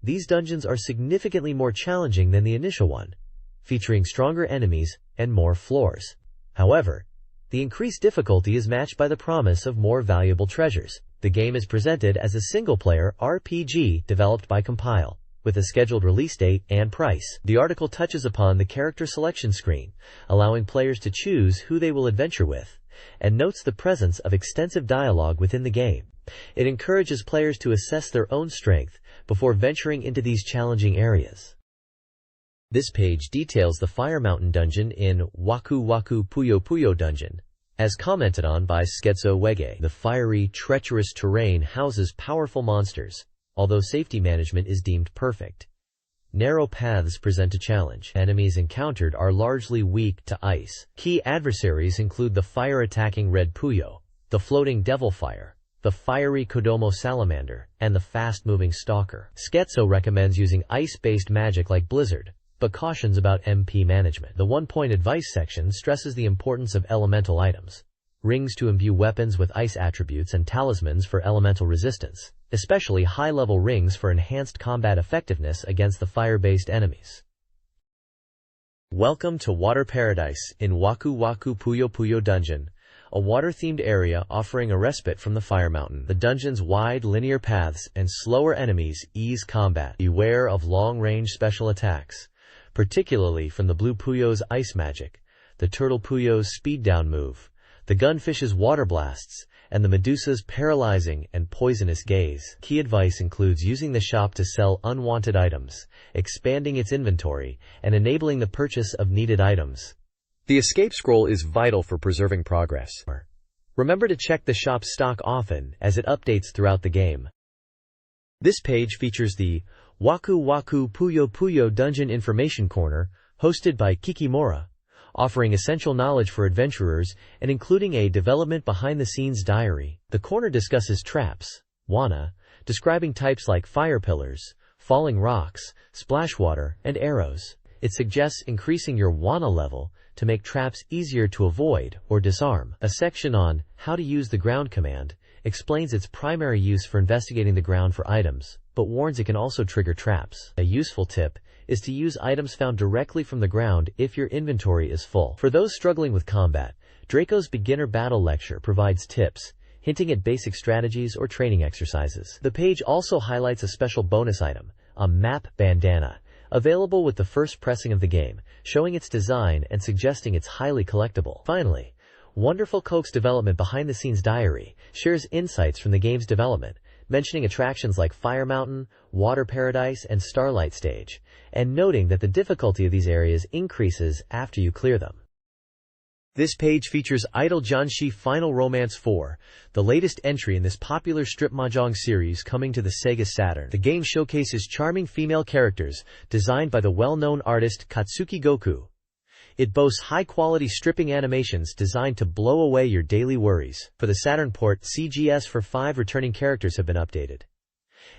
these dungeons are significantly more challenging than the initial one, featuring stronger enemies and more floors. However, the increased difficulty is matched by the promise of more valuable treasures. The game is presented as a single-player RPG developed by Compile, with a scheduled release date and price. The article touches upon the character selection screen, allowing players to choose who they will adventure with, and notes the presence of extensive dialogue within the game. It encourages players to assess their own strength before venturing into these challenging areas. This page details the Fire Mountain dungeon in Waku Waku Puyo Puyo Dungeon, as commented on by Scherzo Weggy. The fiery, treacherous terrain houses powerful monsters, although safety management is deemed perfect. Narrow paths present a challenge. Enemies encountered are largely weak to ice. Key adversaries include the fire-attacking Red Puyo, the floating Devil Fire, the fiery Kodomo Salamander, and the fast-moving Stalker. Scherzo recommends using ice-based magic like Blizzard, but cautions about MP management. The one-point advice section stresses the importance of elemental items: rings to imbue weapons with ice attributes and talismans for elemental resistance, especially high-level rings for enhanced combat effectiveness against the fire-based enemies. Welcome to Water Paradise in Waku Waku Puyo Puyo Dungeon, a water-themed area offering a respite from the Fire Mountain. The dungeon's wide linear paths and slower enemies ease combat. Beware of long-range special attacks, particularly from the Blue Puyo's ice magic, the Turtle Puyo's speed-down move, the Gunfish's water blasts, and the Medusa's paralyzing and poisonous gaze. Key advice includes using the shop to sell unwanted items, expanding its inventory, and enabling the purchase of needed items. The escape scroll is vital for preserving progress. Remember to check the shop's stock often, as it updates throughout the game. This page features the Waku Waku Puyo Puyo Dungeon Information Corner, hosted by Kikimora, offering essential knowledge for adventurers and including a development behind-the-scenes diary. The corner discusses traps, wana, describing types like fire pillars, falling rocks, splashwater, and arrows. It suggests increasing your wana level to make traps easier to avoid or disarm. A section on how to use the ground command explains its primary use for investigating the ground for items, but warns it can also trigger traps. A useful tip is to use items found directly from the ground if your inventory is full. For those struggling with combat, Draco's Beginner Battle Lecture provides tips, hinting at basic strategies or training exercises. The page also highlights a special bonus item, a map bandana, available with the first pressing of the game, showing its design and suggesting it's highly collectible. Finally, Wonderful Coke's development behind-the-scenes diary shares insights from the game's development, mentioning attractions like Fire Mountain, Water Paradise, and Starlight Stage, and noting that the difficulty of these areas increases after you clear them. This page features Idol Janshi Final Romance 4, the latest entry in this popular strip mahjong series coming to the Sega Saturn. The game showcases charming female characters designed by the well-known artist Katsuki Goku. It boasts high-quality stripping animations designed to blow away your daily worries. For the Saturn port, CGS for 5 returning characters have been updated,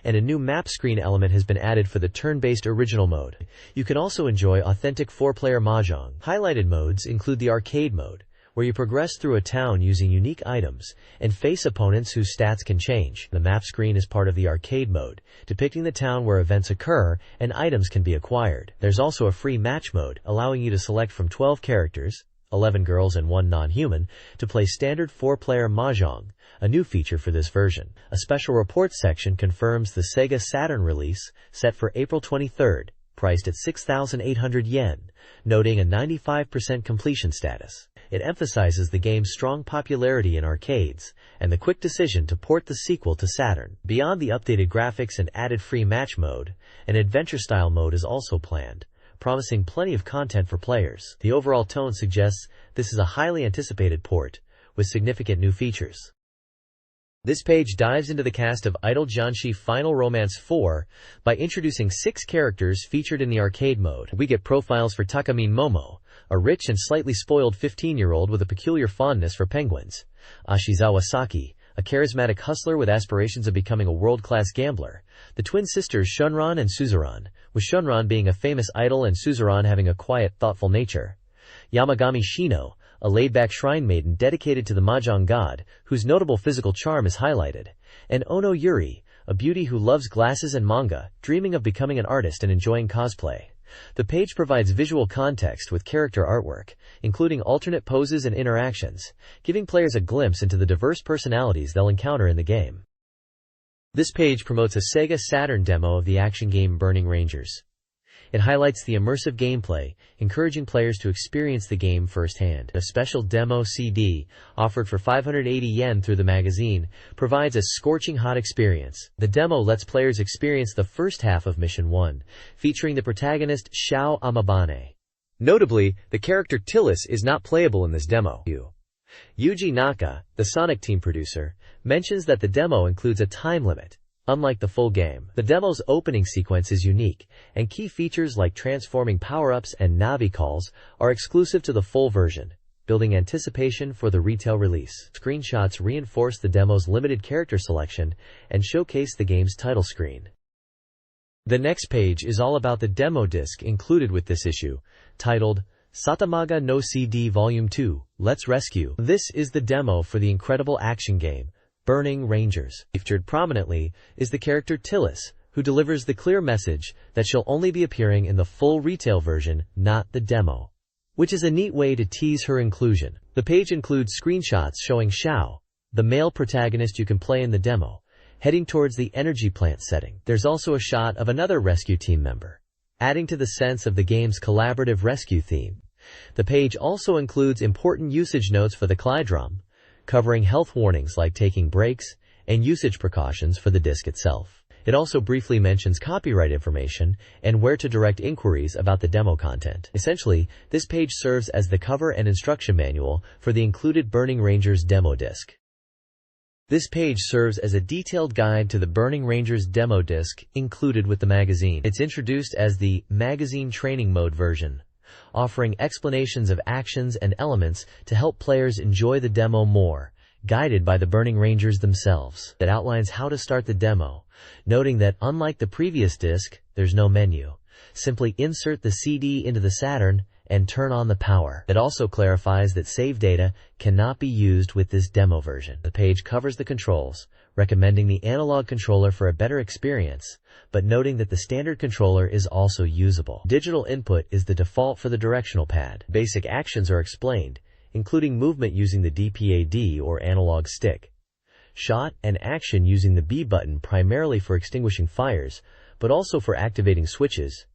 and a new map screen element has been added for the turn-based original mode. You can also enjoy authentic 4-player mahjong. Highlighted modes include the arcade mode, where you progress through a town using unique items and face opponents whose stats can change. The map screen is part of the arcade mode, depicting the town where events occur and items can be acquired. There's also a free match mode, allowing you to select from 12 characters, 11 girls and 1 non-human, to play standard 4-player mahjong, a new feature for this version. A special reports section confirms the Sega Saturn release, set for April 23rd, priced at 6,800 yen, noting a 95% completion status. It emphasizes the game's strong popularity in arcades and the quick decision to port the sequel to Saturn. Beyond the updated graphics and added free match mode, an adventure-style mode is also planned, promising plenty of content for players. The overall tone suggests this is a highly anticipated port, with significant new features. This page dives into the cast of Idol Janshi Final Romance 4 by introducing 6 characters featured in the arcade mode. We get profiles for Takamine Momo, a rich and slightly spoiled 15-year-old with a peculiar fondness for penguins; Ashizawa Saki, a charismatic hustler with aspirations of becoming a world-class gambler; the twin sisters Shunran and Suzerain, with Shunran being a famous idol and Suzerain having a quiet, thoughtful nature; Yamagami Shino, a laid-back shrine maiden dedicated to the mahjong god, whose notable physical charm is highlighted; and Ono Yuri, a beauty who loves glasses and manga, dreaming of becoming an artist and enjoying cosplay. The page provides visual context with character artwork, including alternate poses and interactions, giving players a glimpse into the diverse personalities they'll encounter in the game. This page promotes a Sega Saturn demo of the action game Burning Rangers. It highlights the immersive gameplay, encouraging players to experience the game firsthand. A special demo CD, offered for 580 yen through the magazine, provides a scorching hot experience. The demo lets players experience the first half of Mission 1, featuring the protagonist Shao Amabane. Notably, the character Tillis is not playable in this demo. Yuji Naka, the Sonic Team producer, mentions that the demo includes a time limit. Unlike the full game, the demo's opening sequence is unique, and key features like transforming power-ups and Navi calls are exclusive to the full version, building anticipation for the retail release. Screenshots reinforce the demo's limited character selection and showcase the game's title screen. The next page is all about the demo disc included with this issue, titled Satamaga no CD Volume 2, Let's Rescue. This is the demo for the incredible action game, Burning Rangers. Featured prominently is the character Tillis, who delivers the clear message that she'll only be appearing in the full retail version, not the demo, which is a neat way to tease her inclusion. The page includes screenshots showing Shao, the male protagonist you can play in the demo, heading towards the energy plant setting. There's also a shot of another rescue team member, adding to the sense of the game's collaborative rescue theme. The page also includes important usage notes for the Klydrum, covering health warnings like taking breaks and usage precautions for the disc itself. It also briefly mentions copyright information and where to direct inquiries about the demo content. Essentially, this page serves as the cover and instruction manual for the included Burning Rangers demo disc. This page serves as a detailed guide to the Burning Rangers demo disc included with the magazine. It's introduced as the magazine training mode version, offering explanations of actions and elements to help players enjoy the demo more, guided by the Burning Rangers themselves. It outlines how to start the demo, noting that unlike the previous disc, there's no menu. Simply insert the CD into the Saturn and turn on the power. It also clarifies that save data cannot be used with this demo version. The page covers the controls, recommending the analog controller for a better experience, but noting that the standard controller is also usable. Digital input is the default for the directional pad. Basic actions are explained, including movement using the D-pad or analog stick, shot and action using the B button primarily for extinguishing fires, but also for activating switches,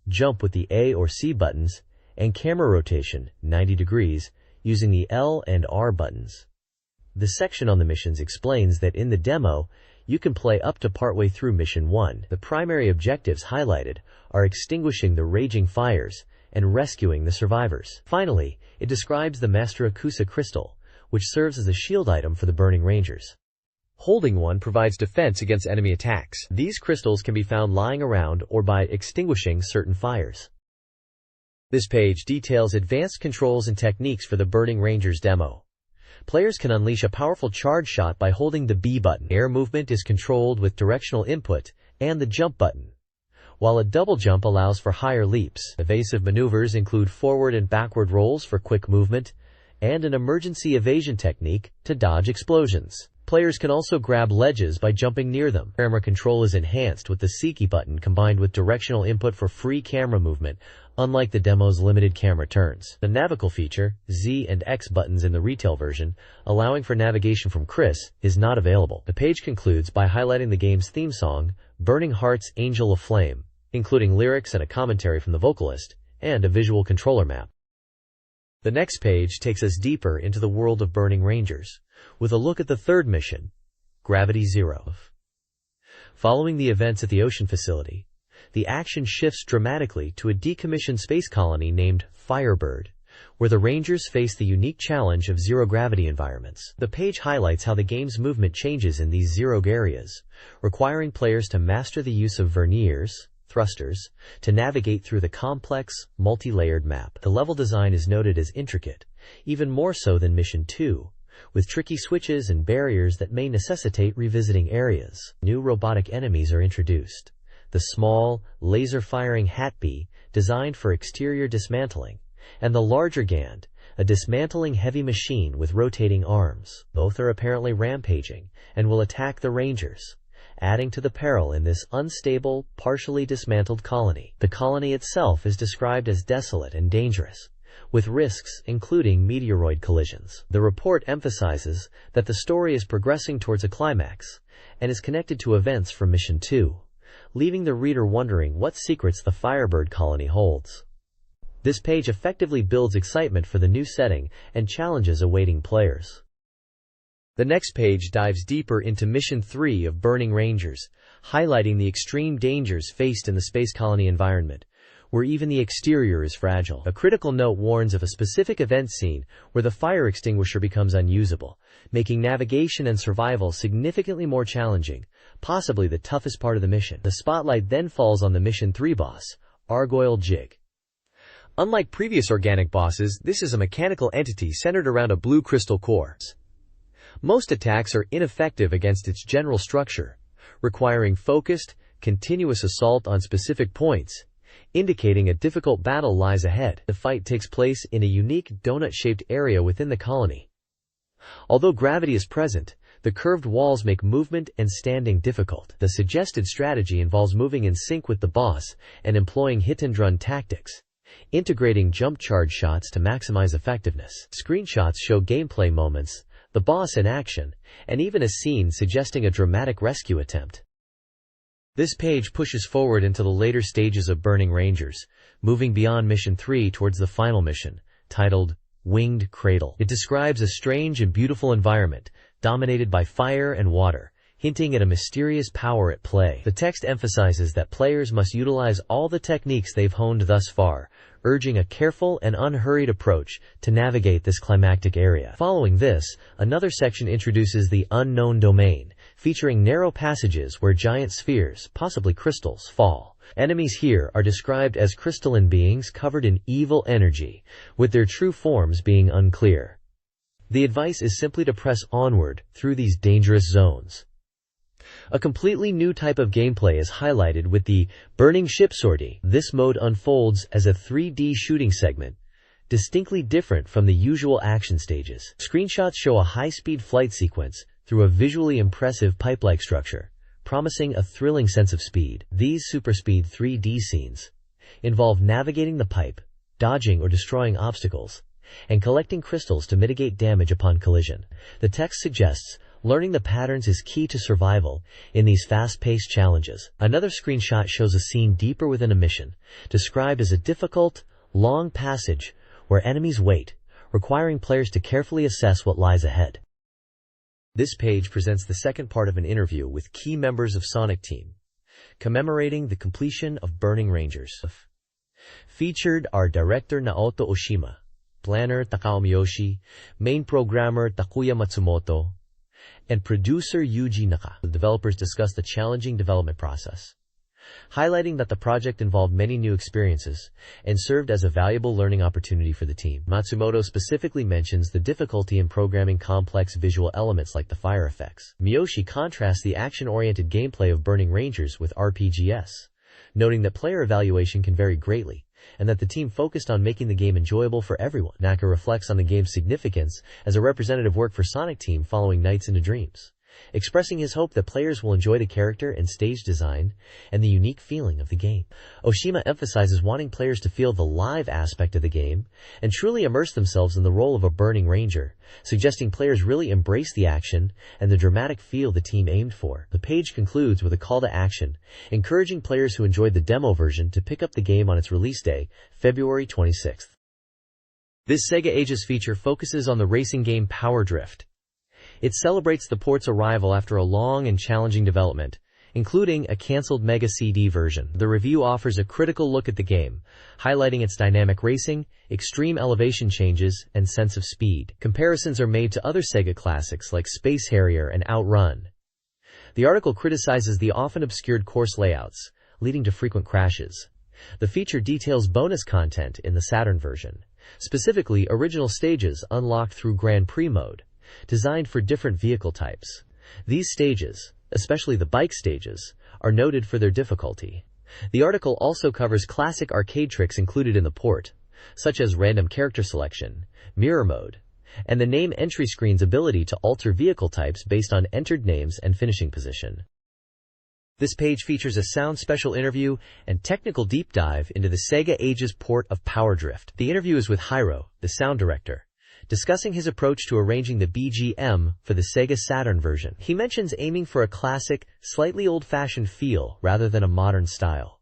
jump with the A or C buttons, and camera rotation 90 degrees using the L and R buttons. The section on the missions explains that in the demo, you can play up to partway through Mission 1. The primary objectives highlighted are extinguishing the raging fires and rescuing the survivors. Finally, it describes the Master Akusa crystal, which serves as a shield item for the Burning Rangers. Holding one provides defense against enemy attacks. These crystals can be found lying around or by extinguishing certain fires. This page details advanced controls and techniques for the Burning Rangers demo. Players can unleash a powerful charge shot by holding the B button. Air movement is controlled with directional input and the jump button, while a double jump allows for higher leaps. Evasive maneuvers include forward and backward rolls for quick movement, and an emergency evasion technique to dodge explosions. Players can also grab ledges by jumping near them. Camera control is enhanced with the C key button combined with directional input for free camera movement, unlike the demo's limited camera turns. The navigal feature, Z and X buttons in the retail version, allowing for navigation from Chris, is not available. The page concludes by highlighting the game's theme song, Burning Heart's Angel of Flame, including lyrics and a commentary from the vocalist, and a visual controller map. The next page takes us deeper into the world of Burning Rangers, with a look at the third mission, Gravity Zero. Following the events at the ocean facility, the action shifts dramatically to a decommissioned space colony named Firebird, where the Rangers face the unique challenge of zero-gravity environments. The page highlights how the game's movement changes in these zero areas, requiring players to master the use of verniers, thrusters, to navigate through the complex, multi-layered map. The level design is noted as intricate, even more so than Mission 2, with tricky switches and barriers that may necessitate revisiting areas. New robotic enemies are introduced. The small, laser-firing Hatbee, designed for exterior dismantling, and the larger Gand, a dismantling heavy machine with rotating arms. Both are apparently rampaging and will attack the Rangers, adding to the peril in this unstable, partially dismantled colony. The colony itself is described as desolate and dangerous, with risks including meteoroid collisions. The report emphasizes that the story is progressing towards a climax and is connected to events from Mission 2, leaving the reader wondering what secrets the Firebird colony holds. This page effectively builds excitement for the new setting and challenges awaiting players. The next page dives deeper into Mission 3 of Burning Rangers, highlighting the extreme dangers faced in the space colony environment, where even the exterior is fragile. A critical note warns of a specific event scene where the fire extinguisher becomes unusable, making navigation and survival significantly more challenging, possibly the toughest part of the mission. The spotlight then falls on the Mission 3 boss, Argoyle Jig. Unlike previous organic bosses, this is a mechanical entity centered around a blue crystal core. Most attacks are ineffective against its general structure, requiring focused, continuous assault on specific points, indicating a difficult battle lies ahead. The fight takes place in a unique donut-shaped area within the colony. Although gravity is present, the curved walls make movement and standing difficult. The suggested strategy involves moving in sync with the boss and employing hit-and-run tactics, integrating jump charge shots to maximize effectiveness. Screenshots show gameplay moments, the boss in action, and even a scene suggesting a dramatic rescue attempt. This page pushes forward into the later stages of Burning Rangers, moving beyond Mission 3 towards the final mission, titled Winged Cradle. It describes a strange and beautiful environment, dominated by fire and water, hinting at a mysterious power at play. The text emphasizes that players must utilize all the techniques they've honed thus far, urging a careful and unhurried approach to navigate this climactic area. Following this, another section introduces the Unknown Domain, featuring narrow passages where giant spheres, possibly crystals, fall. Enemies here are described as crystalline beings covered in evil energy, with their true forms being unclear. The advice is simply to press onward through these dangerous zones. A completely new type of gameplay is highlighted with the Burning Ship Sortie. This mode unfolds as a 3D shooting segment, distinctly different from the usual action stages. Screenshots show a high-speed flight sequence through a visually impressive pipe-like structure, promising a thrilling sense of speed. These superspeed 3D scenes involve navigating the pipe, dodging or destroying obstacles, and collecting crystals to mitigate damage upon collision. The text suggests Learning the patterns is key to survival in these fast-paced challenges. Another screenshot shows a scene deeper within a mission, described as a difficult, long passage where enemies wait, requiring players to carefully assess what lies ahead. This page presents the second part of an interview with key members of Sonic Team, commemorating the completion of Burning Rangers. Featured are director Naoto Oshima, planner Takao Miyoshi, main programmer Takuya Matsumoto, and producer Yuji Naka. The developers discussed the challenging development process, highlighting that the project involved many new experiences and served as a valuable learning opportunity for the team. Matsumoto specifically mentions the difficulty in programming complex visual elements like the fire effects. Miyoshi contrasts the action-oriented gameplay of Burning Rangers with RPGs, noting that player evaluation can vary greatly, and that the team focused on making the game enjoyable for everyone. Naka reflects on the game's significance as a representative work for Sonic Team following Nights into Dreams, expressing his hope that players will enjoy the character and stage design and the unique feeling of the game. Oshima emphasizes wanting players to feel the live aspect of the game and truly immerse themselves in the role of a Burning Ranger, suggesting players really embrace the action and the dramatic feel the team aimed for. The page concludes with a call to action, encouraging players who enjoyed the demo version to pick up the game on its release day, February 26th. This Sega Ages feature focuses on the racing game Power Drift. It celebrates the port's arrival after a long and challenging development, including a cancelled Mega CD version. The review offers a critical look at the game, highlighting its dynamic racing, extreme elevation changes, and sense of speed. Comparisons are made to other Sega classics like Space Harrier and Outrun. The article criticizes the often obscured course layouts, leading to frequent crashes. The feature details bonus content in the Saturn version, specifically original stages unlocked through Grand Prix mode, designed for different vehicle types. These stages, especially the bike stages, are noted for their difficulty. The article also covers classic arcade tricks included in the port, such as random character selection, mirror mode, and the name entry screen's ability to alter vehicle types based on entered names and finishing position. This page features a sound special interview and technical deep dive into the Sega Ages port of Power Drift. The interview is with Hiro, the sound director, discussing his approach to arranging the BGM for the Sega Saturn version. He mentions aiming for a classic, slightly old-fashioned feel rather than a modern style,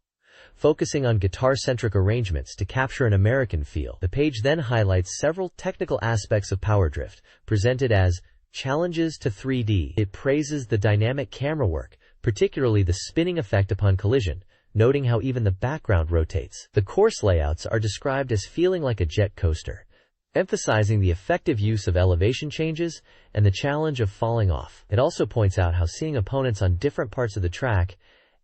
focusing on guitar-centric arrangements to capture an American feel. The page then highlights several technical aspects of Power Drift, presented as challenges to 3D. It praises the dynamic camera work, particularly the spinning effect upon collision, noting how even the background rotates. The course layouts are described as feeling like a jet coaster, emphasizing the effective use of elevation changes and the challenge of falling off. It also points out how seeing opponents on different parts of the track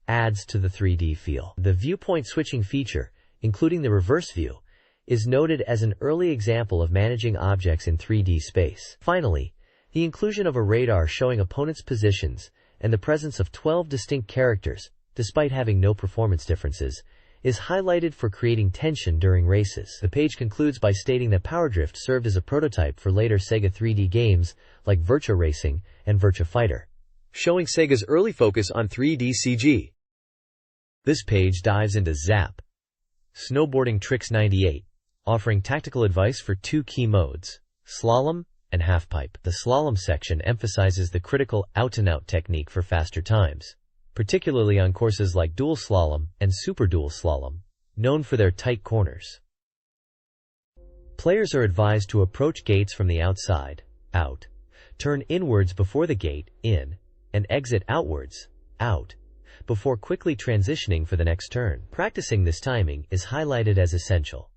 adds to the 3D feel. The viewpoint switching feature, including the reverse view, is noted as an early example of managing objects in 3D space. Finally, the inclusion of a radar showing opponents' positions and the presence of 12 distinct characters, despite having no performance differences, is highlighted for creating tension during races. The page concludes by stating that Power Drift served as a prototype for later Sega 3D games like Virtua Racing and Virtua Fighter, showing Sega's early focus on 3D CG. This page dives into Zap Snowboarding Tricks 98, offering tactical advice for two key modes, slalom and halfpipe. The slalom section emphasizes the critical out-and-out technique for faster times, particularly on courses like dual slalom and super dual slalom, known for their tight corners. Players are advised to approach gates from the outside, out, turn inwards before the gate, in, and exit outwards, out, before quickly transitioning for the next turn. Practicing this timing is highlighted as essential.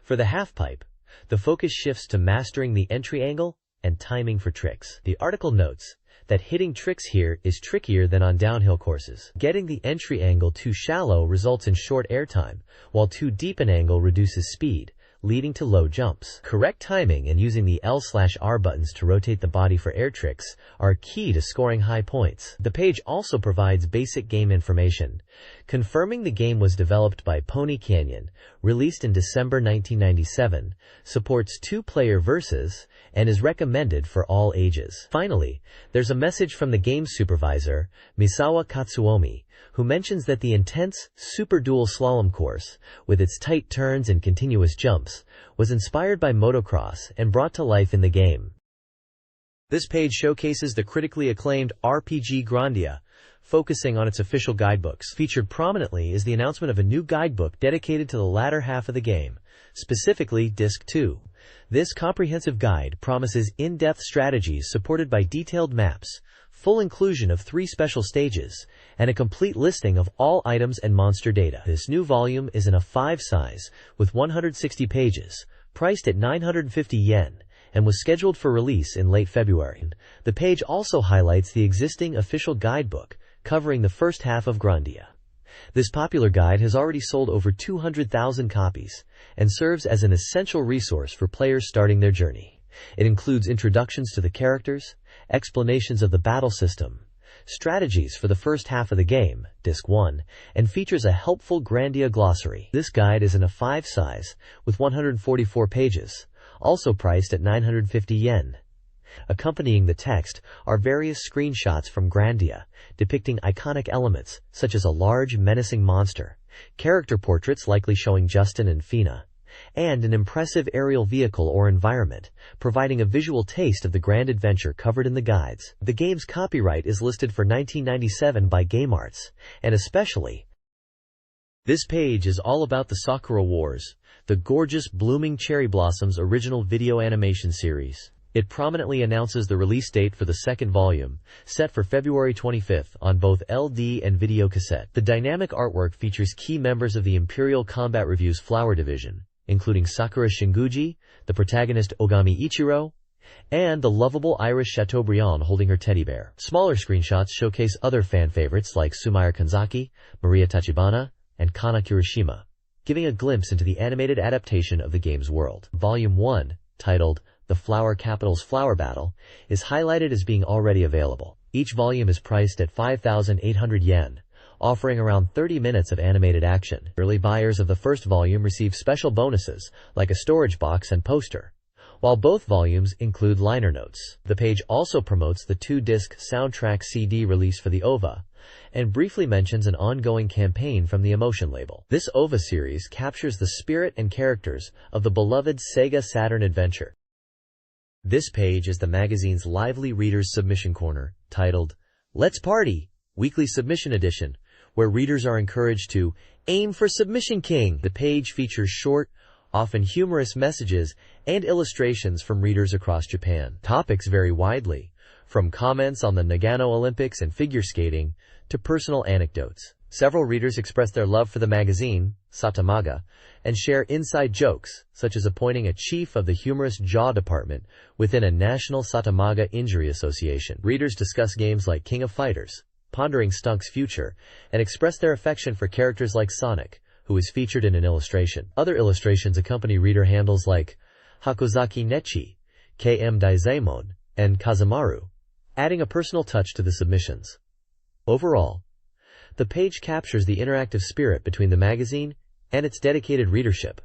For the halfpipe, the focus shifts to mastering the entry angle and timing for tricks. The article notes that hitting tricks here is trickier than on downhill courses. Getting the entry angle too shallow results in short airtime, while too deep an angle reduces speed, leading to low jumps. Correct timing and using the L/R buttons to rotate the body for air tricks are key to scoring high points. The page also provides basic game information, confirming the game was developed by Pony Canyon, released in December 1997, supports two-player versus, and is recommended for all ages. Finally, there's a message from the game's supervisor, Misawa Katsuomi, who mentions that the intense, super dual slalom course, with its tight turns and continuous jumps, was inspired by motocross and brought to life in the game. This page showcases the critically acclaimed RPG Grandia, focusing on its official guidebooks. Featured prominently is the announcement of a new guidebook dedicated to the latter half of the game, specifically Disc 2. This comprehensive guide promises in-depth strategies supported by detailed maps, full inclusion of 3 special stages, and a complete listing of all items and monster data. This new volume is in a 5 size, with 160 pages, priced at 950 yen, and was scheduled for release in late February. The page also highlights the existing official guidebook, covering the first half of Grandia. This popular guide has already sold over 200,000 copies, and serves as an essential resource for players starting their journey. It includes introductions to the characters, explanations of the battle system, strategies for the first half of the game, Disc 1, and features a helpful Grandia glossary. This guide is in a 5 size, with 144 pages, also priced at 950 yen. Accompanying the text are various screenshots from Grandia, depicting iconic elements, such as a large, menacing monster, character portraits likely showing Justin and Fina, and an impressive aerial vehicle or environment, providing a visual taste of the grand adventure covered in the guides. The game's copyright is listed for 1997 by GameArts, and especially. This page is all about the Sakura Wars, the gorgeous Blooming Cherry Blossoms original video animation series. It prominently announces the release date for the second volume, set for February 25th on both LD and videocassette. The dynamic artwork features key members of the Imperial Combat Review's Flower Division, including Sakura Shinguji, the protagonist Ogami Ichiro, and the lovable Iris Chateaubriand holding her teddy bear. Smaller screenshots showcase other fan favorites like Sumire Kanzaki, Maria Tachibana, and Kana Kirishima, giving a glimpse into the animated adaptation of the game's world. Volume 1, titled The Flower Capital's Flower Battle, is highlighted as being already available. Each volume is priced at 5,800 yen, offering around 30 minutes of animated action. Early buyers of the first volume receive special bonuses, like a storage box and poster, while both volumes include liner notes. The page also promotes the 2-disc soundtrack CD release for the OVA, and briefly mentions an ongoing campaign from the Emotion label. This OVA series captures the spirit and characters of the beloved SEGA Saturn adventure. This page is the magazine's lively readers' submission corner, titled, Let's Party! Weekly Submission Edition, where readers are encouraged to aim for Submission King. The page features short, often humorous messages and illustrations from readers across Japan. Topics vary widely, from comments on the Nagano Olympics and figure skating to personal anecdotes. Several readers express their love for the magazine, Satamaga, and share inside jokes, such as appointing a chief of the humorous jaw department within a national Satamaga injury association. Readers discuss games like King of Fighters, pondering Stunk's future, and express their affection for characters like Sonic, who is featured in an illustration. Other illustrations accompany reader handles like Hakozaki Nechi, KM Daizaemon, and Kazamaru, adding a personal touch to the submissions. Overall, the page captures the interactive spirit between the magazine and its dedicated readership.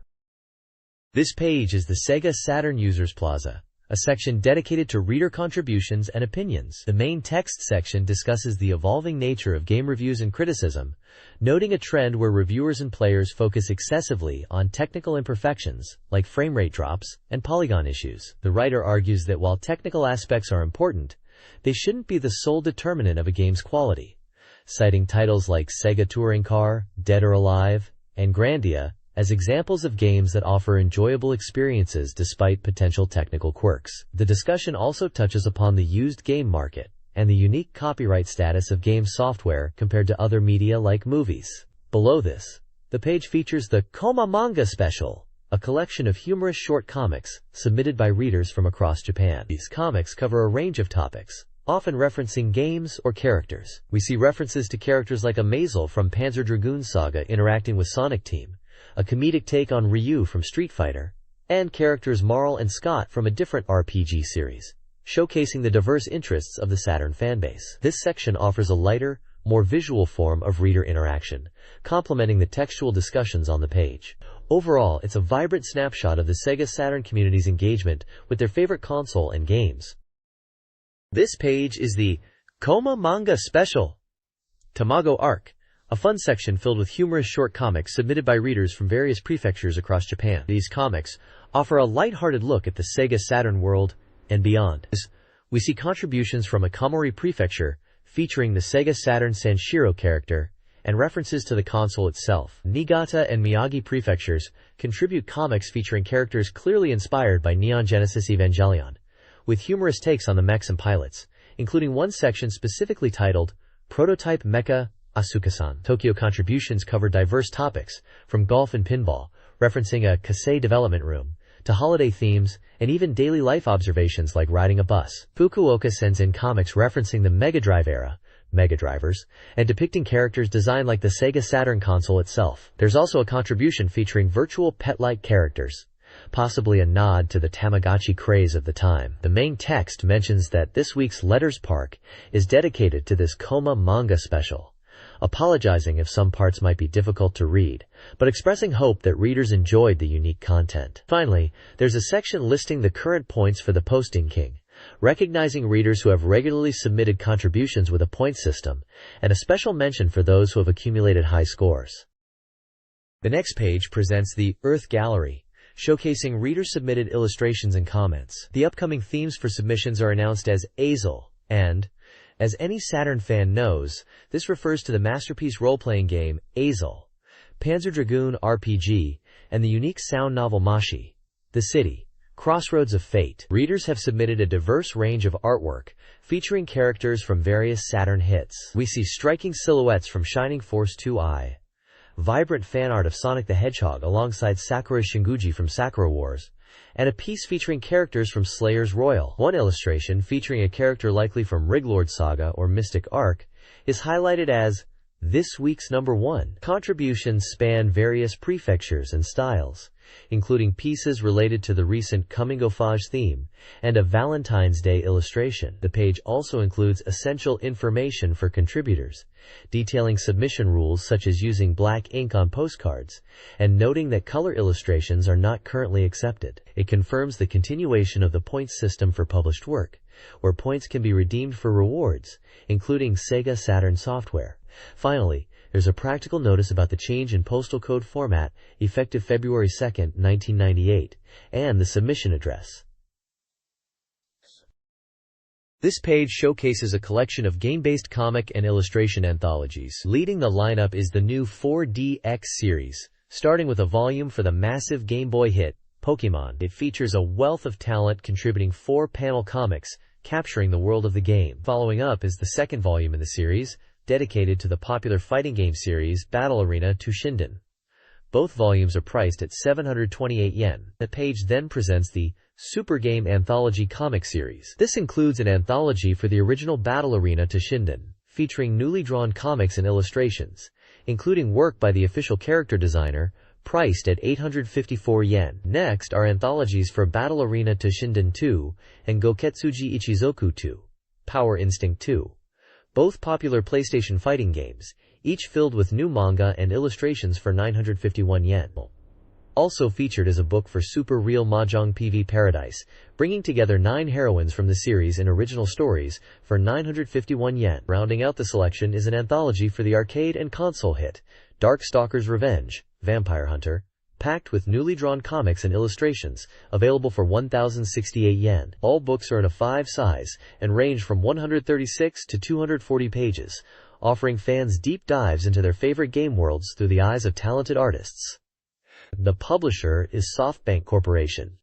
This page is the SEGA Saturn Users Plaza, a section dedicated to reader contributions and opinions. The main text section discusses the evolving nature of game reviews and criticism, noting a trend where reviewers and players focus excessively on technical imperfections, like frame rate drops and polygon issues. The writer argues that while technical aspects are important, they shouldn't be the sole determinant of a game's quality, citing titles like Sega Touring Car, Dead or Alive, and Grandia as examples of games that offer enjoyable experiences despite potential technical quirks. The discussion also touches upon the used game market and the unique copyright status of game software compared to other media like movies. Below this, the page features the Koma Manga Special, a collection of humorous short comics submitted by readers from across Japan. These comics cover a range of topics, often referencing games or characters. We see references to characters like Amazel from Panzer Dragoon Saga interacting with Sonic Team, a comedic take on Ryu from Street Fighter, and characters Marl and Scott from a different RPG series, showcasing the diverse interests of the Saturn fanbase. This section offers a lighter, more visual form of reader interaction, complementing the textual discussions on the page. Overall, it's a vibrant snapshot of the Sega Saturn community's engagement with their favorite console and games. This page is the Koma Manga Special Tamago Arc, a fun section filled with humorous short comics submitted by readers from various prefectures across Japan. These comics offer a light-hearted look at the Sega Saturn world and beyond, We see contributions from Akamori Prefecture, featuring the Sega Saturn Sanshiro character, and references to the console itself. Niigata and Miyagi Prefectures contribute comics featuring characters clearly inspired by Neon Genesis Evangelion, with humorous takes on the mechs and pilots, including one section specifically titled Prototype Mecha Asuka-san. Tokyo contributions cover diverse topics, from golf and pinball, referencing a Kasei development room, to holiday themes, and even daily life observations like riding a bus. Fukuoka sends in comics referencing the Mega Drive era, Mega Drivers, and depicting characters designed like the Sega Saturn console itself. There's also a contribution featuring virtual pet-like characters, possibly a nod to the Tamagotchi craze of the time. The main text mentions that this week's Letters Park is dedicated to this Koma manga special, apologizing if some parts might be difficult to read, but expressing hope that readers enjoyed the unique content. Finally, there's a section listing the current points for the Posting King, recognizing readers who have regularly submitted contributions with a point system, and a special mention for those who have accumulated high scores. The next page presents the Earth Gallery, showcasing reader-submitted illustrations and comments. The upcoming themes for submissions are announced as Azel, and, as any Saturn fan knows, this refers to the masterpiece role-playing game, Azel, Panzer Dragoon RPG, and the unique sound novel Mashi, The City, Crossroads of Fate. Readers have submitted a diverse range of artwork, featuring characters from various Saturn hits. We see striking silhouettes from Shining Force 2i, vibrant fan art of Sonic the Hedgehog alongside Sakura Shinguji from Sakura Wars, and a piece featuring characters from Slayers Royal. One illustration featuring a character likely from Riglord Saga or Mystic Arc is highlighted as this week's number 1. Contributions span various prefectures and styles, including pieces related to the recent Coming of Age theme and a Valentine's Day illustration. The page also includes essential information for contributors, detailing submission rules such as using black ink on postcards, and noting that color illustrations are not currently accepted. It confirms the continuation of the points system for published work, where points can be redeemed for rewards, including Sega Saturn software. Finally, there's a practical notice about the change in postal code format effective February 2, 1998, and the submission address. This page showcases a collection of game-based comic and illustration anthologies. Leading the lineup is the new 4DX series, starting with a volume for the massive Game Boy hit, Pokémon. It features a wealth of talent contributing 4-panel comics, capturing the world of the game. Following up is the second volume in the series, dedicated to the popular fighting game series Battle Arena Toshinden. Both volumes are priced at 728 yen. The page then presents the Super Game Anthology comic series. This includes an anthology for the original Battle Arena Toshinden, featuring newly drawn comics and illustrations, including work by the official character designer, priced at 854 yen. Next are anthologies for Battle Arena Toshinden 2 and Goketsuji Ichizoku 2, Power Instinct 2. Both popular PlayStation fighting games, each filled with new manga and illustrations for 951 yen. Also featured is a book for Super Real Mahjong PV Paradise, bringing together 9 heroines from the series in original stories for 951 yen. Rounding out the selection is an anthology for the arcade and console hit, Darkstalker's Revenge, Vampire Hunter, packed with newly drawn comics and illustrations, available for 1,068 yen. All books are in a 5 size and range from 136 to 240 pages, offering fans deep dives into their favorite game worlds through the eyes of talented artists. The publisher is SoftBank Corporation.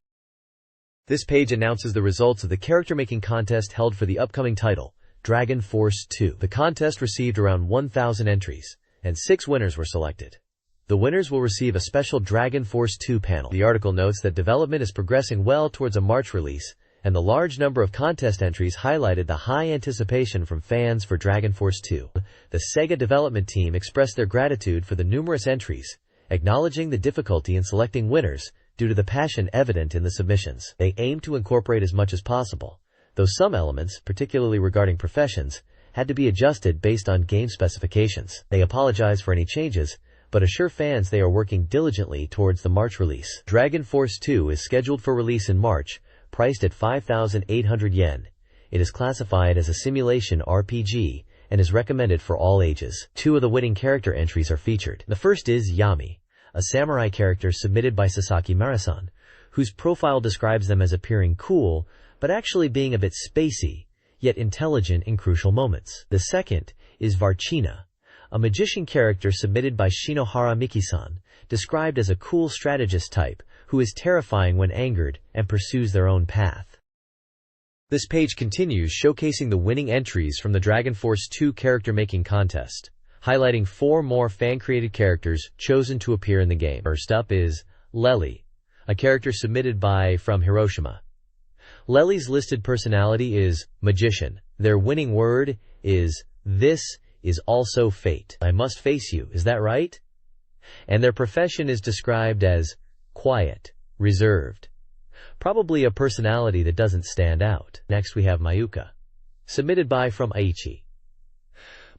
This page announces the results of the character-making contest held for the upcoming title, Dragon Force 2. The contest received around 1,000 entries, and 6 winners were selected. The winners will receive a special Dragon Force 2 panel. The article notes that development is progressing well towards a March release, and the large number of contest entries highlighted the high anticipation from fans for Dragon Force 2. The Sega development team expressed their gratitude for the numerous entries, acknowledging the difficulty in selecting winners due to the passion evident in the submissions. They aim to incorporate as much as possible, though some elements, particularly regarding professions, had to be adjusted based on game specifications. They apologize for any changes, but assure fans they are working diligently towards the March release. Dragon Force 2 is scheduled for release in March, priced at 5,800 yen. It is classified as a simulation RPG and is recommended for all ages. 2 of the winning character entries are featured. The first is Yami, a samurai character submitted by Sasaki Marasan, whose profile describes them as appearing cool, but actually being a bit spacey, yet intelligent in crucial moments. The second is Varchina, a magician character submitted by Shinohara Miki-san, described as a cool strategist type who is terrifying when angered and pursues their own path. This page continues showcasing the winning entries from the Dragon Force 2 character-making contest, highlighting 4 more fan-created characters chosen to appear in the game. First up is Lely, a character submitted by From Hiroshima. Lely's listed personality is Magician. Their winning word is, "This is also fate. I must face you, is that right?" And their profession is described as quiet, reserved. Probably a personality that doesn't stand out. Next we have Mayuka, submitted by From Aichi.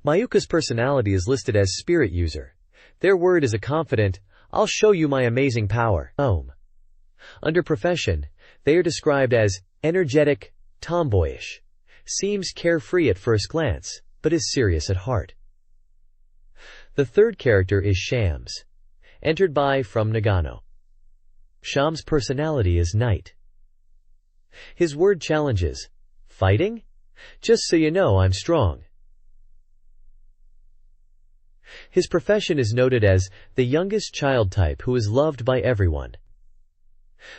Mayuka's personality is listed as Spirit User. Their word is a confident, "I'll show you my amazing power." Under profession, they are described as energetic, tomboyish, seems carefree at first glance, but is serious at heart. The third character is Shams, entered by From Nagano. Sham's personality is Knight. His word challenges, "Fighting? Just so you know, I'm strong." His profession is noted as the youngest child type who is loved by everyone.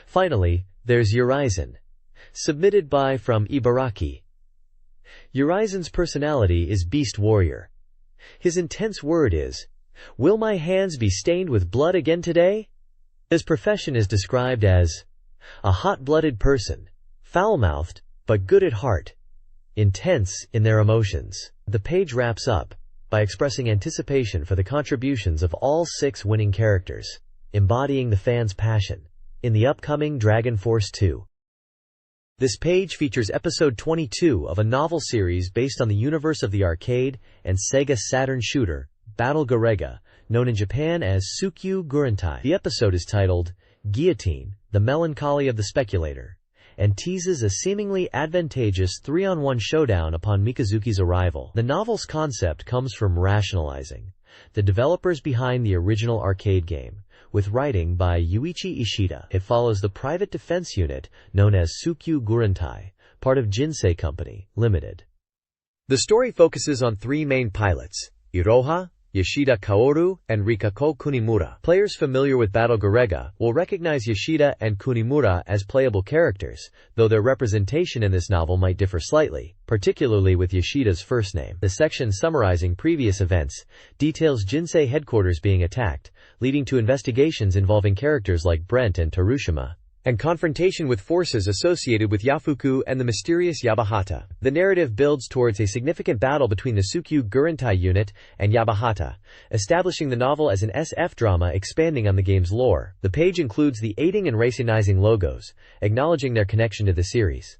Finally, there's Urizen, submitted by From Ibaraki. Urizen's personality is Beast Warrior. His intense word is, "Will my hands be stained with blood again today?" His profession is described as a hot-blooded person, foul-mouthed, but good at heart, intense in their emotions. The page wraps up by expressing anticipation for the contributions of all 6 winning characters, embodying the fans' passion in the upcoming Dragon Force 2. This page features episode 22 of a novel series based on the universe of the arcade and SEGA Saturn shooter, Battle Garega, known in Japan as Tsukyu Gurentai. The episode is titled, Guillotine, the Melancholy of the Speculator, and teases a seemingly advantageous 3-on-1 showdown upon Mikazuki's arrival. The novel's concept comes from Rationalizing, the developers behind the original arcade game, with writing by Yuichi Ishida. It follows the private defense unit known as Tsukyu Gurentai, part of Jinsei Company, Limited. The story focuses on 3 main pilots, Iroha, Yoshida Kaoru, and Rikako Kunimura. Players familiar with Battle Garega will recognize Yoshida and Kunimura as playable characters, though their representation in this novel might differ slightly, particularly with Yoshida's first name. The section summarizing previous events details Jinsei headquarters being attacked, leading to investigations involving characters like Brent and Terushima, and confrontation with forces associated with Yafuku and the mysterious Yabahata. The narrative builds towards a significant battle between the Tsukyu Gurentai unit and Yabahata, establishing the novel as an SF drama expanding on the game's lore. The page includes the aiding and racinizing logos, acknowledging their connection to the series.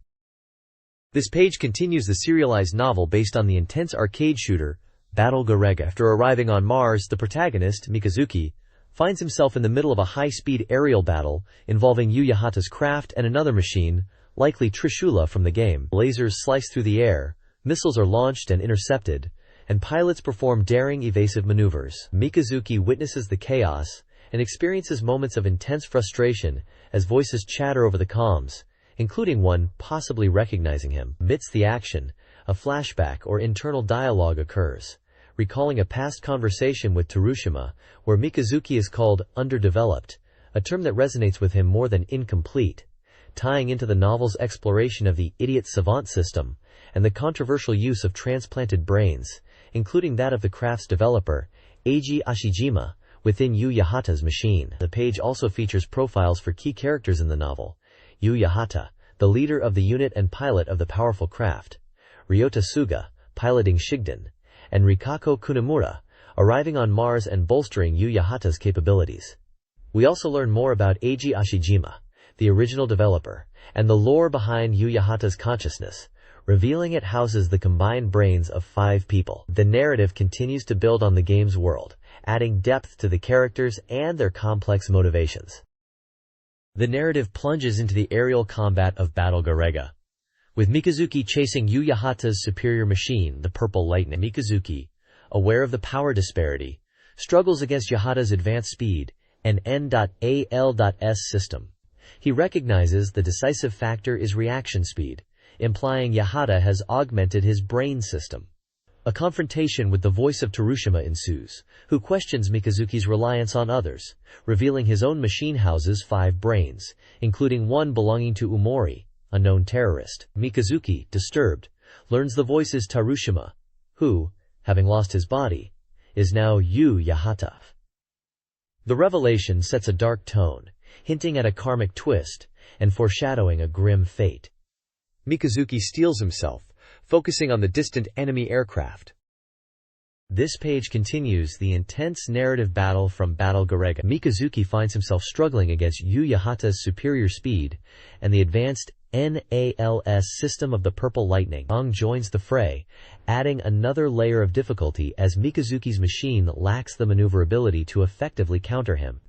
This page continues the serialized novel based on the intense arcade shooter, Battle Garega. After arriving on Mars, the protagonist, Mikazuki, finds himself in the middle of a high-speed aerial battle involving Yu Yahata's craft and another machine, likely Trishula from the game. Lasers slice through the air, missiles are launched and intercepted, and pilots perform daring evasive maneuvers. Mikazuki witnesses the chaos and experiences moments of intense frustration as voices chatter over the comms, including one possibly recognizing him. Amidst the action, a flashback or internal dialogue occurs, recalling a past conversation with Terushima, where Mikazuki is called underdeveloped, a term that resonates with him more than incomplete, tying into the novel's exploration of the idiot savant system and the controversial use of transplanted brains, including that of the craft's developer, Eiji Ashijima, within Yu Yahata's machine. The page also features profiles for key characters in the novel: Yu Yahata, the leader of the unit and pilot of the powerful craft; Ryota Suga, piloting Shigden; and Rikako Kunimura, arriving on Mars and bolstering Yu Yahata's capabilities. We also learn more about Eiji Ashijima, the original developer, and the lore behind Yu Yahata's consciousness, revealing it houses the combined brains of 5 people. The narrative continues to build on the game's world, adding depth to the characters and their complex motivations. The narrative plunges into the aerial combat of Battle Garega, with Mikazuki chasing Yu Yahata's superior machine, the Purple Lightning. Mikazuki, aware of the power disparity, struggles against Yahata's advanced speed and N.A.L.S system, He recognizes the decisive factor is reaction speed, implying Yahata has augmented his brain system. A confrontation with the voice of Terushima ensues, who questions Mikazuki's reliance on others, revealing his own machine houses 5 brains, including one belonging to Umori, a known terrorist. Mikazuki, disturbed, learns the voice is Terushima, who, having lost his body, is now Yu Yahata. The revelation sets a dark tone, hinting at a karmic twist and foreshadowing a grim fate. Mikazuki steels himself, focusing on the distant enemy aircraft. This page continues the intense narrative battle from Battle Garega. Mikazuki finds himself struggling against Yu Yahata's superior speed and the advanced NALS system of the Purple Lightning. Ong joins the fray, adding another layer of difficulty as Mikazuki's machine lacks the maneuverability to effectively counter him.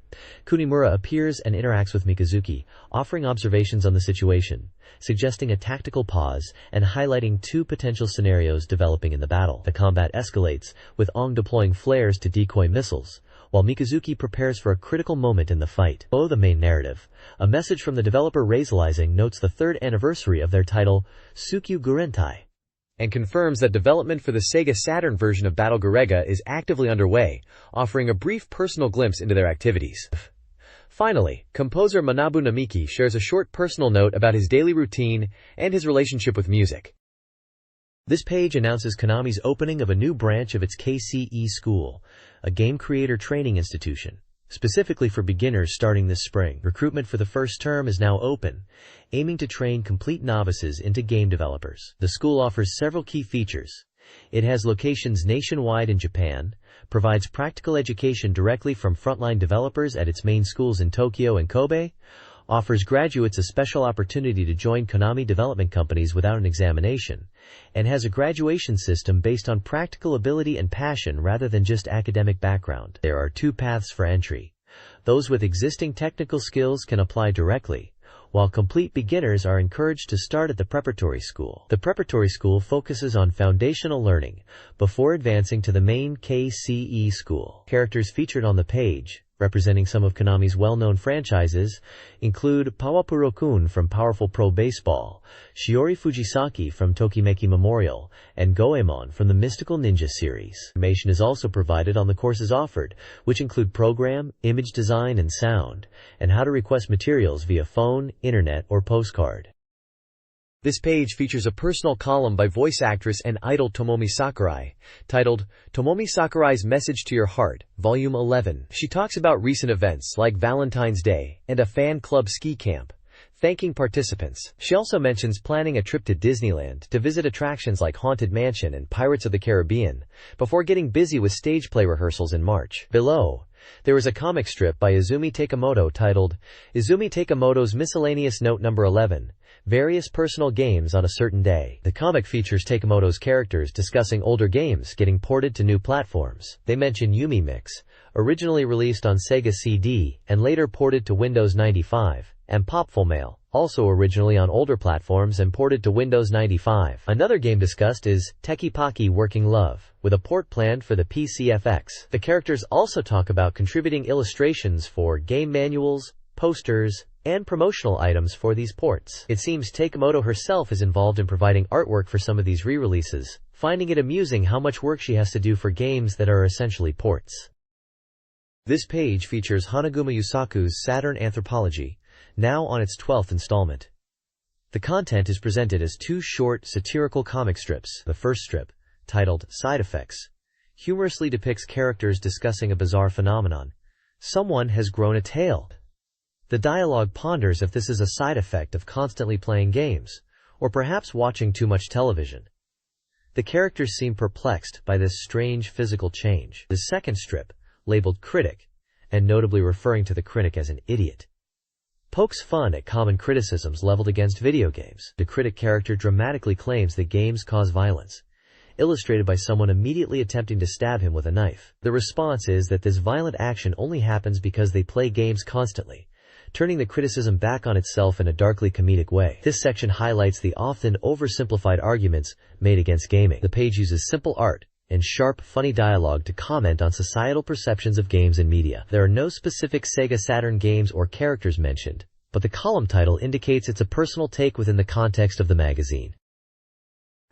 Kunimura appears and interacts with Mikazuki, offering observations on the situation, suggesting a tactical pause and highlighting 2 potential scenarios developing in the battle. The combat escalates, with Ong deploying flares to decoy missiles, while Mikazuki prepares for a critical moment in the fight. Below the main narrative, a message from the developer Razalizing notes the 3rd anniversary of their title, Tsukyu Gurentai, and confirms that development for the Sega Saturn version of Battle Garega is actively underway, offering a brief personal glimpse into their activities. Finally, composer Manabu Namiki shares a short personal note about his daily routine and his relationship with music. This page announces Konami's opening of a new branch of its KCE School, a game creator training institution, specifically for beginners starting this spring. Recruitment for the first term is now open, aiming to train complete novices into game developers. The school offers several key features. It has locations nationwide in Japan, provides practical education directly from frontline developers at its main schools in Tokyo and Kobe, offers graduates a special opportunity to join Konami development companies without an examination, and has a graduation system based on practical ability and passion rather than just academic background. There are 2 paths for entry. Those with existing technical skills can apply directly, while complete beginners are encouraged to start at the preparatory school. The preparatory school focuses on foundational learning before advancing to the main KCE school. Characters featured on the page, representing some of Konami's well-known franchises, include Pawapuro-kun from Powerful Pro Baseball, Shiori Fujisaki from Tokimeki Memorial, and Goemon from the Mystical Ninja series. Information is also provided on the courses offered, which include program, image design and sound, and how to request materials via phone, internet, or postcard. This page features a personal column by voice actress and idol Tomomi Sakurai, titled Tomomi Sakurai's Message to Your Heart, Volume 11. She talks about recent events like Valentine's Day and a fan club ski camp, thanking participants. She also mentions planning a trip to Disneyland to visit attractions like Haunted Mansion and Pirates of the Caribbean, before getting busy with stage play rehearsals in March. Below, there is a comic strip by Izumi Takemoto titled Izumi Takemoto's Miscellaneous Note No. 11, Various Personal Games on a Certain Day. The comic features Takemoto's characters discussing older games getting ported to new platforms. They mention Yumi Mix, originally released on Sega CD and later ported to Windows 95, and Popful Mail, also originally on older platforms and ported to Windows 95. Another game discussed is Tekipaki Working Love, with a port planned for the PCFX. The characters also talk about contributing illustrations for game manuals, posters, and promotional items for these ports. It seems Takemoto herself is involved in providing artwork for some of these re-releases, finding it amusing how much work she has to do for games that are essentially ports. This page features Hanaguma Yusaku's Saturn Anthropology, now on its 12th installment. The content is presented as 2 short, satirical comic strips. The first strip, titled Side Effects, humorously depicts characters discussing a bizarre phenomenon. Someone has grown a tail. The dialogue ponders if this is a side effect of constantly playing games, or perhaps watching too much television. The characters seem perplexed by this strange physical change. The second strip, labeled Critic, and notably referring to the critic as an idiot, pokes fun at common criticisms leveled against video games. The critic character dramatically claims that games cause violence, illustrated by someone immediately attempting to stab him with a knife. The response is that this violent action only happens because they play games constantly, turning the criticism back on itself in a darkly comedic way. This section highlights the often oversimplified arguments made against gaming. The page uses simple art and sharp, funny dialogue to comment on societal perceptions of games and media. There are no specific Sega Saturn games or characters mentioned, but the column title indicates it's a personal take within the context of the magazine.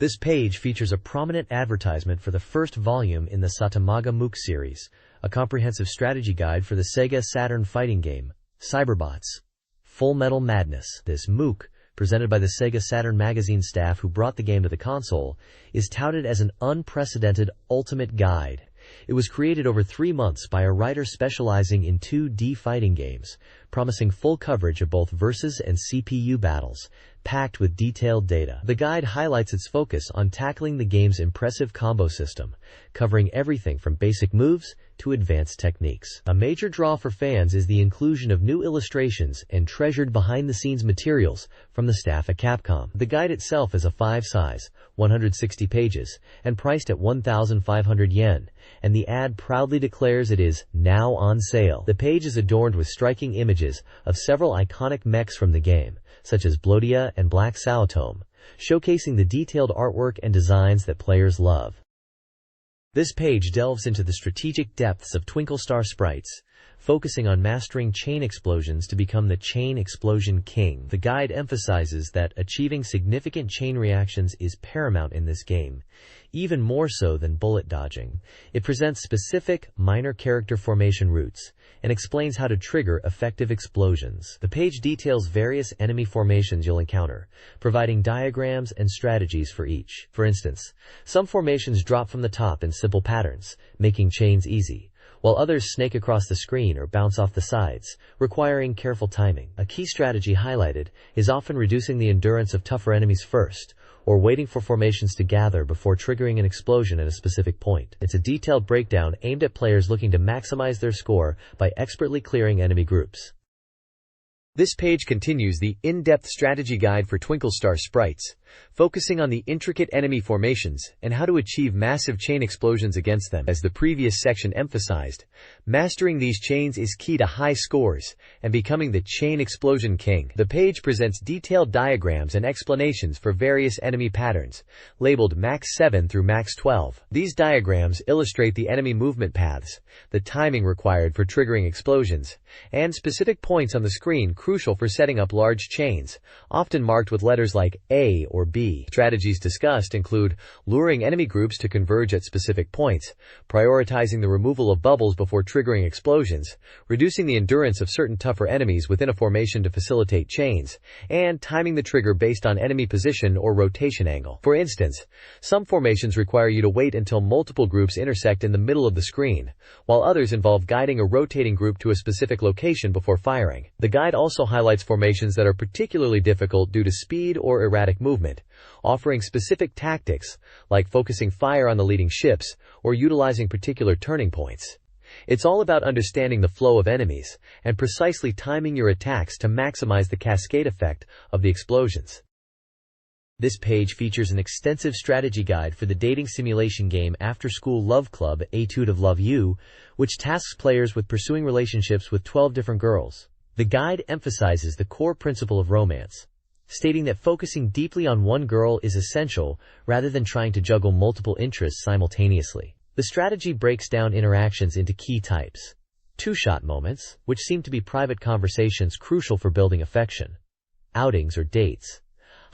This page features a prominent advertisement for the first volume in the Satamaga MOOC series, a comprehensive strategy guide for the SEGA Saturn fighting game, Cyberbots: Full Metal Madness. This MOOC, presented by the SEGA Saturn magazine staff who brought the game to the console, is touted as an unprecedented ultimate guide. It was created over 3 months by a writer specializing in 2D fighting games, promising full coverage of both versus and CPU battles, packed with detailed data. The guide highlights its focus on tackling the game's impressive combo system, covering everything from basic moves to advanced techniques. A major draw for fans is the inclusion of new illustrations and treasured behind-the-scenes materials from the staff at Capcom. The guide itself is a 5-size, 160 pages, and priced at 1,500 yen, and the ad proudly declares it is now on sale. The page is adorned with striking images of several iconic mechs from the game, such as Blodia and Black Saotome, showcasing the detailed artwork and designs that players love. This page delves into the strategic depths of Twinkle Star sprites, focusing on mastering chain explosions to become the Chain Explosion King. The guide emphasizes that achieving significant chain reactions is paramount in this game, even more so than bullet dodging. It presents specific, minor character formation routes, and explains how to trigger effective explosions. The page details various enemy formations you'll encounter, providing diagrams and strategies for each. For instance, some formations drop from the top in simple patterns, making chains easy, while others snake across the screen or bounce off the sides, requiring careful timing. A key strategy highlighted is often reducing the endurance of tougher enemies first, or waiting for formations to gather before triggering an explosion at a specific point. It's a detailed breakdown aimed at players looking to maximize their score by expertly clearing enemy groups. This page continues the in-depth strategy guide for Twinkle Star sprites, focusing on the intricate enemy formations and how to achieve massive chain explosions against them. As the previous section emphasized, mastering these chains is key to high scores and becoming the Chain Explosion King. The page presents detailed diagrams and explanations for various enemy patterns, labeled Max 7 through Max 12. These diagrams illustrate the enemy movement paths, the timing required for triggering explosions, and specific points on the screen crucial for setting up large chains, often marked with letters like A or B. Strategies discussed include luring enemy groups to converge at specific points, prioritizing the removal of bubbles before triggering explosions, reducing the endurance of certain tougher enemies within a formation to facilitate chains, and timing the trigger based on enemy position or rotation angle. For instance, some formations require you to wait until multiple groups intersect in the middle of the screen, while others involve guiding a rotating group to a specific location before firing. The guide also highlights formations that are particularly difficult due to speed or erratic movement, offering specific tactics like focusing fire on the leading ships or utilizing particular turning points. It's all about understanding the flow of enemies and precisely timing your attacks to maximize the cascade effect of the explosions. This page features an extensive strategy guide for the dating simulation game After School Love Club: Etude of Love U, which tasks players with pursuing relationships with 12 different girls. The guide emphasizes the core principle of romance, stating that focusing deeply on one girl is essential rather than trying to juggle multiple interests simultaneously. The strategy breaks down interactions into key types: two-shot moments, which seem to be private conversations crucial for building affection; outings or dates,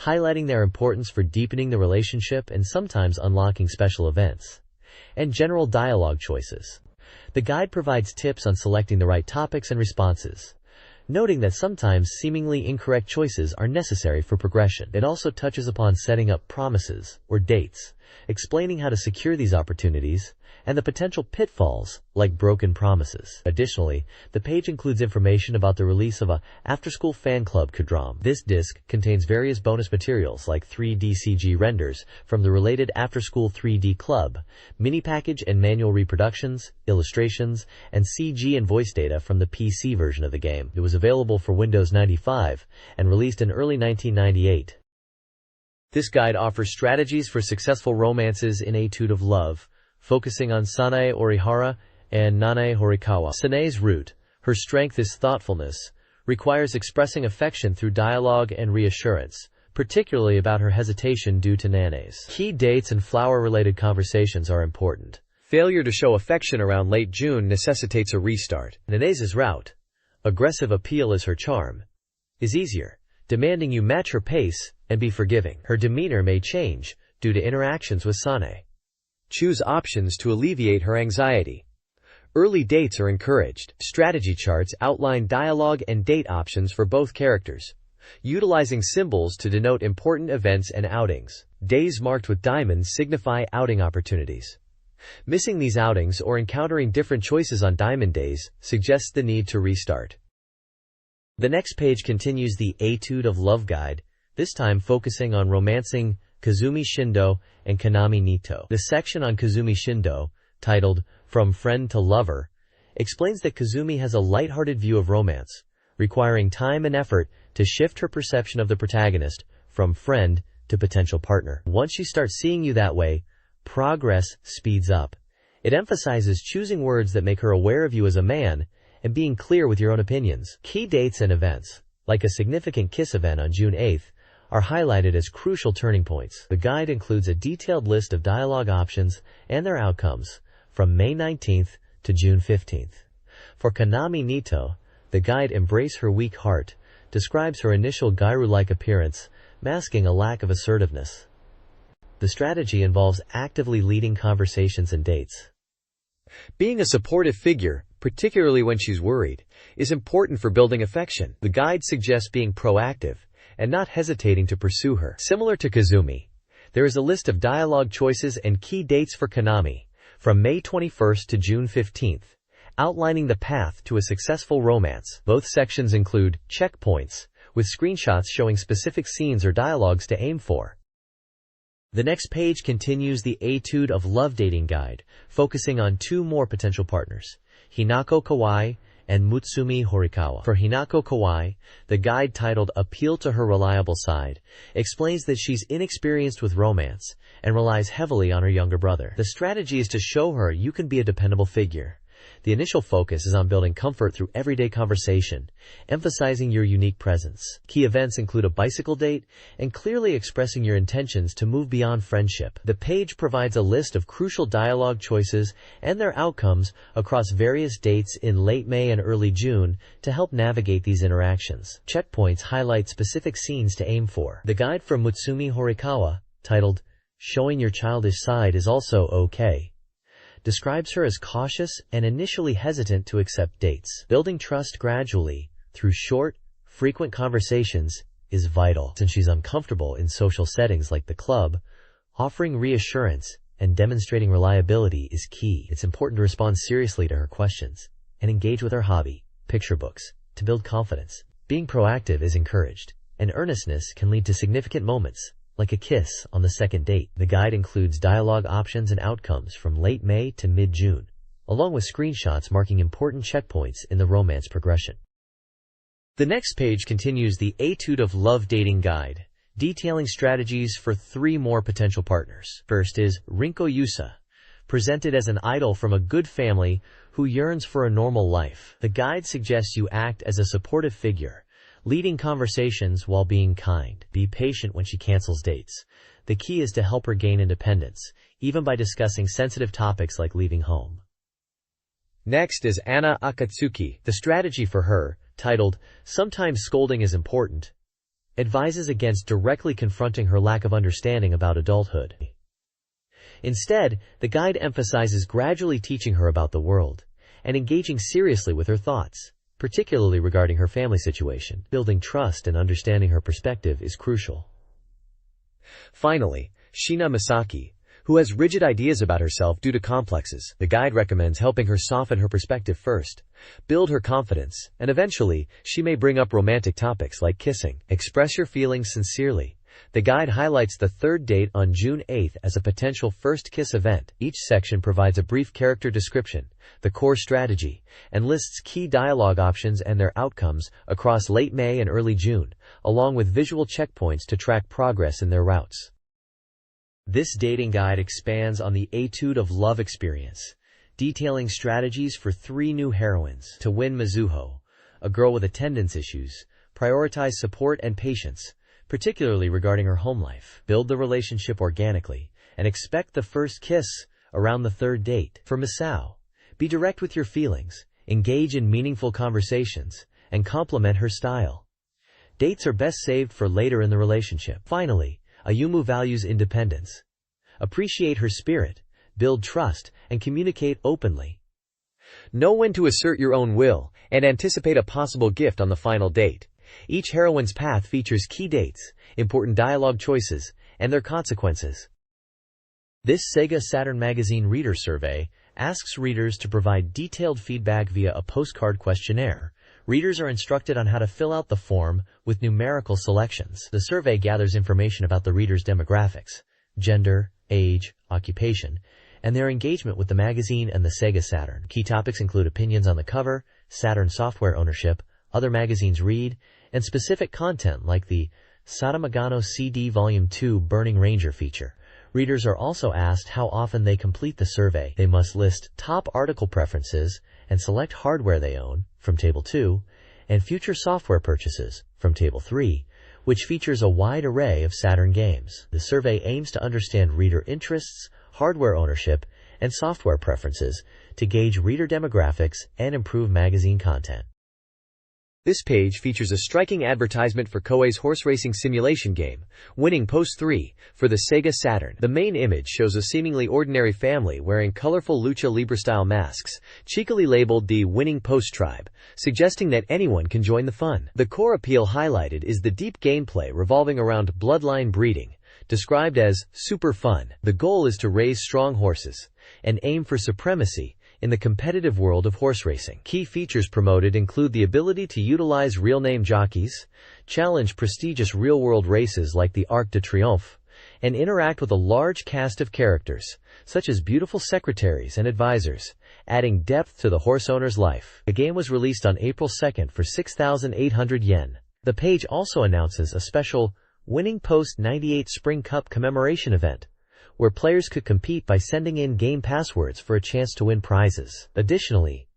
highlighting their importance for deepening the relationship and sometimes unlocking special events; and general dialogue choices. The guide provides tips on selecting the right topics and responses, noting that sometimes seemingly incorrect choices are necessary for progression. It also touches upon setting up promises or dates, explaining how to secure these opportunities, and the potential pitfalls like broken promises. Additionally, the page includes information about the release of a after-school fan club Kudram. This disc contains various bonus materials like 3D CG renders from the related after-school 3D club, mini package and manual reproductions, illustrations, and CG and voice data from the PC version of the game. It was available for Windows 95 and released in early 1998. This guide offers strategies for successful romances in Etude of Love, focusing on Sanae Orihara and Nanae Horikawa. Sanae's root, her strength is thoughtfulness, requires expressing affection through dialogue and reassurance, particularly about her hesitation due to Nanae's. Key dates and flower-related conversations are important. Failure to show affection around late June necessitates a restart. Nanae's route, aggressive appeal is her charm, is easier, demanding you match her pace and be forgiving. Her demeanor may change due to interactions with Sane. Choose options to alleviate her anxiety. Early dates are encouraged. Strategy charts outline dialogue and date options for both characters, utilizing symbols to denote important events and outings. Days marked with diamonds signify outing opportunities. Missing these outings or encountering different choices on diamond days suggests the need to restart. The next page continues the Etude of Love guide, this time focusing on romancing Kazumi Shindo and Kanami Nito. The section on Kazumi Shindo, titled From Friend to Lover, explains that Kazumi has a lighthearted view of romance, requiring time and effort to shift her perception of the protagonist from friend to potential partner. Once she starts seeing you that way, progress speeds up. It emphasizes choosing words that make her aware of you as a man and being clear with your own opinions. Key dates and events, like a significant kiss event on June 8th, are highlighted as crucial turning points. The guide includes a detailed list of dialogue options and their outcomes from May 19th to June 15th. For Kanami Nito, the guide Embrace Her Weak Heart describes her initial Gairu-like appearance, masking a lack of assertiveness. The strategy involves actively leading conversations and dates. Being a supportive figure, particularly when she's worried, is important for building affection. The guide suggests being proactive and not hesitating to pursue her. Similar to Kazumi, there is a list of dialogue choices and key dates for Kanami, from May 21st to June 15th, outlining the path to a successful romance. Both sections include checkpoints, with screenshots showing specific scenes or dialogues to aim for. The next page continues the Etude of Love dating guide, focusing on two more potential partners, Hinako Kawai and Mutsumi Horikawa. For Hinako Kawai, the guide titled Appeal to Her Reliable Side explains that she's inexperienced with romance and relies heavily on her younger brother. The strategy is to show her you can be a dependable figure. The initial focus is on building comfort through everyday conversation, emphasizing your unique presence. Key events include a bicycle date and clearly expressing your intentions to move beyond friendship. The page provides a list of crucial dialogue choices and their outcomes across various dates in late May and early June to help navigate these interactions. Checkpoints highlight specific scenes to aim for. The guide from Mutsumi Horikawa, titled Showing Your Childish Side is Also Okay, describes her as cautious and initially hesitant to accept dates. Building trust gradually, through short, frequent conversations, is vital. Since she's uncomfortable in social settings like the club, offering reassurance and demonstrating reliability is key. It's important to respond seriously to her questions and engage with her hobby, picture books, to build confidence. Being proactive is encouraged, and earnestness can lead to significant moments, like a kiss on the second date. The guide includes dialogue options and outcomes from late May to mid-June, along with screenshots marking important checkpoints in the romance progression. The next page continues the Etude of Love dating guide, detailing strategies for three more potential partners. First is Rinko Yusa, presented as an idol from a good family who yearns for a normal life. The guide suggests you act as a supportive figure, leading conversations while being kind. Be patient when she cancels dates. The key is to help her gain independence, even by discussing sensitive topics like leaving home. Next is Anna Akatsuki. The strategy for her, titled Sometimes Scolding is Important, advises against directly confronting her lack of understanding about adulthood. Instead, the guide emphasizes gradually teaching her about the world and engaging seriously with her thoughts, particularly regarding her family situation. Building trust and understanding her perspective is crucial. Finally, Shina Misaki, who has rigid ideas about herself due to complexes. The guide recommends helping her soften her perspective first, build her confidence, and eventually, she may bring up romantic topics like kissing. Express your feelings sincerely. The guide highlights the third date on June 8th as a potential first kiss event. Each section provides a brief character description, the core strategy, and lists key dialogue options and their outcomes across late May and early June, along with visual checkpoints to track progress in their routes. This dating guide expands on the Etude of Love experience, detailing strategies for three new heroines. To win Mizuho, a girl with attendance issues, prioritize support and patience, particularly regarding her home life. Build the relationship organically, and expect the first kiss around the third date. For Misao, be direct with your feelings, engage in meaningful conversations, and complement her style. Dates are best saved for later in the relationship. Finally, Ayumu values independence. Appreciate her spirit, build trust, and communicate openly. Know when to assert your own will, and anticipate a possible gift on the final date. Each heroine's path features key dates, important dialogue choices, and their consequences. This SEGA Saturn Magazine reader survey asks readers to provide detailed feedback via a postcard questionnaire. Readers are instructed on how to fill out the form with numerical selections. The survey gathers information about the reader's demographics, gender, age, occupation, and their engagement with the magazine and the SEGA Saturn. Key topics include opinions on the cover, Saturn software ownership, other magazines read, and specific content like the Satamagano CD Volume 2 Burning Ranger feature. Readers are also asked how often they complete the survey. They must list top article preferences and select hardware they own from Table 2 and future software purchases from Table 3, which features a wide array of Saturn games. The survey aims to understand reader interests, hardware ownership, and software preferences to gauge reader demographics and improve magazine content. This page features a striking advertisement for Koei's horse racing simulation game, Winning Post 3, for the SEGA Saturn. The main image shows a seemingly ordinary family wearing colorful lucha libre-style masks, cheekily labeled the Winning Post Tribe, suggesting that anyone can join the fun. The core appeal highlighted is the deep gameplay revolving around bloodline breeding, described as super fun. The goal is to raise strong horses and aim for supremacy in the competitive world of horse racing. Key features promoted include the ability to utilize real-name jockeys, challenge prestigious real-world races like the Arc de Triomphe, and interact with a large cast of characters, such as beautiful secretaries and advisors, adding depth to the horse owner's life. The game was released on April 2nd for 6,800 yen. The page also announces a special Winning Post 98 Spring Cup commemoration event, where players could compete by sending in game passwords for a chance to win prizes. Additionally,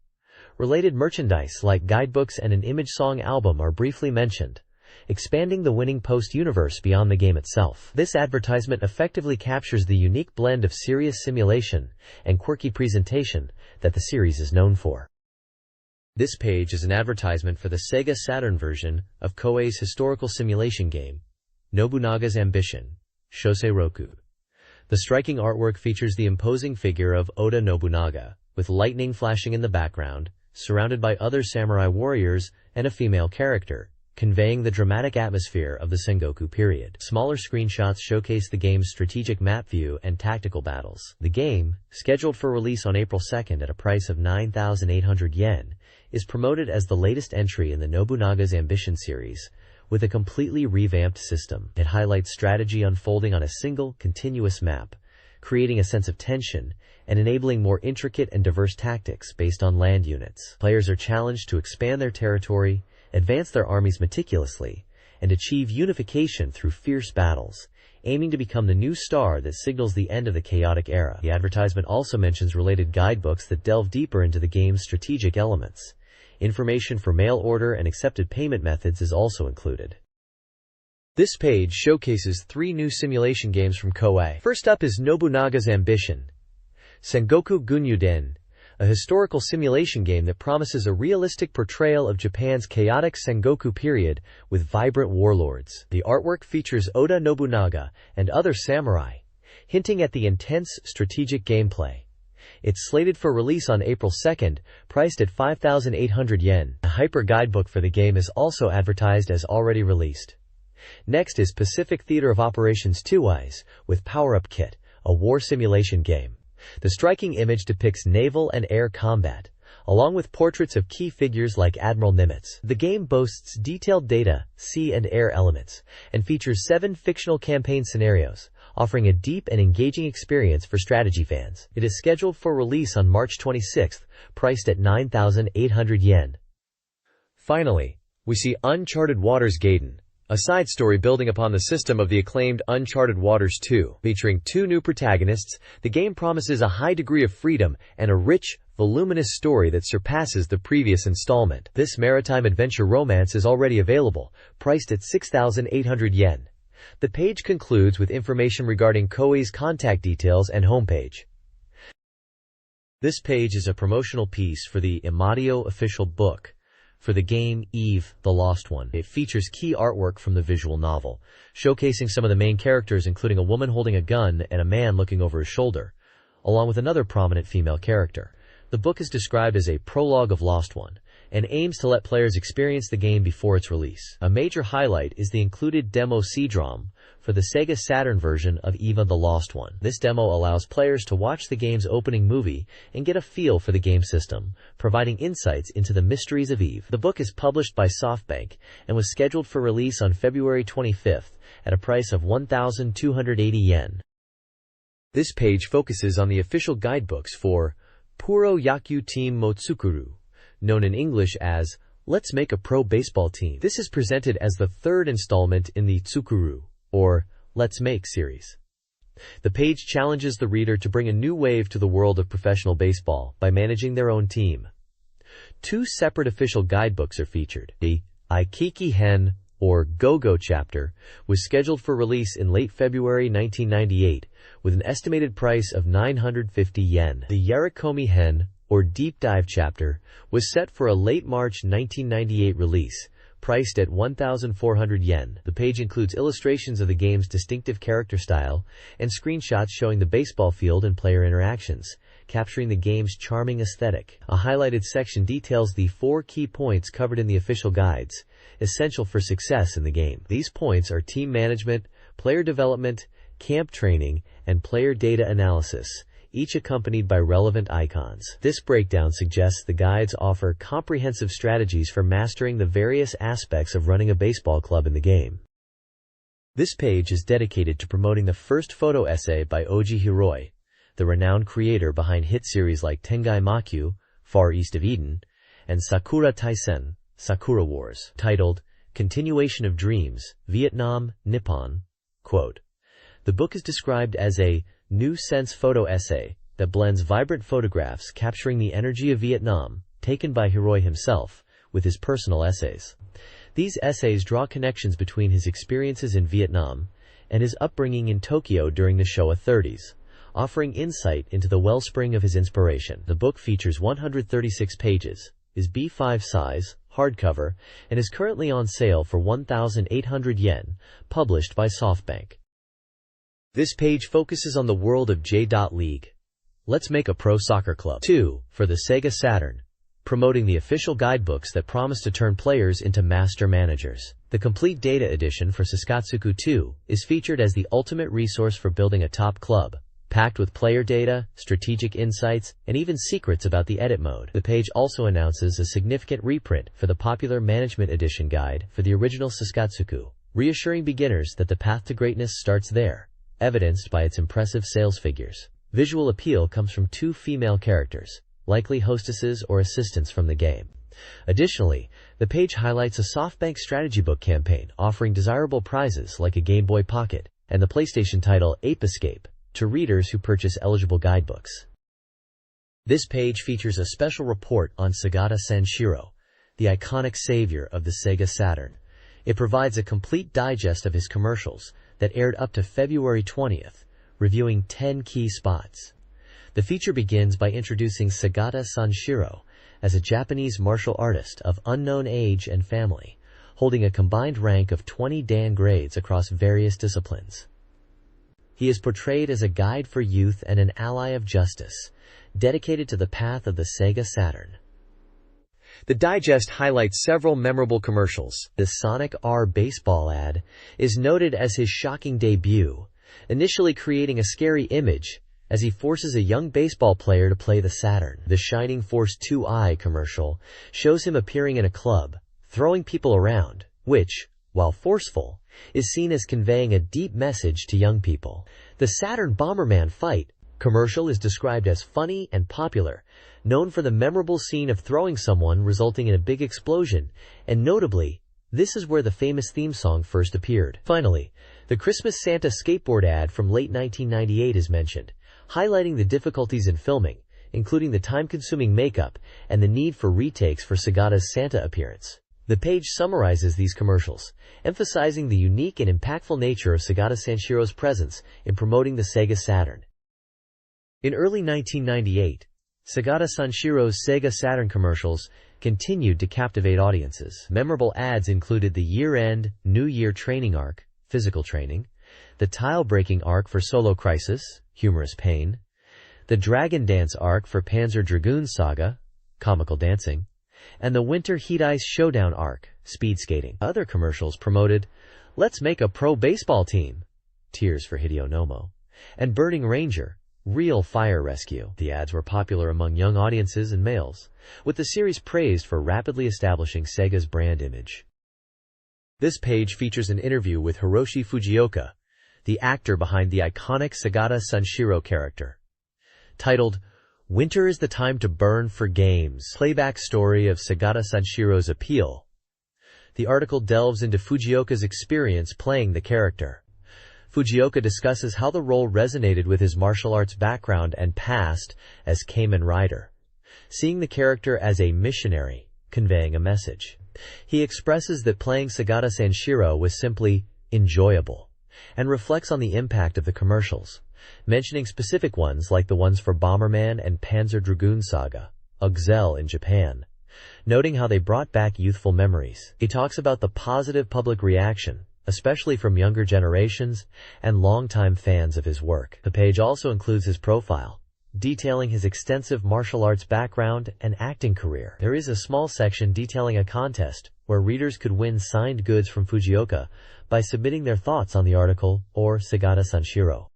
related merchandise like guidebooks and an image song album are briefly mentioned, expanding the Winning Post universe beyond the game itself. This advertisement effectively captures the unique blend of serious simulation and quirky presentation that the series is known for. This page is an advertisement for the SEGA Saturn version of Koei's historical simulation game, Nobunaga's Ambition, Shosei Roku. The striking artwork features the imposing figure of Oda Nobunaga, with lightning flashing in the background, surrounded by other samurai warriors and a female character, conveying the dramatic atmosphere of the Sengoku period. Smaller screenshots showcase the game's strategic map view and tactical battles. The game, scheduled for release on April 2nd at a price of 9,800 yen, is promoted as the latest entry in the Nobunaga's Ambition series, with a completely revamped system. It highlights strategy unfolding on a single, continuous map, creating a sense of tension and enabling more intricate and diverse tactics based on land units. Players are challenged to expand their territory, advance their armies meticulously, and achieve unification through fierce battles, aiming to become the new star that signals the end of the chaotic era. The advertisement also mentions related guidebooks that delve deeper into the game's strategic elements. Information for mail order and accepted payment methods is also included. This page showcases 3 new simulation games from Koei. First up is Nobunaga's Ambition, Sengoku Gunyuden, a historical simulation game that promises a realistic portrayal of Japan's chaotic Sengoku period with vibrant warlords. The artwork features Oda Nobunaga and other samurai, hinting at the intense strategic gameplay. It's slated for release on April 2nd, priced at 5,800 yen. A hyper guidebook for the game is also advertised as already released. Next is Pacific Theater of Operations 2 Eyes, with Power Up Kit, a war simulation game. The striking image depicts naval and air combat, along with portraits of key figures like Admiral Nimitz. The game boasts detailed data, sea and air elements, and features 7 fictional campaign scenarios, offering a deep and engaging experience for strategy fans. It is scheduled for release on March 26th, priced at 9,800 yen. Finally, we see Uncharted Waters Gaiden, a side story building upon the system of the acclaimed Uncharted Waters 2. Featuring 2 new protagonists, the game promises a high degree of freedom and a rich, voluminous story that surpasses the previous installment. This maritime adventure romance is already available, priced at 6,800 yen. The page concludes with information regarding Koei's contact details and homepage. This page is a promotional piece for the Imadio official book, for the game Eve, the Lost One. It features key artwork from the visual novel, showcasing some of the main characters including a woman holding a gun and a man looking over his shoulder, along with another prominent female character. The book is described as a prologue of Lost One, and aims to let players experience the game before its release. A major highlight is the included demo CD-ROM for the SEGA Saturn version of Eva the Lost One. This demo allows players to watch the game's opening movie and get a feel for the game system, providing insights into the mysteries of Eve. The book is published by SoftBank and was scheduled for release on February 25th at a price of 1,280 yen. This page focuses on the official guidebooks for Puro Yaku Team Motsukuru, known in English as Let's Make a Pro Baseball Team. This is presented as the third installment in the Tsukuru, or Let's Make series. The page challenges the reader to bring a new wave to the world of professional baseball by managing their own team. Two separate official guidebooks are featured. The Aikiki Hen, or Go-Go chapter, was scheduled for release in late February 1998 with an estimated price of 950 yen. The Yarikomi Hen, or Deep Dive chapter, was set for a late March 1998 release, priced at 1,400 yen. The page includes illustrations of the game's distinctive character style and screenshots showing the baseball field and player interactions, capturing the game's charming aesthetic. A highlighted section details the 4 key points covered in the official guides, essential for success in the game. These points are team management, player development, camp training, and player data analysis, each accompanied by relevant icons. This breakdown suggests the guides offer comprehensive strategies for mastering the various aspects of running a baseball club in the game. This page is dedicated to promoting the first photo essay by Oji Hiroi, the renowned creator behind hit series like Tengai Makyu, Far East of Eden, and Sakura Taisen, Sakura Wars, titled Continuation of Dreams, Vietnam, Nippon. Quote, "The book is described as a new sense photo essay that blends vibrant photographs capturing the energy of Vietnam, taken by Hiroi himself, with his personal essays. These essays draw connections between his experiences in Vietnam and his upbringing in Tokyo during the Showa 30s, offering insight into the wellspring of his inspiration." The book features 136 pages, is B5 size, hardcover, and is currently on sale for 1,800 yen, published by SoftBank. This page focuses on the world of J.League. Let's Make a Pro Soccer Club 2 for the SEGA Saturn, promoting the official guidebooks that promise to turn players into master managers. The complete data edition for Suskatsuku 2 is featured as the ultimate resource for building a top club, packed with player data, strategic insights, and even secrets about the edit mode. The page also announces a significant reprint for the popular Management Edition guide for the original Suskatsuku, reassuring beginners that the path to greatness starts there, evidenced by its impressive sales figures. Visual appeal comes from 2 female characters, likely hostesses or assistants from the game. Additionally, the page highlights a SoftBank strategy book campaign offering desirable prizes like a Game Boy Pocket and the PlayStation title Ape Escape to readers who purchase eligible guidebooks. This page features a special report on Sagata Sanshiro, the iconic savior of the Sega Saturn. It provides a complete digest of his commercials that aired up to February 20th, reviewing 10 key spots. The feature begins by introducing Sagata Sanshiro as a Japanese martial artist of unknown age and family, holding a combined rank of 20 Dan grades across various disciplines. He is portrayed as a guide for youth and an ally of justice, dedicated to the path of the Sega Saturn. The digest highlights several memorable commercials. The Sonic R baseball ad is noted as his shocking debut, initially creating a scary image as he forces a young baseball player to play the Saturn. The Shining Force 2i commercial shows him appearing in a club, throwing people around, which, while forceful, is seen as conveying a deep message to young people. The Saturn Bomberman fight commercial is described as funny and popular, known for the memorable scene of throwing someone resulting in a big explosion, and notably, this is where the famous theme song first appeared. Finally, the Christmas Santa skateboard ad from late 1998 is mentioned, highlighting the difficulties in filming, including the time-consuming makeup and the need for retakes for Sagata's Santa appearance. The page summarizes these commercials, emphasizing the unique and impactful nature of Sagata Sanshiro's presence in promoting the Sega Saturn. In early 1998, Sagata Sanshiro's Sega Saturn commercials continued to captivate audiences. Memorable ads included the year-end, New Year training arc, physical training, the tile-breaking arc for Solo Crisis, humorous pain, the Dragon Dance arc for Panzer Dragoon Saga, comical dancing, and the Winter Heat Ice Showdown arc, speed skating. Other commercials promoted Let's Make a Pro Baseball Team, Tears for Hideo Nomo, and Burning Ranger, Real Fire Rescue. The ads were popular among young audiences and males, with the series praised for rapidly establishing Sega's brand image. This page features an interview with Hiroshi Fujioka, the actor behind the iconic Sagata Sanshiro character. Titled, Winter is the Time to Burn for Games, playback story of Sagata Sanshiro's appeal. The article delves into Fujioka's experience playing the character. Fujioka discusses how the role resonated with his martial arts background and past as Kamen Rider, seeing the character as a missionary, conveying a message. He expresses that playing Sagata Sanshiro was simply enjoyable, and reflects on the impact of the commercials, mentioning specific ones like the ones for Bomberman and Panzer Dragoon Saga, Ugzel in Japan, noting how they brought back youthful memories. He talks about the positive public reaction, especially from younger generations and longtime fans of his work. The page also includes his profile, detailing his extensive martial arts background and acting career. There is a small section detailing a contest where readers could win signed goods from Fujioka by submitting their thoughts on the article or Sagata Sanshiro.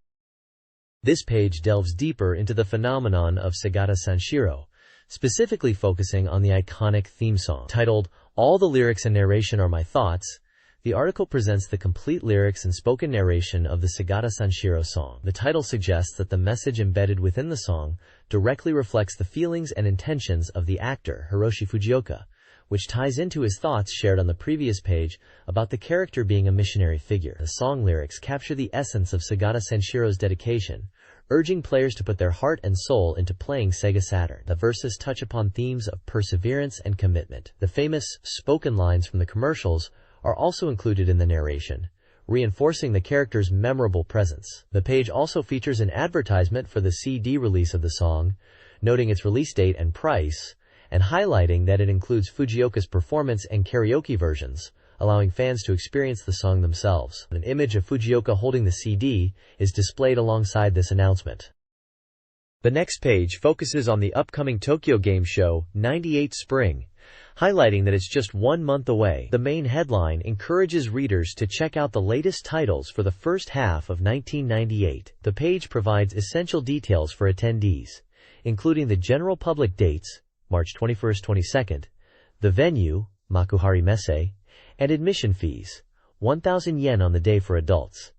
This page delves deeper into the phenomenon of Sagata Sanshiro, specifically focusing on the iconic theme song. Titled, All the Lyrics and Narration Are My Thoughts, the article presents the complete lyrics and spoken narration of the Sagata Sanshiro song. The title suggests that the message embedded within the song directly reflects the feelings and intentions of the actor, Hiroshi Fujioka, which ties into his thoughts shared on the previous page about the character being a missionary figure. The song lyrics capture the essence of Sagata Sanshiro's dedication, urging players to put their heart and soul into playing Sega Saturn. The verses touch upon themes of perseverance and commitment. The famous spoken lines from the commercials are also included in the narration, reinforcing the character's memorable presence. The page also features an advertisement for the CD release of the song, noting its release date and price, and highlighting that it includes Fujioka's performance and karaoke versions, allowing fans to experience the song themselves. An image of Fujioka holding the CD is displayed alongside this announcement. The next page focuses on the upcoming Tokyo Game Show 98 Spring, highlighting that it's just 1 month away. The main headline encourages readers to check out the latest titles for the first half of 1998. The page provides essential details for attendees, including the general public dates, March 21st, 22nd, the venue, Makuhari Messe, and admission fees, 1,000 yen on the day for adults.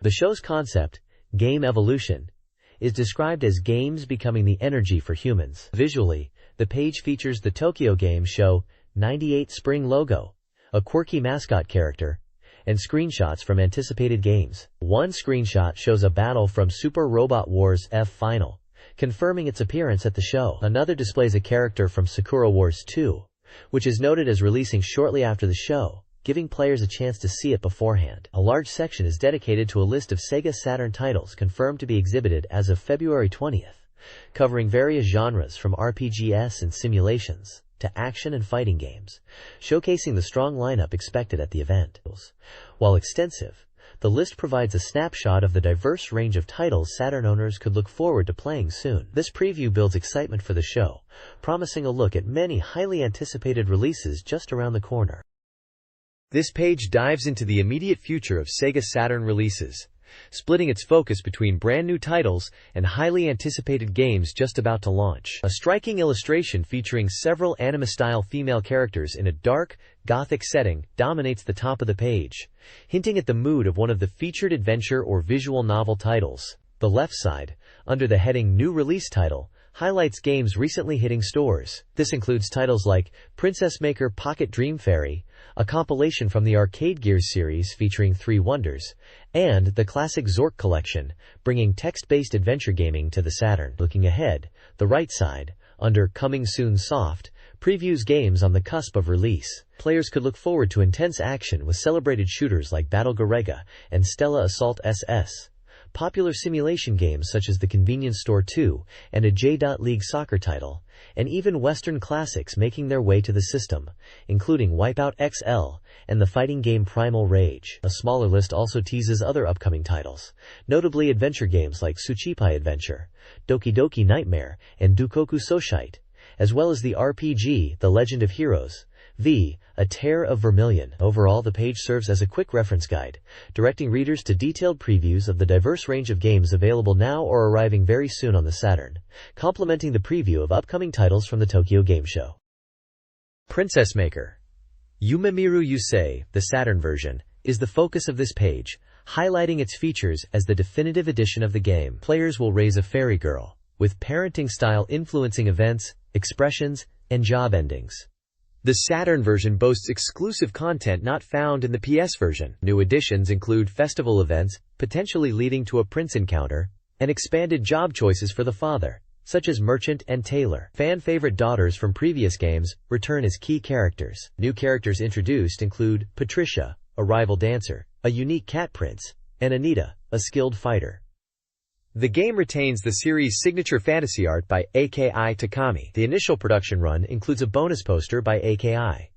The show's concept, Game Evolution, is described as games becoming the energy for humans. Visually, the page features the Tokyo Game Show 98 Spring logo, a quirky mascot character, and screenshots from anticipated games. One screenshot shows a battle from Super Robot Wars F Final, confirming its appearance at the show. Another displays a character from Sakura Wars 2, which is noted as releasing shortly after the show, giving players a chance to see it beforehand. A large section is dedicated to a list of Sega Saturn titles confirmed to be exhibited as of February 20th, covering various genres from RPGs and simulations to action and fighting games, showcasing the strong lineup expected at the event. While extensive, the list provides a snapshot of the diverse range of titles Saturn owners could look forward to playing soon. This preview builds excitement for the show, promising a look at many highly anticipated releases just around the corner. This page dives into the immediate future of Sega Saturn releases, splitting its focus between brand new titles and highly anticipated games just about to launch. A striking illustration featuring several anime-style female characters in a dark, gothic setting dominates the top of the page, hinting at the mood of one of the featured adventure or visual novel titles. The left side, under the heading New Release Title, highlights games recently hitting stores. This includes titles like Princess Maker Pocket Dream Fairy, a compilation from the Arcade Gears series featuring 3 wonders, and the classic Zork collection, bringing text-based adventure gaming to the Saturn. Looking ahead, the right side, under Coming Soon Soft, previews games on the cusp of release. Players could look forward to intense action with celebrated shooters like Battle Garega and Stella Assault SS, popular simulation games such as the Convenience Store 2 and a J.League soccer title, and even Western classics making their way to the system, including Wipeout XL and the fighting game Primal Rage. A smaller list also teases other upcoming titles, notably adventure games like Tsuchipai Adventure, Doki Doki Nightmare, and Dukoku Soshite, as well as the RPG The Legend of Heroes V, A Tear of Vermilion. Overall, the page serves as a quick reference guide, directing readers to detailed previews of the diverse range of games available now or arriving very soon on the Saturn, complementing the preview of upcoming titles from the Tokyo Game Show. Princess Maker Yumemiru Yusei, the Saturn version, is the focus of this page, highlighting its features as the definitive edition of the game. Players will raise a fairy girl, with parenting style influencing events, expressions, and job endings. The Saturn version boasts exclusive content not found in the PS version. New additions include festival events, potentially leading to a prince encounter, and expanded job choices for the father, such as merchant and tailor. Fan-favorite daughters from previous games return as key characters. New characters introduced include Patricia, a rival dancer, a unique cat prince, and Anita, a skilled fighter. The game retains the series' signature fantasy art by AKI Takami. The initial production run includes a bonus poster by AKI.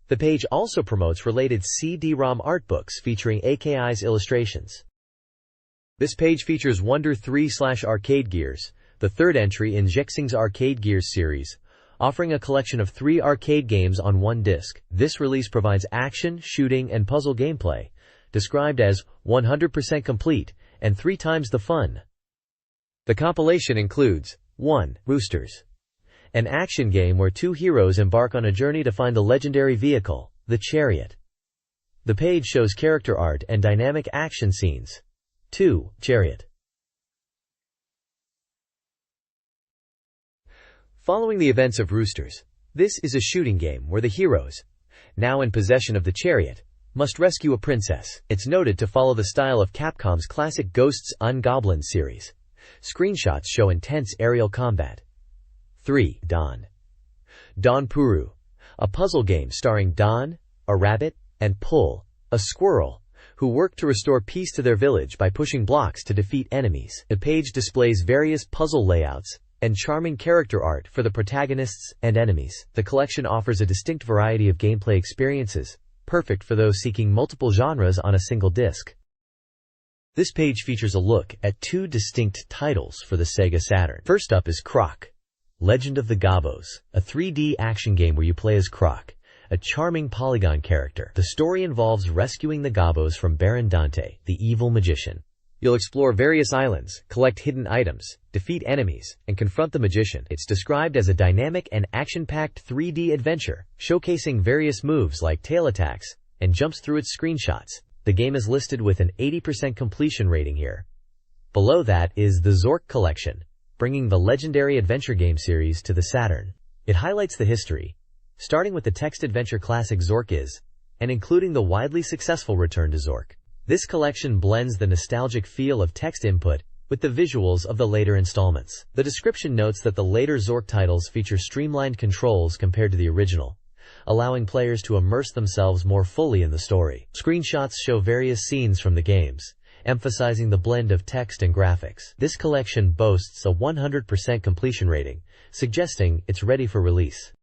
The page also promotes related CD-ROM art books featuring AKI's illustrations. This page features Wonder 3/Arcade Gears, the third entry in Jexing's Arcade Gears series, offering a collection of 3 arcade games on one disc. This release provides action, shooting, and puzzle gameplay, described as 100% complete and 3 times the fun. The compilation includes 1. Roosters, an action game where 2 heroes embark on a journey to find the legendary vehicle, the Chariot. The page shows character art and dynamic action scenes. 2. Chariot. Following the events of Roosters, this is a shooting game where the heroes, now in possession of the Chariot, must rescue a princess. It's noted to follow the style of Capcom's classic Ghosts and Goblins series. Screenshots show intense aerial combat. 3. Dawn. Dawn Puru, a puzzle game starring Dawn, a rabbit, and Pull, a squirrel, who work to restore peace to their village by pushing blocks to defeat enemies. The page displays various puzzle layouts and charming character art for the protagonists and enemies. The collection offers a distinct variety of gameplay experiences, perfect for those seeking multiple genres on a single disc. This page features a look at 2 distinct titles for the SEGA Saturn. First up is Croc, Legend of the Gobos, a 3D action game where you play as Croc, a charming polygon character. The story involves rescuing the Gobos from Baron Dante, the evil magician. You'll explore various islands, collect hidden items, defeat enemies, and confront the magician. It's described as a dynamic and action-packed 3D adventure, showcasing various moves like tail attacks, and jumps through its screenshots. The game is listed with an 80% completion rating here. Below that is the Zork Collection, bringing the legendary adventure game series to the Saturn. It highlights the history, starting with the text-adventure classic Zork Is, and including the widely successful Return to Zork. This collection blends the nostalgic feel of text input with the visuals of the later installments. The description notes that the later Zork titles feature streamlined controls compared to the original, allowing players to immerse themselves more fully in the story. Screenshots show various scenes from the games, emphasizing the blend of text and graphics. This collection boasts a 100% completion rating, suggesting it's ready for release.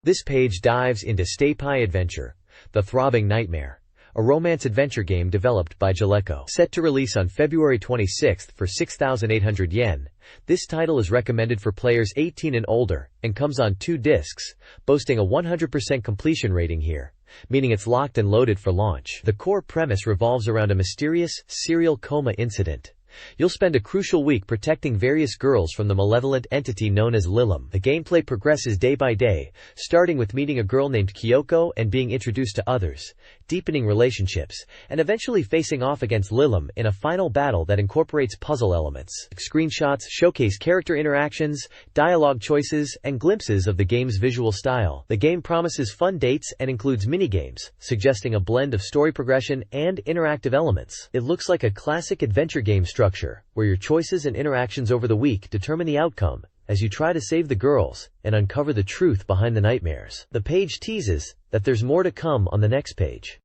This page dives into Stay-Pai Adventure, The Throbbing Nightmare, a romance-adventure game developed by Jaleco. Set to release on February 26th for 6,800 yen, this title is recommended for players 18 and older, and comes on 2 discs, boasting a 100% completion rating here, meaning it's locked and loaded for launch. The core premise revolves around a mysterious serial coma incident. You'll spend a crucial week protecting various girls from the malevolent entity known as Lilim. The gameplay progresses day by day, starting with meeting a girl named Kyoko and being introduced to others, deepening relationships, and eventually facing off against Lilim in a final battle that incorporates puzzle elements. Screenshots showcase character interactions, dialogue choices, and glimpses of the game's visual style. The game promises fun dates and includes minigames, suggesting a blend of story progression and interactive elements. It looks like a classic adventure game structure, where your choices and interactions over the week determine the outcome, as you try to save the girls and uncover the truth behind the nightmares. The page teases that there's more to come on the next page.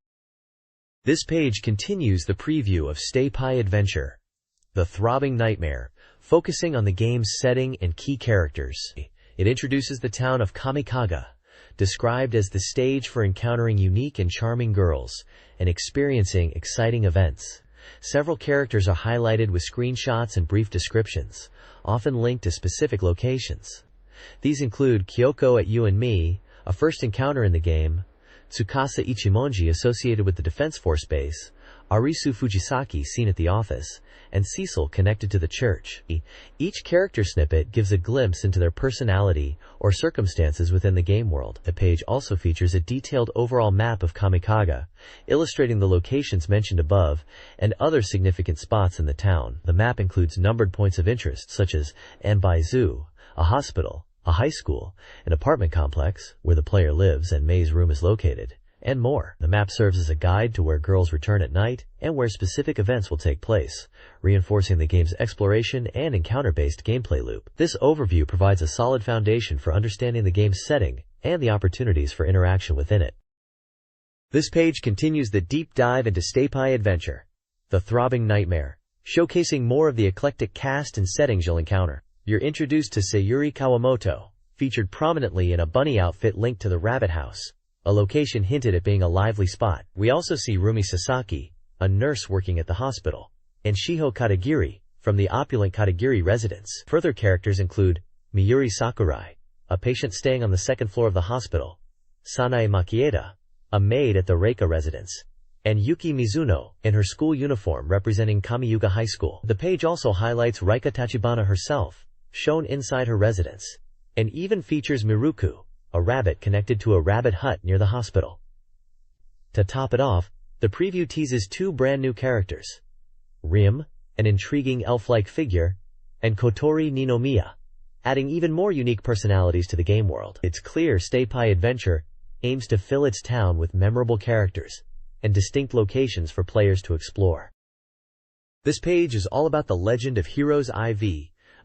This page continues the preview of Stay-Pai Adventure, The Throbbing Nightmare, focusing on the game's setting and key characters. It introduces the town of Kamikaga, described as the stage for encountering unique and charming girls and experiencing exciting events. Several characters are highlighted with screenshots and brief descriptions, often linked to specific locations. These include Kyoko at You and Me, a first encounter in the game, Tsukasa Ichimonji associated with the Defense Force base, Arisu Fujisaki seen at the office, and Cecil connected to the church. Each character snippet gives a glimpse into their personality or circumstances within the game world. The page also features a detailed overall map of Kamikaga, illustrating the locations mentioned above and other significant spots in the town. The map includes numbered points of interest such as Anbai Zoo, a hospital, a high school, an apartment complex where the player lives and May's room is located, and more. The map serves as a guide to where girls return at night and where specific events will take place, reinforcing the game's exploration and encounter-based gameplay loop. This overview provides a solid foundation for understanding the game's setting and the opportunities for interaction within it. This page continues the deep dive into Staypai Adventure, The Throbbing Nightmare, showcasing more of the eclectic cast and settings you'll encounter. You're introduced to Sayuri Kawamoto, featured prominently in a bunny outfit linked to the rabbit house, a location hinted at being a lively spot. We also see Rumi Sasaki, a nurse working at the hospital, and Shiho Katagiri, from the opulent Katagiri residence. Further characters include Miyuri Sakurai, a patient staying on the second floor of the hospital, Sanae Makieda, a maid at the Reika residence, and Yuki Mizuno, in her school uniform representing Kamiyuga High School. The page also highlights Reika Tachibana herself, shown inside her residence, and even features Miruku, a rabbit connected to a rabbit hut near the hospital. To top it off, the preview teases two brand new characters, Rim, an intriguing elf-like figure, and Kotori Ninomiya, adding even more unique personalities to the game world. It's clear Staypai Adventure aims to fill its town with memorable characters and distinct locations for players to explore. This page is all about the Legend of Heroes IV,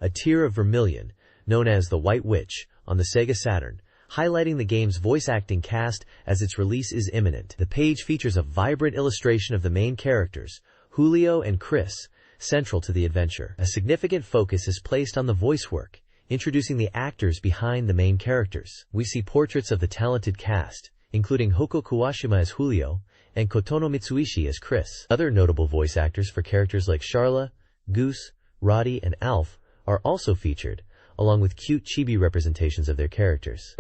a tier of Vermilion, known as the White Witch, on the SEGA Saturn, highlighting the game's voice acting cast as its release is imminent. The page features a vibrant illustration of the main characters, Julio and Chris, central to the adventure. A significant focus is placed on the voice work, introducing the actors behind the main characters. We see portraits of the talented cast, including Hoko Kuwashima as Julio, and Kotono Mitsuishi as Chris. Other notable voice actors for characters like Charla, Goose, Roddy, and Alf are also featured, along with cute chibi representations of their characters.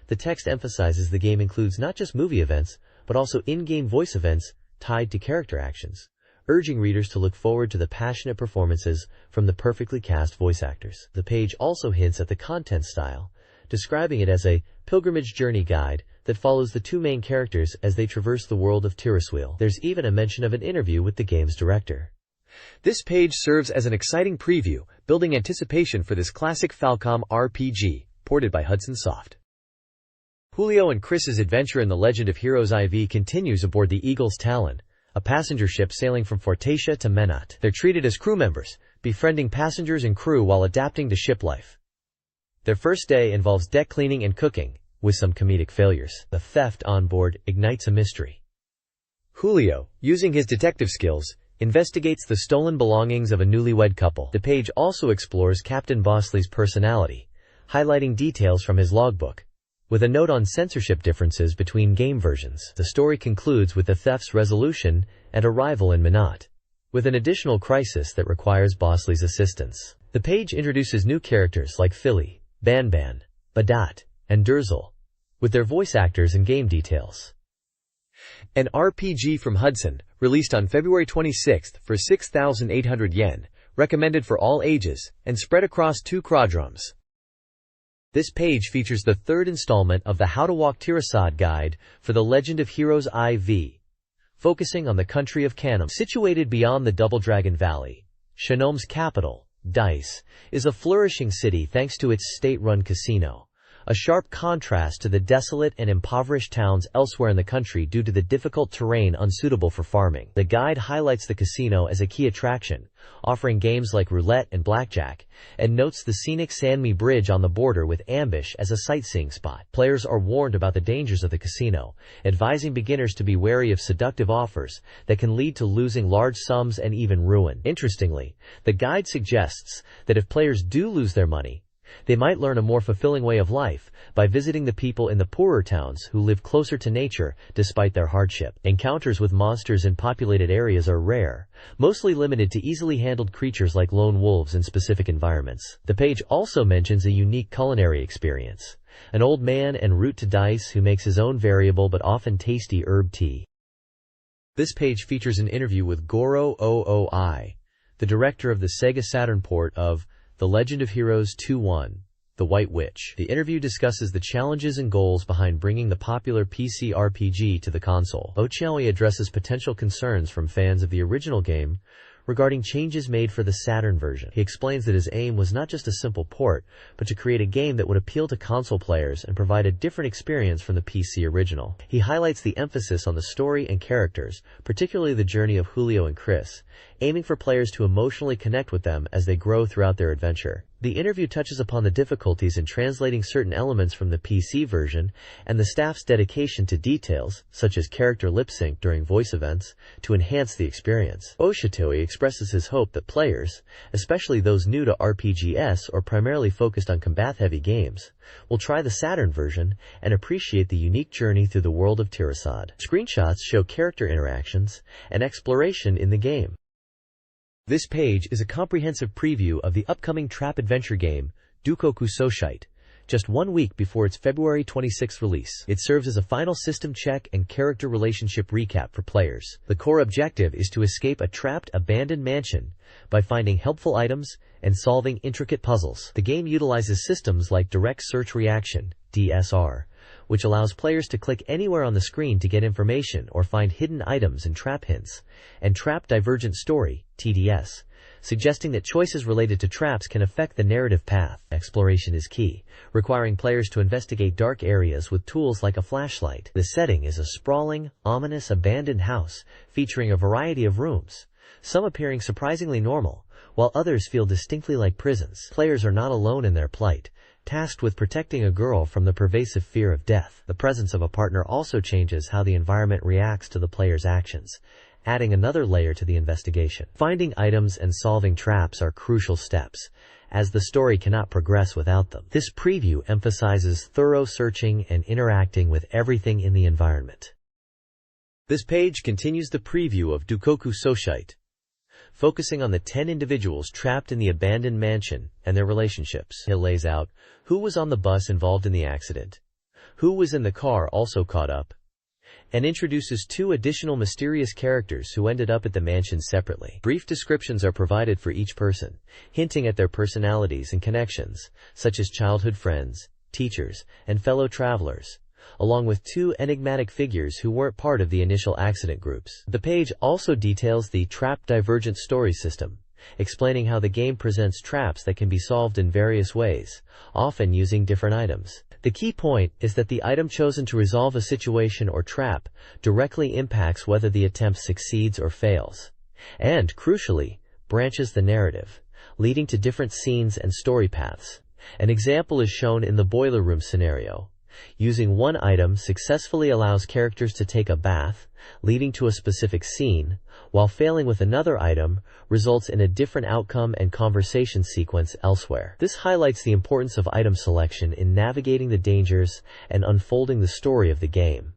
The text emphasizes the game includes not just movie events, but also in-game voice events tied to character actions, urging readers to look forward to the passionate performances from the perfectly cast voice actors. The page also hints at the content style, describing it as a pilgrimage journey guide that follows the two main characters as they traverse the world of Tiriswheel. There's even a mention of an interview with the game's director. This page serves as an exciting preview, building anticipation for this classic Falcom RPG, ported by Hudson Soft. Julio and Chris's adventure in the Legend of Heroes IV continues aboard the Eagle's Talon, a passenger ship sailing from Fortasia to Menat. They're treated as crew members, befriending passengers and crew while adapting to ship life. Their first day involves deck cleaning and cooking, with some comedic failures. The theft on board ignites a mystery. Julio, using his detective skills, investigates the stolen belongings of a newlywed couple. The page also explores Captain Bosley's personality, highlighting details from his logbook, with a note on censorship differences between game versions. The story concludes with the theft's resolution and arrival in Minot, with an additional crisis that requires Bosley's assistance. The page introduces new characters like Philly, Banban, Badat, and Durzel, with their voice actors and game details. An RPG from Hudson, released on February 26th for 6,800 yen, recommended for all ages, and spread across 2 quadrums. This page features the third installment of the How to Walk Tirasad guide for the Legend of Heroes IV, focusing on the country of Kanem. Situated beyond the Double Dragon Valley, Shinome's capital, Dice, is a flourishing city thanks to its state-run casino, a sharp contrast to the desolate and impoverished towns elsewhere in the country due to the difficult terrain unsuitable for farming. The guide highlights the casino as a key attraction, offering games like roulette and blackjack, and notes the scenic Sanmi Bridge on the border with Ambush as a sightseeing spot. Players are warned about the dangers of the casino, advising beginners to be wary of seductive offers that can lead to losing large sums and even ruin. Interestingly, the guide suggests that if players do lose their money, they might learn a more fulfilling way of life by visiting the people in the poorer towns who live closer to nature despite their hardship. Encounters with monsters in populated areas are rare, mostly limited to easily handled creatures like lone wolves in specific environments. The page also mentions a unique culinary experience: an old man en route to Dice who makes his own variable but often tasty herb tea. This page features an interview with Goro Ooi, the director of the SEGA Saturn port of The Legend of Heroes 2-1, The White Witch. The interview discusses the challenges and goals behind bringing the popular PC RPG to the console. Ooi addresses potential concerns from fans of the original game regarding changes made for the Saturn version. He explains that his aim was not just a simple port, but to create a game that would appeal to console players and provide a different experience from the PC original. He highlights the emphasis on the story and characters, particularly the journey of Julio and Chris, aiming for players to emotionally connect with them as they grow throughout their adventure. The interview touches upon the difficulties in translating certain elements from the PC version and the staff's dedication to details, such as character lip sync during voice events, to enhance the experience. Oshitoi expresses his hope that players, especially those new to RPGs or primarily focused on combat-heavy games, will try the Saturn version and appreciate the unique journey through the world of Tirasad. Screenshots show character interactions and exploration in the game. This page is a comprehensive preview of the upcoming trap adventure game, Dukoku Soshite, just 1 week before its February 26th release. It serves as a final system check and character relationship recap for players. The core objective is to escape a trapped, abandoned mansion by finding helpful items and solving intricate puzzles. The game utilizes systems like Direct Search Reaction, DSR, which allows players to click anywhere on the screen to get information or find hidden items and trap hints, and Trap Divergent Story, TDS, suggesting that choices related to traps can affect the narrative path. Exploration is key, requiring players to investigate dark areas with tools like a flashlight. The setting is a sprawling, ominous, abandoned house featuring a variety of rooms, some appearing surprisingly normal, while others feel distinctly like prisons. Players are not alone in their plight, tasked with protecting a girl from the pervasive fear of death. The presence of a partner also changes how the environment reacts to the player's actions, adding another layer to the investigation. Finding items and solving traps are crucial steps, as the story cannot progress without them. This preview emphasizes thorough searching and interacting with everything in the environment. This page continues the preview of Dukoku Soshite, focusing on the 10 individuals trapped in the abandoned mansion and their relationships. It lays out who was on the bus involved in the accident, who was in the car also caught up, and introduces 2 additional mysterious characters who ended up at the mansion separately. Brief descriptions are provided for each person, hinting at their personalities and connections, such as childhood friends, teachers, and fellow travelers, along with 2 enigmatic figures who weren't part of the initial accident groups. The page also details the Trap Divergent Story system, explaining how the game presents traps that can be solved in various ways, often using different items. The key point is that the item chosen to resolve a situation or trap directly impacts whether the attempt succeeds or fails, and, crucially, branches the narrative, leading to different scenes and story paths. An example is shown in the boiler room scenario. Using one item successfully allows characters to take a bath, leading to a specific scene, while failing with another item results in a different outcome and conversation sequence elsewhere. This highlights the importance of item selection in navigating the dangers and unfolding the story of the game.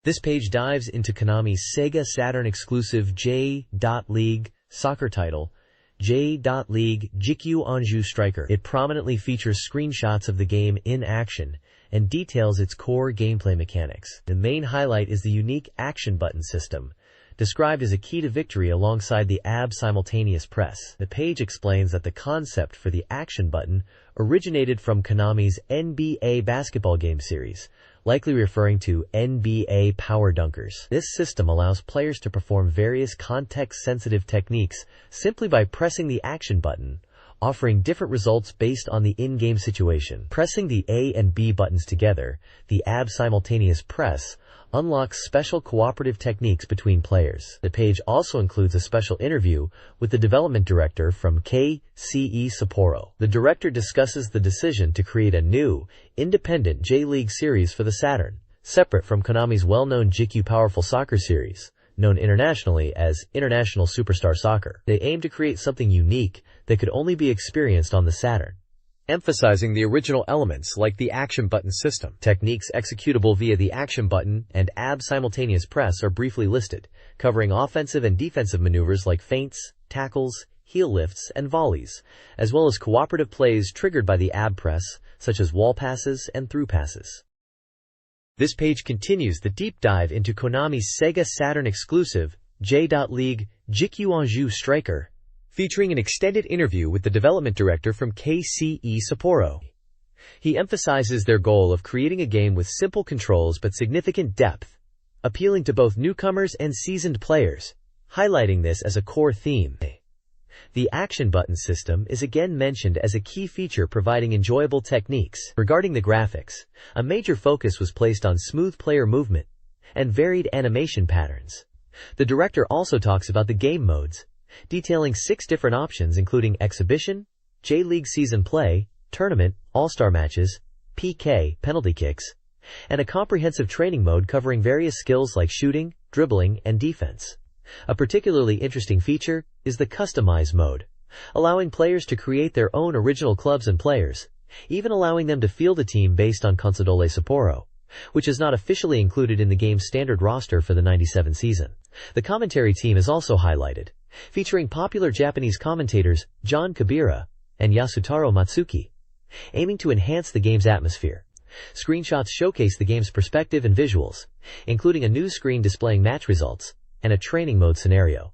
This page dives into Konami's Sega Saturn exclusive J.League soccer title, J.League Jikyu Anju Striker. It prominently features screenshots of the game in action and details its core gameplay mechanics. The main highlight is the unique action button system, described as a key to victory alongside the AB simultaneous press. The page explains that the concept for the action button originated from Konami's NBA basketball game series, likely referring to NBA Power Dunkers. This system allows players to perform various context-sensitive techniques simply by pressing the action button, offering different results based on the in-game situation. Pressing the A and B buttons together, the AB simultaneous press, unlocks special cooperative techniques between players. The page also includes a special interview with the development director from SEGA Sapporo. The director discusses the decision to create a new, independent J-League series for the Saturn, separate from Konami's well-known JICU Powerful Soccer series, known internationally as International Superstar Soccer. They aim to create something unique that could only be experienced on the Saturn, emphasizing the original elements like the action button system. Techniques executable via the action button and AB simultaneous press are briefly listed, covering offensive and defensive maneuvers like feints, tackles, heel lifts, and volleys, as well as cooperative plays triggered by the AB press, such as wall passes and through passes. This page continues the deep dive into Konami's Sega Saturn exclusive J.League JICU Anjou Striker, featuring an extended interview with the development director from SEGA Sapporo. He emphasizes their goal of creating a game with simple controls but significant depth, appealing to both newcomers and seasoned players, highlighting this as a core theme. The action button system is again mentioned as a key feature providing enjoyable techniques. Regarding the graphics, a major focus was placed on smooth player movement and varied animation patterns. The director also talks about the game modes, detailing 6 different options including Exhibition, J-League Season Play, Tournament, All-Star Matches, PK, Penalty Kicks, and a comprehensive training mode covering various skills like shooting, dribbling, and defense. A particularly interesting feature is the Customize mode, allowing players to create their own original clubs and players, even allowing them to field a team based on Consadole Sapporo, which is not officially included in the game's standard roster for the 97 season. The commentary team is also highlighted, featuring popular Japanese commentators John Kabira and Yasutaro Matsuki, aiming to enhance the game's atmosphere. Screenshots showcase the game's perspective and visuals, including a news screen displaying match results and a training mode scenario.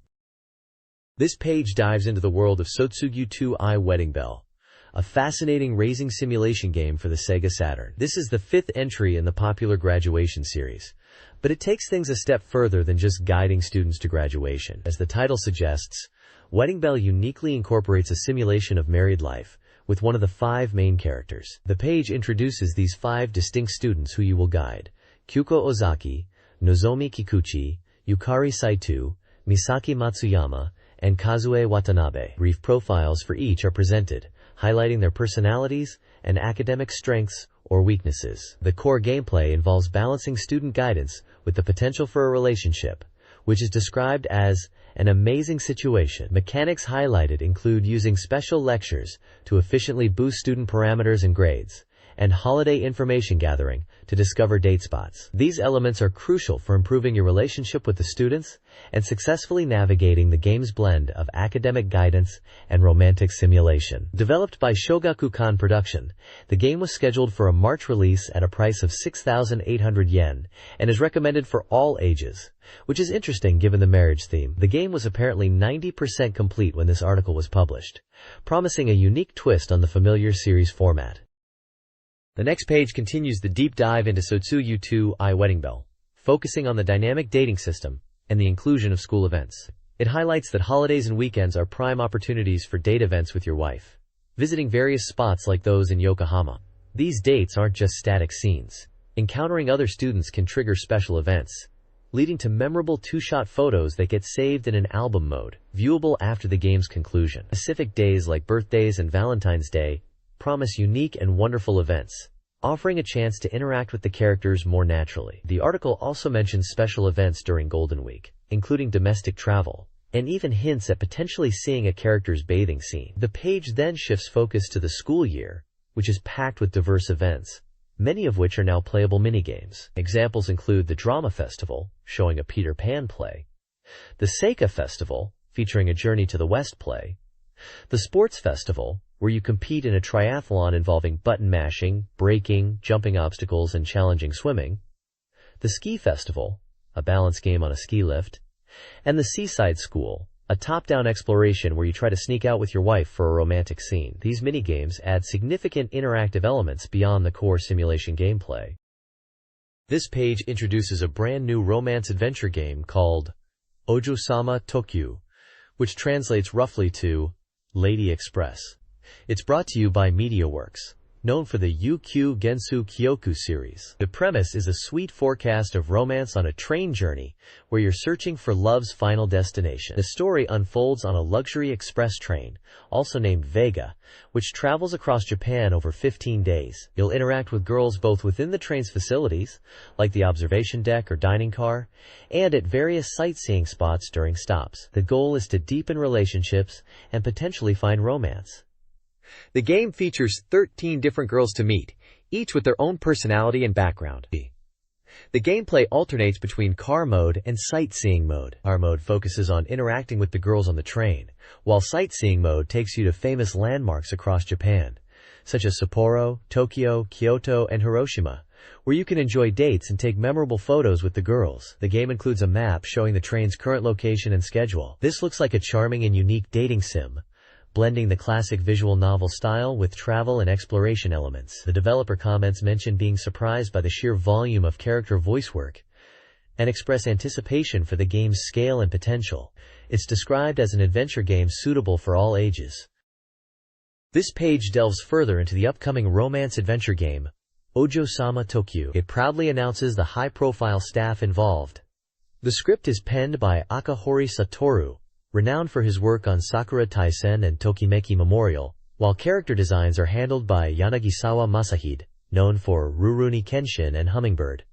This page dives into the world of Sotsugu 2i Wedding Bell, a fascinating racing simulation game for the Sega Saturn. This is the 5th entry in the popular graduation series, but it takes things a step further than just guiding students to graduation. As the title suggests, Wedding Bell uniquely incorporates a simulation of married life with one of the 5 main characters. The page introduces these 5 distinct students who you will guide: Kyuko Ozaki, Nozomi Kikuchi, Yukari Saito, Misaki Matsuyama, and Kazue Watanabe. Brief profiles for each are presented, highlighting their personalities and academic strengths or weaknesses. The core gameplay involves balancing student guidance with the potential for a relationship, which is described as an amazing situation. Mechanics highlighted include using special lectures to efficiently boost student parameters and grades, and holiday information gathering to discover date spots. These elements are crucial for improving your relationship with the students and successfully navigating the game's blend of academic guidance and romantic simulation. Developed by Shogakukan Production, the game was scheduled for a March release at a price of 6,800 yen and is recommended for all ages, which is interesting given the marriage theme. The game was apparently 90% complete when this article was published, promising a unique twist on the familiar series format. The next page continues the deep dive into Sotsugu 2i Wedding Bell, focusing on the dynamic dating system and the inclusion of school events. It highlights that holidays and weekends are prime opportunities for date events with your wife, visiting various spots like those in Yokohama. These dates aren't just static scenes. Encountering other students can trigger special events, leading to memorable 2-shot photos that get saved in an album mode, viewable after the game's conclusion. Specific days like birthdays and Valentine's Day promise unique and wonderful events, offering a chance to interact with the characters more naturally. The article also mentions special events during Golden Week, including domestic travel, and even hints at potentially seeing a character's bathing scene. The page then shifts focus to the school year, which is packed with diverse events, many of which are now playable minigames. Examples include the Drama Festival, showing a Peter Pan play, the Seika Festival, featuring a Journey to the West play, the Sports Festival, where you compete in a triathlon involving button mashing, braking, jumping obstacles, and challenging swimming, the Ski Festival, a balance game on a ski lift, and the Seaside School, a top-down exploration where you try to sneak out with your wife for a romantic scene. These minigames add significant interactive elements beyond the core simulation gameplay. This page introduces a brand new romance-adventure game called Ojo-sama Tokyu, which translates roughly to Lady Express. It's brought to you by MediaWorks, known for the Ukyuu Gensu Kyoku series. The premise is a sweet forecast of romance on a train journey where you're searching for love's final destination. The story unfolds on a luxury express train, also named Vega, which travels across Japan over 15 days. You'll interact with girls both within the train's facilities, like the observation deck or dining car, and at various sightseeing spots during stops. The goal is to deepen relationships and potentially find romance. The game features 13 different girls to meet, each with their own personality and background. The gameplay alternates between car mode and sightseeing mode. Car mode focuses on interacting with the girls on the train, while sightseeing mode takes you to famous landmarks across Japan, such as Sapporo, Tokyo, Kyoto, and Hiroshima, where you can enjoy dates and take memorable photos with the girls. The game includes a map showing the train's current location and schedule. This looks like a charming and unique dating sim, blending the classic visual novel style with travel and exploration elements. The developer comments mention being surprised by the sheer volume of character voice work and express anticipation for the game's scale and potential. It's described as an adventure game suitable for all ages. This page delves further into the upcoming romance adventure game, Ojo-sama Tokyu. It proudly announces the high-profile staff involved. The script is penned by Akahori Satoru, renowned for his work on Sakura Taisen and Tokimeki Memorial, while character designs are handled by Yanagisawa Masahide, known for Rurouni Kenshin and Hummingbird.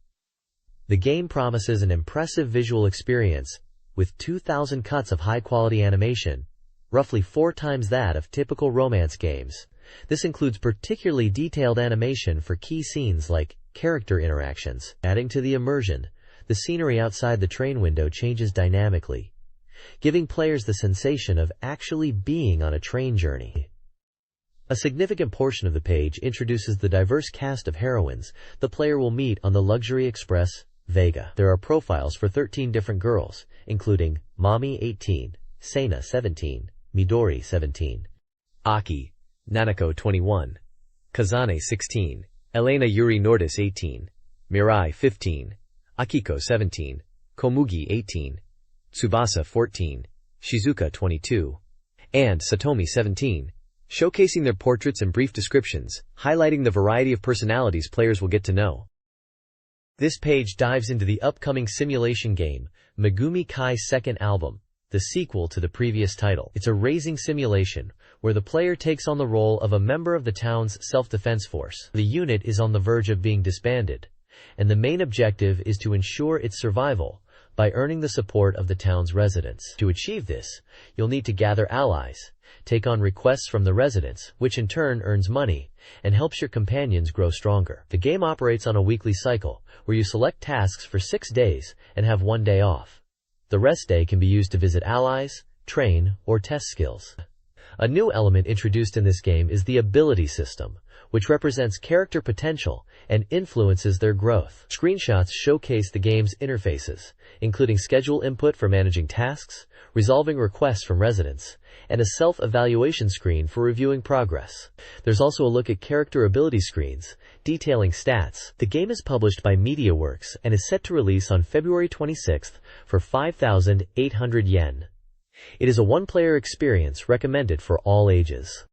The game promises an impressive visual experience, with 2,000 cuts of high-quality animation, roughly 4 times that of typical romance games. This includes particularly detailed animation for key scenes like character interactions. Adding to the immersion, the scenery outside the train window changes dynamically, giving players the sensation of actually being on a train journey. A significant portion of the page introduces the diverse cast of heroines the player will meet on the luxury express, Vega. There are profiles for 13 different girls, including Mami 18, Seina 17, Midori 17, Aki, Nanako 21, Kazane 16, Elena Yuri Nordis 18, Mirai 15, Akiko 17, Komugi 18, Tsubasa 14, Shizuka 22, and Satomi 17, showcasing their portraits and brief descriptions, highlighting the variety of personalities players will get to know. This page dives into the upcoming simulation game, Megumi Kai Second Album, the sequel to the previous title. It's a racing simulation, where the player takes on the role of a member of the town's self-defense force. The unit is on the verge of being disbanded, and the main objective is to ensure its survival by earning the support of the town's residents. To achieve this, you'll need to gather allies, take on requests from the residents, which in turn earns money, and helps your companions grow stronger. The game operates on a weekly cycle, where you select tasks for 6 days and have 1 day off. The rest day can be used to visit allies, train, or test skills. A new element introduced in this game is the ability system, which represents character potential and influences their growth. Screenshots showcase the game's interfaces, including schedule input for managing tasks, resolving requests from residents, and a self-evaluation screen for reviewing progress. There's also a look at character ability screens, detailing stats. The game is published by MediaWorks and is set to release on February 26th for 5,800 yen. It is a one-player experience recommended for all ages.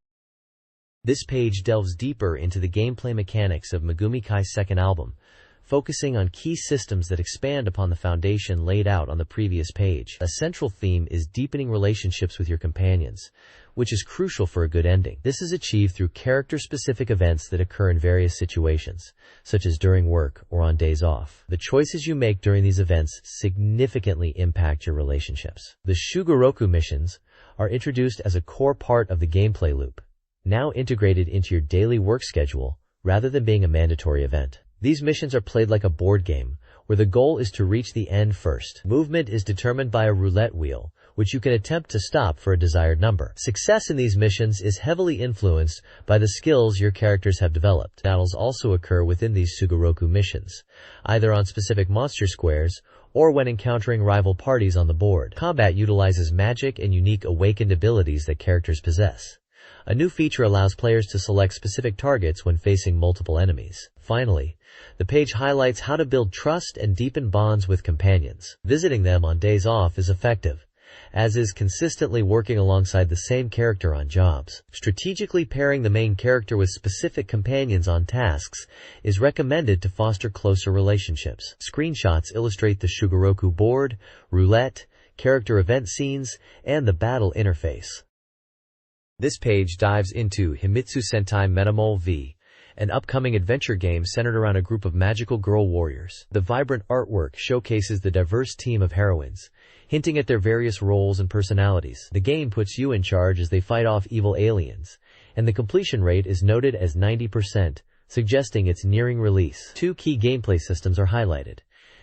This page delves deeper into the gameplay mechanics of Megumi Kai Second Album, focusing on key systems that expand upon the foundation laid out on the previous page. A central theme is deepening relationships with your companions, which is crucial for a good ending. This is achieved through character-specific events that occur in various situations, such as during work or on days off. The choices you make during these events significantly impact your relationships. The Shugoroku missions are introduced as a core part of the gameplay loop, now integrated into your daily work schedule rather than being a mandatory event. These missions are played like a board game, where the goal is to reach the end first. Movement is determined by a roulette wheel, which you can attempt to stop for a desired number. Success in these missions is heavily influenced by the skills your characters have developed. Battles also occur within these Sugoroku missions, either on specific monster squares or when encountering rival parties on the board. Combat utilizes magic and unique awakened abilities that characters possess. A new feature allows players to select specific targets when facing multiple enemies. Finally, the page highlights how to build trust and deepen bonds with companions. Visiting them on days off is effective, as is consistently working alongside the same character on jobs. Strategically pairing the main character with specific companions on tasks is recommended to foster closer relationships. Screenshots illustrate the Shugaroku board, roulette, character event scenes, and the battle interface. This page dives into Himitsu Sentai Metamol V, an upcoming adventure game centered around a group of magical girl warriors. The vibrant artwork showcases the diverse team of heroines, hinting at their various roles and personalities. The game puts you in charge as they fight off evil aliens, and the completion rate is noted as 90%, suggesting it's nearing release. Two key gameplay systems are highlighted.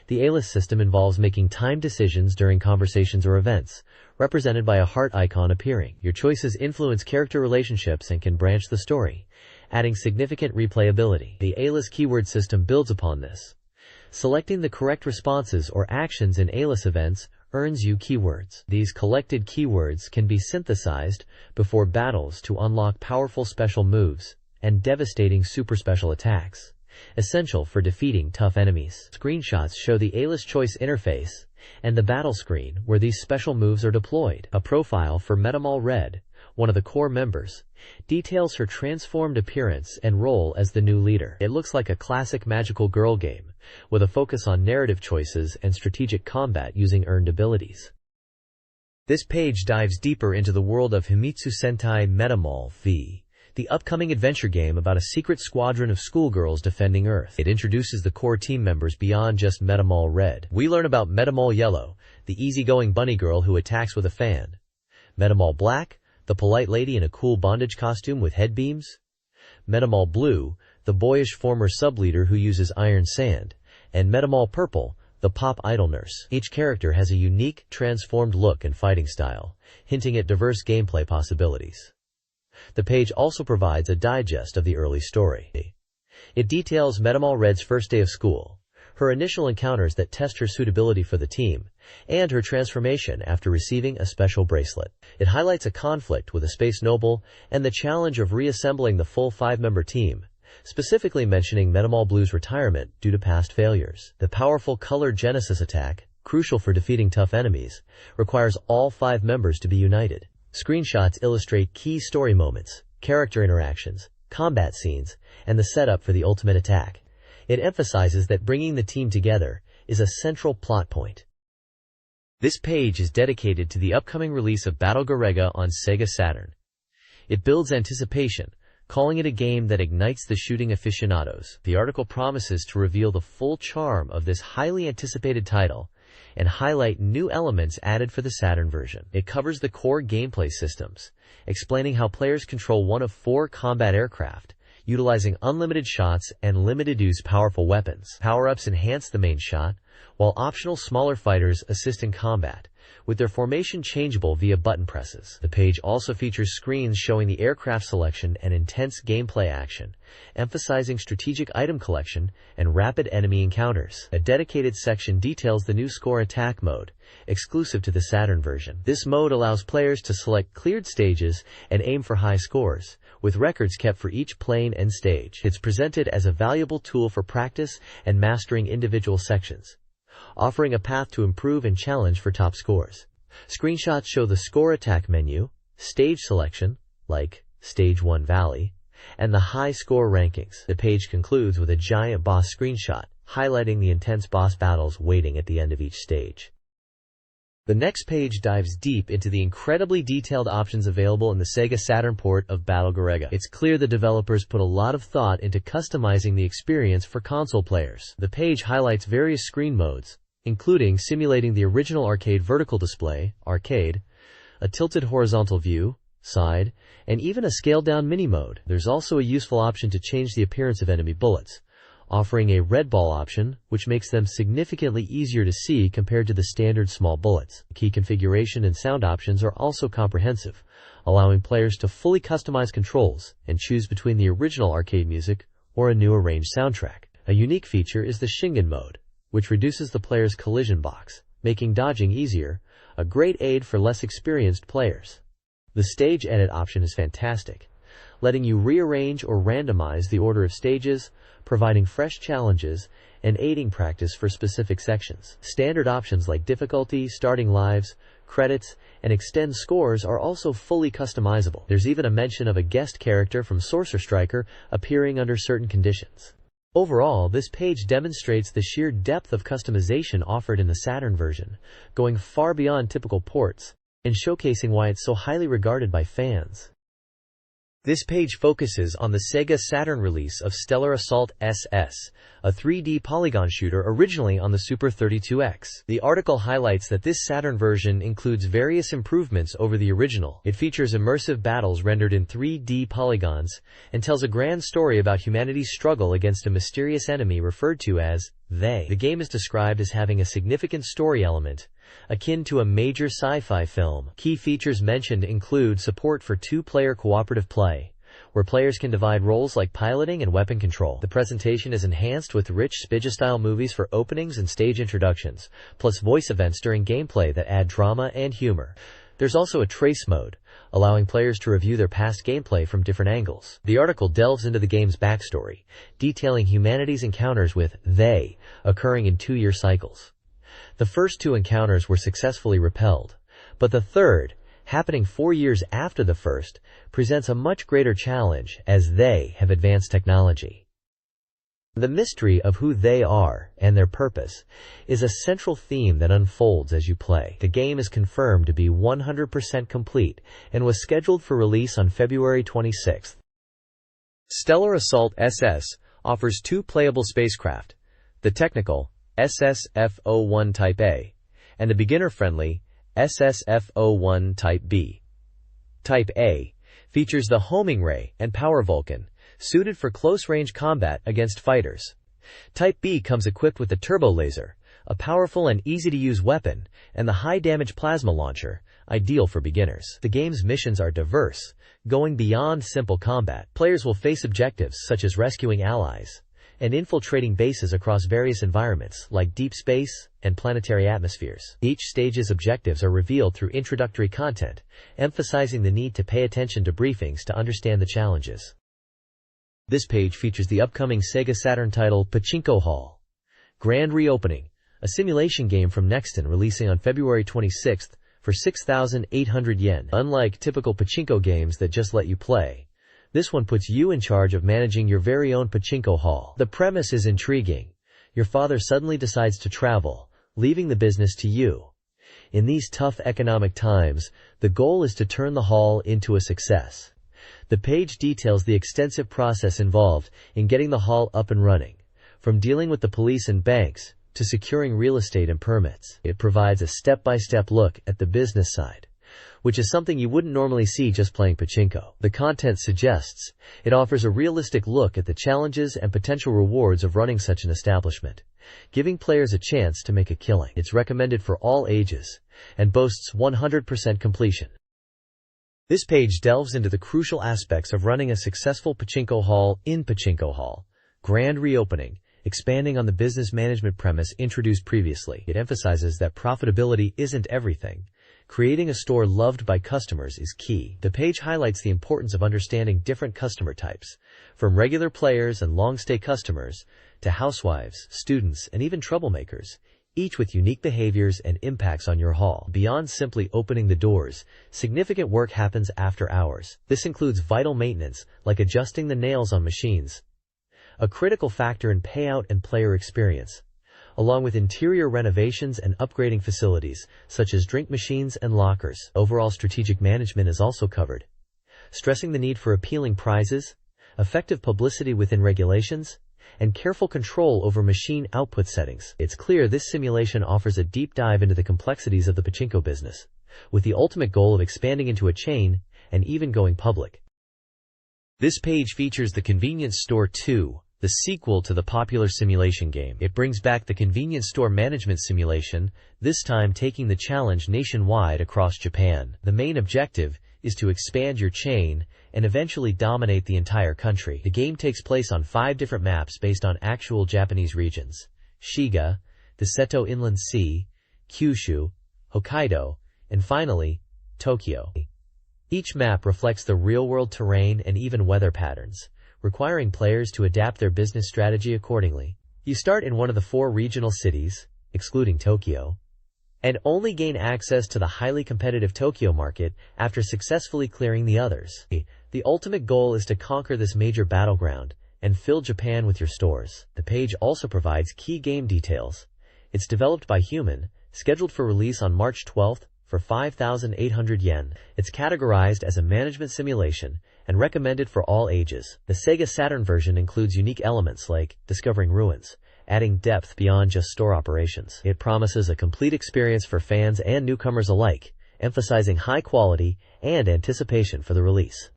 The A-list system involves making timed decisions during conversations or events, represented by a heart icon appearing. Your choices influence character relationships and can branch the story, adding significant replayability. The A-list keyword system builds upon this. Selecting the correct responses or actions in A-list events earns you keywords. These collected keywords can be synthesized before battles to unlock powerful special moves and devastating super special attacks, essential for defeating tough enemies. Screenshots show the A-list choice interface and the battle screen where these special moves are deployed. A profile for Metamol Red, one of the core members, details her transformed appearance and role as the new leader. It looks like a classic magical girl game, with a focus on narrative choices and strategic combat using earned abilities. This page dives deeper into the world of Himitsu Sentai Metamol V, the upcoming adventure game about a secret squadron of schoolgirls defending Earth. It introduces the core team members beyond just Metamol Red. We learn about Metamol Yellow, the easygoing bunny girl who attacks with a fan; Metamol Black, the polite lady in a cool bondage costume with head beams; Metamol Blue, the boyish former sub-leader who uses iron sand; and Metamol Purple, the pop idol nurse. Each character has a unique, transformed look and fighting style, hinting at diverse gameplay possibilities. The page also provides a digest of the early story. It details Metamol Red's first day of school, her initial encounters that test her suitability for the team, and her transformation after receiving a special bracelet. It highlights a conflict with a space noble and the challenge of reassembling the full 5-member team, specifically mentioning Metamol Blue's retirement due to past failures. The powerful Color Genesis attack, crucial for defeating tough enemies, requires all 5 members to be united. Screenshots illustrate key story moments, character interactions, combat scenes, and the setup for the ultimate attack. It emphasizes that bringing the team together is a central plot point. This page is dedicated to the upcoming release of Battle Garega on SEGA Saturn. It builds anticipation, calling it a game that ignites the shooting aficionados. The article promises to reveal the full charm of this highly anticipated title and highlight new elements added for the Saturn version. It covers the core gameplay systems, explaining how players control one of 4 combat aircraft, utilizing unlimited shots and limited-use powerful weapons. Power-ups enhance the main shot, while optional smaller fighters assist in combat, with their formation changeable via button presses. The page also features screens showing the aircraft selection and intense gameplay action, emphasizing strategic item collection and rapid enemy encounters. A dedicated section details the new score attack mode, exclusive to the Saturn version. This mode allows players to select cleared stages and aim for high scores, with records kept for each plane and stage. It's presented as a valuable tool for practice and mastering individual sections, offering a path to improve and challenge for top scores. Screenshots show the score attack menu, stage selection, like Stage 1 Valley, and the high score rankings. The page concludes with a giant boss screenshot, highlighting the intense boss battles waiting at the end of each stage. The next page dives deep into the incredibly detailed options available in the SEGA Saturn port of Battle Garega. It's clear the developers put a lot of thought into customizing the experience for console players. The page highlights various screen modes, including simulating the original arcade vertical display, arcade, a tilted horizontal view, side, and even a scaled-down mini mode. There's also a useful option to change the appearance of enemy bullets, offering a red ball option, which makes them significantly easier to see compared to the standard small bullets. Key configuration and sound options are also comprehensive, allowing players to fully customize controls and choose between the original arcade music or a new arranged soundtrack. A unique feature is the Shingen mode, which reduces the player's collision box, making dodging easier, a great aid for less experienced players. The stage edit option is fantastic, letting you rearrange or randomize the order of stages, providing fresh challenges and aiding practice for specific sections. Standard options like difficulty, starting lives, credits, and extend scores are also fully customizable. There's even a mention of a guest character from Sorcerer Striker appearing under certain conditions. Overall, this page demonstrates the sheer depth of customization offered in the Saturn version, going far beyond typical ports, and showcasing why it's so highly regarded by fans. This page focuses on the SEGA Saturn release of Stellar Assault SS, a 3D polygon shooter originally on the Super 32X. The article highlights that this Saturn version includes various improvements over the original. It features immersive battles rendered in 3D polygons, and tells a grand story about humanity's struggle against a mysterious enemy referred to as They. The game is described as having a significant story element, akin to a major sci-fi film. Key features mentioned include support for two-player cooperative play, where players can divide roles like piloting and weapon control. The presentation is enhanced with rich SPIGA-style movies for openings and stage introductions, plus voice events during gameplay that add drama and humor. There's also a trace mode, allowing players to review their past gameplay from different angles. The article delves into the game's backstory, detailing humanity's encounters with They occurring in 2-year cycles. The first 2 encounters were successfully repelled, but the third, happening 4 years after the first, presents a much greater challenge as They have advanced technology. The mystery of who they are and their purpose is a central theme that unfolds as you play. The game is confirmed to be 100% complete and was scheduled for release on February 26th. Stellar Assault SS offers 2 playable spacecraft, the technical SSF-01 Type A, and the beginner-friendly SSF-01 Type B. Type A features the homing ray and power Vulcan, suited for close-range combat against fighters. Type B comes equipped with the turbo laser, a powerful and easy-to-use weapon, and the high-damage plasma launcher, ideal for beginners. The game's missions are diverse, going beyond simple combat. Players will face objectives such as rescuing allies and infiltrating bases across various environments like deep space and planetary atmospheres. Each stage's objectives are revealed through introductory content, emphasizing the need to pay attention to briefings to understand the challenges. This page features the upcoming SEGA Saturn title Pachinko Hall Grand Reopening, a simulation game from Nexton releasing on February 26th for 6,800 yen. Unlike typical pachinko games that just let you play, this one puts you in charge of managing your very own pachinko hall. The premise is intriguing. Your father suddenly decides to travel, leaving the business to you. In these tough economic times, the goal is to turn the hall into a success. The page details the extensive process involved in getting the hall up and running, from dealing with the police and banks to securing real estate and permits. It provides a step-by-step look at the business side, which is something you wouldn't normally see just playing pachinko. The content suggests it offers a realistic look at the challenges and potential rewards of running such an establishment, giving players a chance to make a killing. It's recommended for all ages and boasts 100% completion. This page delves into the crucial aspects of running a successful pachinko hall in Pachinko Hall Grand Reopening, expanding on the business management premise introduced previously. It emphasizes that profitability isn't everything. Creating a store loved by customers is key. The page highlights the importance of understanding different customer types, from regular players and long-stay customers to housewives, students, and even troublemakers, each with unique behaviors and impacts on your hall. Beyond simply opening the doors, significant work happens after hours. This includes vital maintenance, like adjusting the nails on machines, a critical factor in payout and player experience, along with interior renovations and upgrading facilities, such as drink machines and lockers. Overall strategic management is also covered, stressing the need for appealing prizes, effective publicity within regulations, and careful control over machine output settings. It's clear this simulation offers a deep dive into the complexities of the pachinko business, with the ultimate goal of expanding into a chain and even going public. This page features the Convenience Store 2, the sequel to the popular simulation game. It brings back the convenience store management simulation, this time taking the challenge nationwide across Japan. The main objective is to expand your chain and eventually dominate the entire country. The game takes place on 5 different maps based on actual Japanese regions: Shiga, the Seto Inland Sea, Kyushu, Hokkaido, and finally, Tokyo. Each map reflects the real-world terrain and even weather patterns, requiring players to adapt their business strategy accordingly. You start in one of the 4 regional cities, excluding Tokyo, and only gain access to the highly competitive Tokyo market after successfully clearing the others. The ultimate goal is to conquer this major battleground and fill Japan with your stores. The page also provides key game details. It's developed by Human, scheduled for release on March 12th for 5,800 yen. It's categorized as a management simulation and recommended for all ages. The SEGA Saturn version includes unique elements like discovering ruins, adding depth beyond just store operations. It promises a complete experience for fans and newcomers alike, emphasizing high quality and anticipation for the release.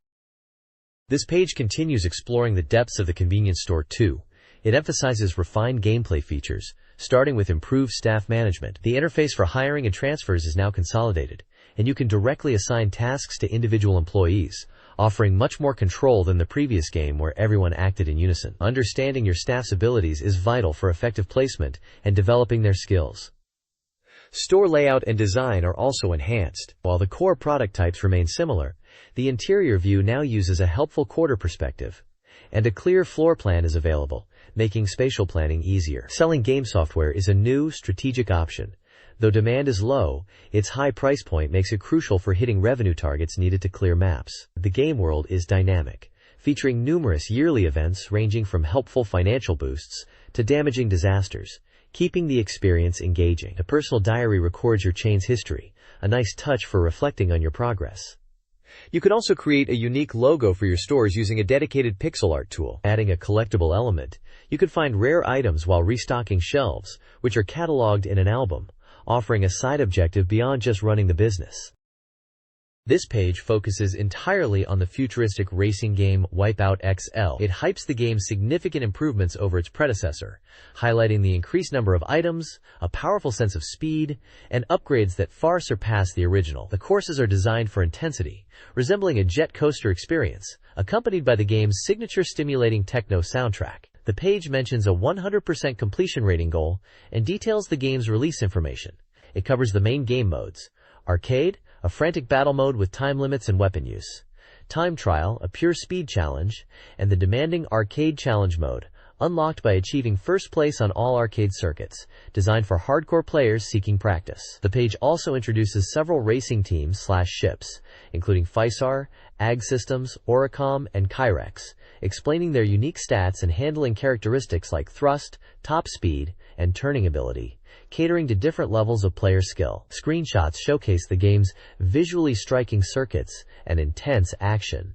This page continues exploring the depths of the convenience store too. It emphasizes refined gameplay features, starting with improved staff management. The interface for hiring and transfers is now consolidated, and you can directly assign tasks to individual employees, offering much more control than the previous game where everyone acted in unison. Understanding your staff's abilities is vital for effective placement and developing their skills. Store layout and design are also enhanced. While the core product types remain similar, the interior view now uses a helpful quarter perspective, and a clear floor plan is available, making spatial planning easier. Selling game software is a new, strategic option. Though demand is low, its high price point makes it crucial for hitting revenue targets needed to clear maps. The game world is dynamic, featuring numerous yearly events ranging from helpful financial boosts to damaging disasters, keeping the experience engaging. A personal diary records your chain's history, a nice touch for reflecting on your progress. You can also create a unique logo for your stores using a dedicated pixel art tool. Adding a collectible element, you can find rare items while restocking shelves, which are cataloged in an album, offering a side objective beyond just running the business. This page focuses entirely on the futuristic racing game Wipeout XL. It hypes the game's significant improvements over its predecessor, highlighting the increased number of items, a powerful sense of speed, and upgrades that far surpass the original. The courses are designed for intensity, resembling a jet coaster experience, accompanied by the game's signature stimulating techno soundtrack. The page mentions a 100% completion rating goal and details the game's release information. It covers the main game modes: Arcade, a frantic battle mode with time limits and weapon use; Time Trial, a pure speed challenge; and the demanding Arcade Challenge mode, unlocked by achieving first place on all arcade circuits, designed for hardcore players seeking practice. The page also introduces several racing teams/ships, including Fisar, Ag Systems, Oricom, and Kyrex, explaining their unique stats and handling characteristics like thrust, top speed, and turning ability, catering to different levels of player skill. Screenshots showcase the game's visually striking circuits and intense action.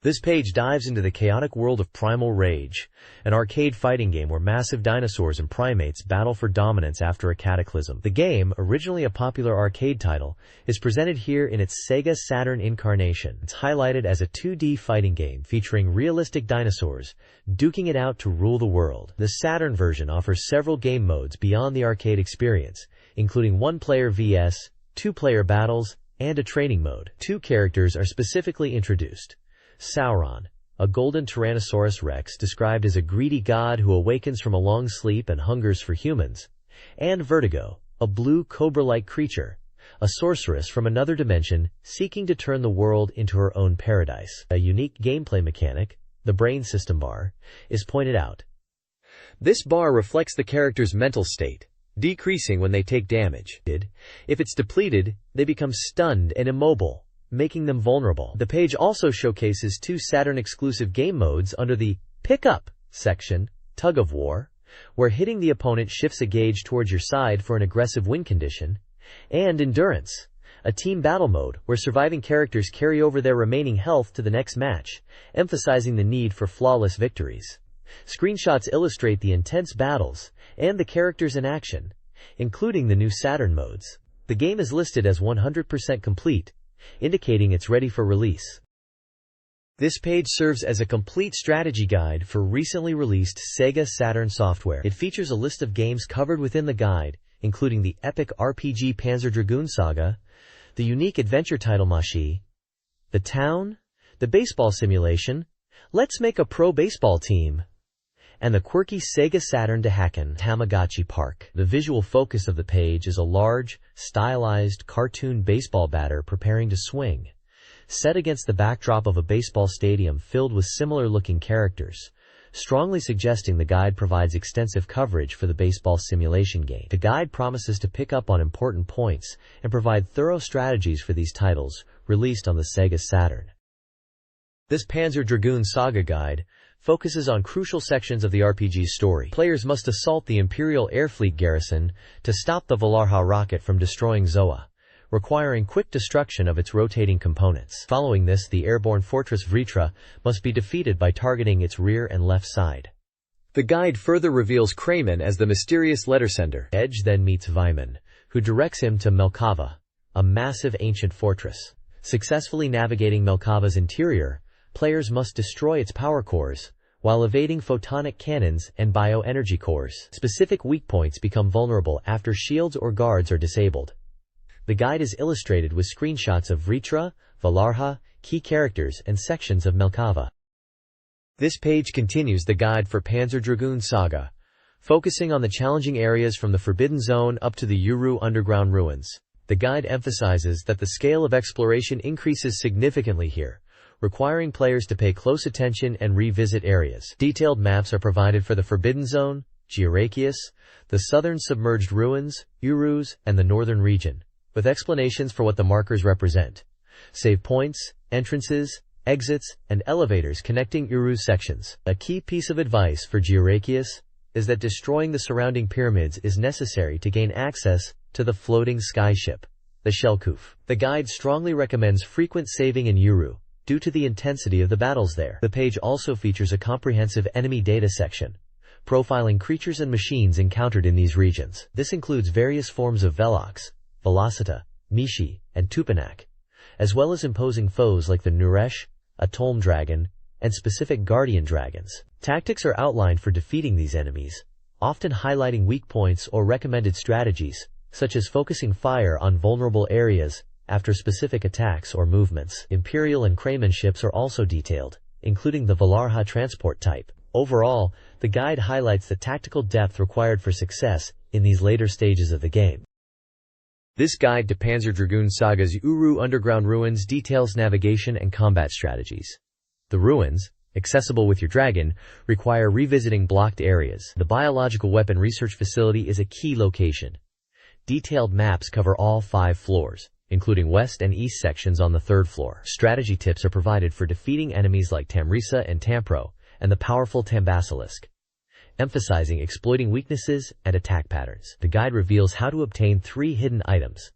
This page dives into the chaotic world of Primal Rage, an arcade fighting game where massive dinosaurs and primates battle for dominance after a cataclysm. The game, originally a popular arcade title, is presented here in its SEGA Saturn incarnation. It's highlighted as a 2D fighting game featuring realistic dinosaurs, duking it out to rule the world. The Saturn version offers several game modes beyond the arcade experience, including one-player vs, two-player battles, and a training mode. Two characters are specifically introduced: Sauron, a golden Tyrannosaurus Rex described as a greedy god who awakens from a long sleep and hungers for humans, and Vertigo, a blue cobra-like creature, a sorceress from another dimension seeking to turn the world into her own paradise. A unique gameplay mechanic, the brain system bar, is pointed out. This bar reflects the character's mental state, decreasing when they take damage. If it's depleted, they become stunned and immobile, making them vulnerable. The page also showcases two Saturn-exclusive game modes under the Pick Up section: Tug of War, where hitting the opponent shifts a gauge towards your side for an aggressive win condition, and Endurance, a team battle mode where surviving characters carry over their remaining health to the next match, emphasizing the need for flawless victories. Screenshots illustrate the intense battles and the characters in action, including the new Saturn modes. The game is listed as 100% complete, indicating it's ready for release. This page serves as a complete strategy guide for recently released SEGA Saturn software. It features a list of games covered within the guide, including the epic RPG Panzer Dragoon Saga, the unique adventure title Mashi, The Town, the baseball simulation, Let's Make a Pro Baseball Team, and the quirky SEGA Saturn Dahaken Tamagotchi Park. The visual focus of the page is a large, stylized cartoon baseball batter preparing to swing, set against the backdrop of a baseball stadium filled with similar-looking characters. strongly suggesting the guide provides extensive coverage for the baseball simulation game. The guide promises to pick up on important points and provide thorough strategies for these titles, released on the SEGA Saturn. This Panzer Dragoon Saga guide focuses on crucial sections of the RPG's story. Players must assault the Imperial Air Fleet garrison to stop the Valarha rocket from destroying Zoa, requiring quick destruction of its rotating components. Following this, the airborne fortress Vritra must be defeated by targeting its rear and left side. The guide further reveals Kramen as the mysterious letter sender. Edge then meets Vyman, who directs him to Melkava, a massive ancient fortress. Successfully navigating Melkava's interior, players must destroy its power cores, while evading photonic cannons and bioenergy cores. Specific weak points become vulnerable after shields or guards are disabled. The guide is illustrated with screenshots of Vritra, Valarha, key characters, and sections of Melkava. This page continues the guide for Panzer Dragoon Saga, focusing on the challenging areas from the Forbidden Zone up to the Uru underground ruins. The guide emphasizes that the scale of exploration increases significantly here, requiring players to pay close attention and revisit areas. Detailed maps are provided for the Forbidden Zone, Georakius, the southern submerged ruins, Urus, and the northern region, with explanations for what the markers represent. Save points, entrances, exits, and elevators connecting Uru's sections. A key piece of advice for Georakius is that destroying the surrounding pyramids is necessary to gain access to the floating skyship, the Shelkuf. The guide strongly recommends frequent saving in Uru, due to the intensity of the battles there. The page also features a comprehensive enemy data section, profiling creatures and machines encountered in these regions. This includes various forms of Velox, Velocita, Mishi, and Tupanak, as well as imposing foes like the Nuresh, a Tolm dragon, and specific guardian dragons. Tactics are outlined for defeating these enemies, often highlighting weak points or recommended strategies, such as focusing fire on vulnerable areas after specific attacks or movements. Imperial and Kramen ships are also detailed, including the Valarha transport type. Overall, the guide highlights the tactical depth required for success in these later stages of the game. This guide to Panzer Dragoon Saga's Uru underground ruins details navigation and combat strategies. The ruins, accessible with your dragon, require revisiting blocked areas. The biological weapon research facility is a key location. Detailed maps cover all 5 floors, including west and east sections on the 3rd floor. Strategy tips are provided for defeating enemies like Tamrisa and Tampro, and the powerful Tambasilisk, emphasizing exploiting weaknesses and attack patterns. The guide reveals how to obtain 3 hidden items: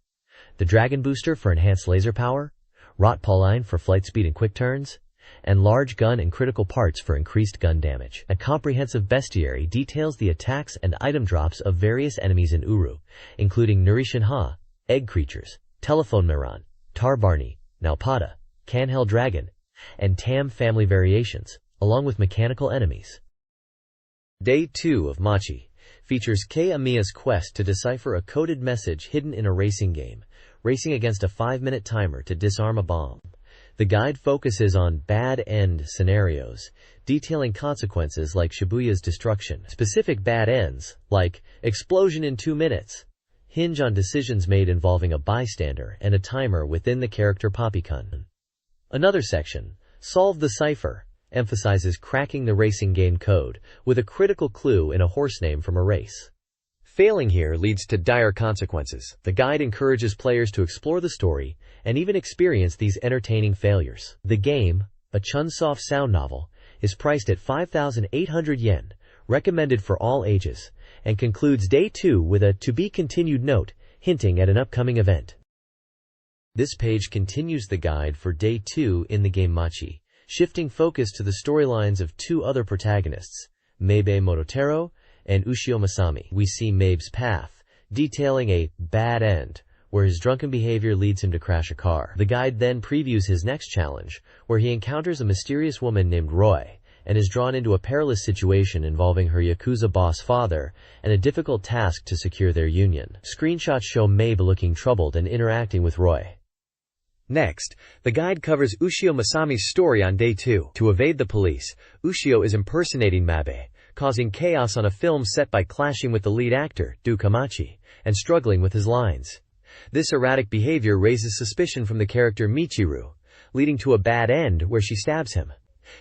the Dragon Booster for enhanced laser power, Rot Pauline for flight speed and quick turns, and large gun and critical parts for increased gun damage. A comprehensive bestiary details the attacks and item drops of various enemies in Uru, including Nurishan Ha, egg creatures, Telephone Miran, Tarbarni, Naupada, Canhel Dragon, and Tam family variations, along with mechanical enemies. Day 2 of Machi features Kei Amiya's quest to decipher a coded message hidden in a racing game, racing against a 5-minute timer to disarm a bomb. The guide focuses on bad end scenarios, detailing consequences like Shibuya's destruction. Specific bad ends, like explosion in 2 minutes, hinge on decisions made involving a bystander and a timer within the character Poppycon. Another section, Solve the Cipher, emphasizes cracking the racing game code with a critical clue in a horse name from a race. Failing here leads to dire consequences. The guide encourages players to explore the story and even experience these entertaining failures. The game, a Chunsoft sound novel, is priced at 5,800 yen, recommended for all ages, and concludes Day 2 with a to be continued note, hinting at an upcoming event. This page continues the guide for Day 2 in the game Machi, shifting focus to the storylines of 2 other protagonists, Meibe Mototaro and Ushio Masami. We see Meibe's path, detailing a bad end, where his drunken behavior leads him to crash a car. The guide then previews his next challenge, where he encounters a mysterious woman named Roy, and is drawn into a perilous situation involving her Yakuza boss father and a difficult task to secure their union. Screenshots show Meibe looking troubled and interacting with Roy. Next, the guide covers Ushio Masami's story on Day 2. To evade the police, Ushio is impersonating Mabe, causing chaos on a film set by clashing with the lead actor, Du Kamachi, and struggling with his lines. This erratic behavior raises suspicion from the character Michiru, leading to a bad end where she stabs him.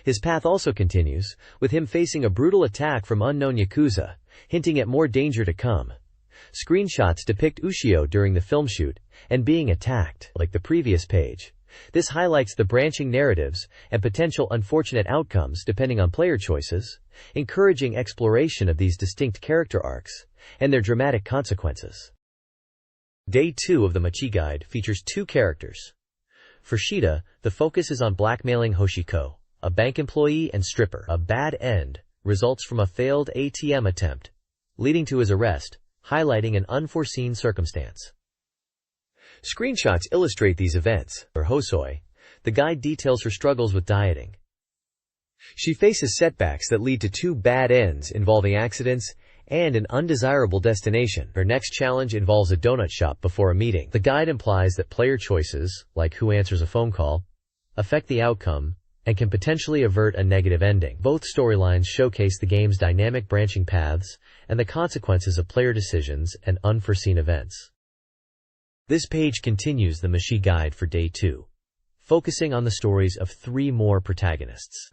His path also continues, with him facing a brutal attack from unknown Yakuza, hinting at more danger to come. Screenshots depict Ushio during the film shoot, and being attacked, like the previous page. This highlights the branching narratives and potential unfortunate outcomes depending on player choices, encouraging exploration of these distinct character arcs and their dramatic consequences. Day 2 of the Machi Guide features 2 characters. For Shida, the focus is on blackmailing Hoshiko, a bank employee and stripper. A bad end results from a failed ATM attempt, leading to his arrest, highlighting an unforeseen circumstance. Screenshots illustrate these events. For Hosoi, the guide details her struggles with dieting. She faces setbacks that lead to 2 bad ends involving accidents and an undesirable destination. Her next challenge involves a donut shop before a meeting. The guide implies that player choices, like who answers a phone call, affect the outcome and can potentially avert a negative ending. Both storylines showcase the game's dynamic branching paths and the consequences of player decisions and unforeseen events. This page continues the Machi Guide for Day 2, focusing on the stories of 3 more protagonists.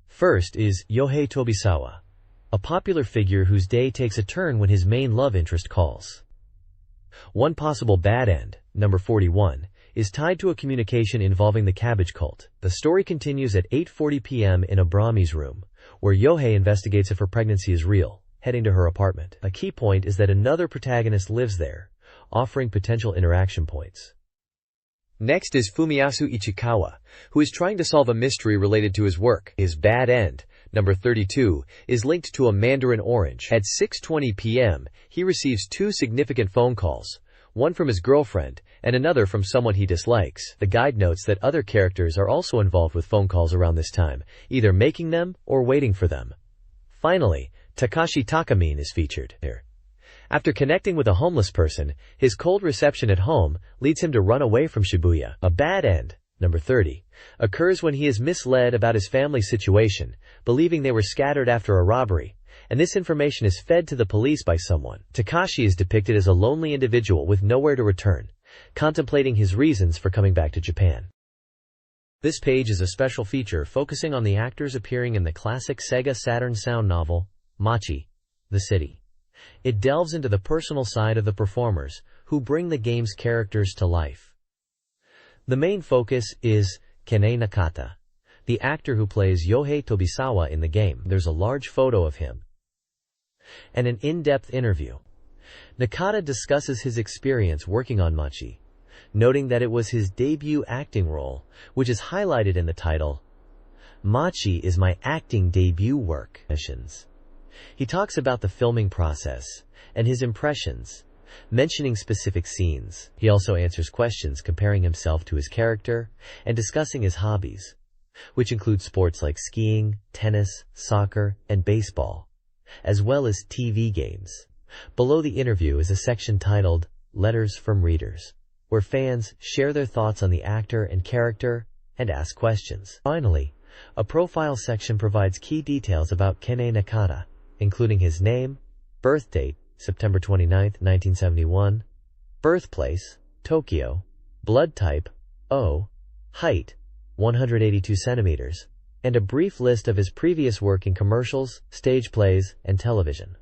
First is Yohei Tobisawa, a popular figure whose day takes a turn when his main love interest calls. One possible bad end, number 41, is tied to a communication involving the Cabbage Cult. The story continues at 8:40 p.m. in Abrami's room, where Yohei investigates if her pregnancy is real, heading to her apartment. A key point is that another protagonist lives there, offering potential interaction points. Next is Fumiyasu Ichikawa, who is trying to solve a mystery related to his work. His bad end, number 32, is linked to a mandarin orange. At 6:20 p.m., he receives 2 significant phone calls, one from his girlfriend and another from someone he dislikes. The guide notes that other characters are also involved with phone calls around this time, either making them or waiting for them. Finally, Takashi Takamine is featured here. After connecting with a homeless person, his cold reception at home leads him to run away from Shibuya. A bad end, number 30, occurs when he is misled about his family's situation, believing they were scattered after a robbery, and this information is fed to the police by someone. Takashi is depicted as a lonely individual with nowhere to return, contemplating his reasons for coming back to Japan. This page is a special feature focusing on the actors appearing in the classic Sega Saturn sound novel, Machi, the City. It delves into the personal side of the performers, who bring the game's characters to life. The main focus is Kene Nakata, the actor who plays Yohei Tobisawa in the game. There's a large photo of him and an in-depth interview. Nakata discusses his experience working on Machi, noting that it was his debut acting role, which is highlighted in the title. Machi is my acting debut work. He talks about the filming process and his impressions, mentioning specific scenes. He also answers questions comparing himself to his character and discussing his hobbies, which include sports like skiing, tennis, soccer, and baseball, as well as TV games. Below the interview is a section titled Letters from Readers, where fans share their thoughts on the actor and character and ask questions. Finally, a profile section provides key details about Kene Nakata, including his name, birth date, September 29, 1971, birthplace, Tokyo, blood type, O, height, 182 centimeters, and a brief list of his previous work in commercials, stage plays, and television.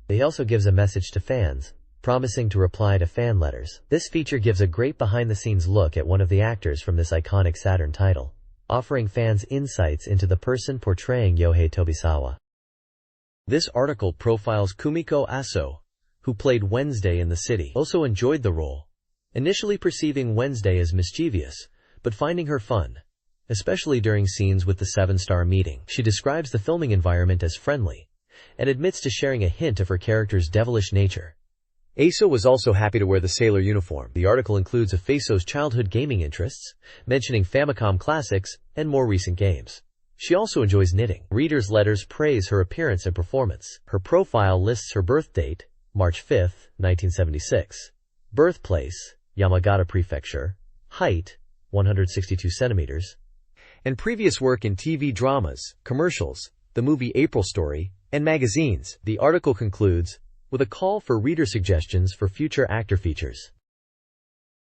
He also gives a message to fans, promising to reply to fan letters. This feature gives a great behind-the-scenes look at one of the actors from this iconic Saturn title, offering fans insights into the person portraying Yohei Tobisawa. This article profiles Kumiko Aso, who played Wednesday in The City. Also enjoyed the role, initially perceiving Wednesday as mischievous, but finding her fun, especially during scenes with the 7-star meeting. She describes the filming environment as friendly, and admits to sharing a hint of her character's devilish nature. Aso was also happy to wear the sailor uniform. The article includes Aso's childhood gaming interests, mentioning Famicom classics and more recent games. She also enjoys knitting. Readers' letters praise her appearance and performance. Her profile lists her birth date, March 5, 1976, birthplace, Yamagata Prefecture, height, 162 centimeters, and previous work in TV dramas, commercials, the movie April Story, and magazines. The article concludes with a call for reader suggestions for future actor features.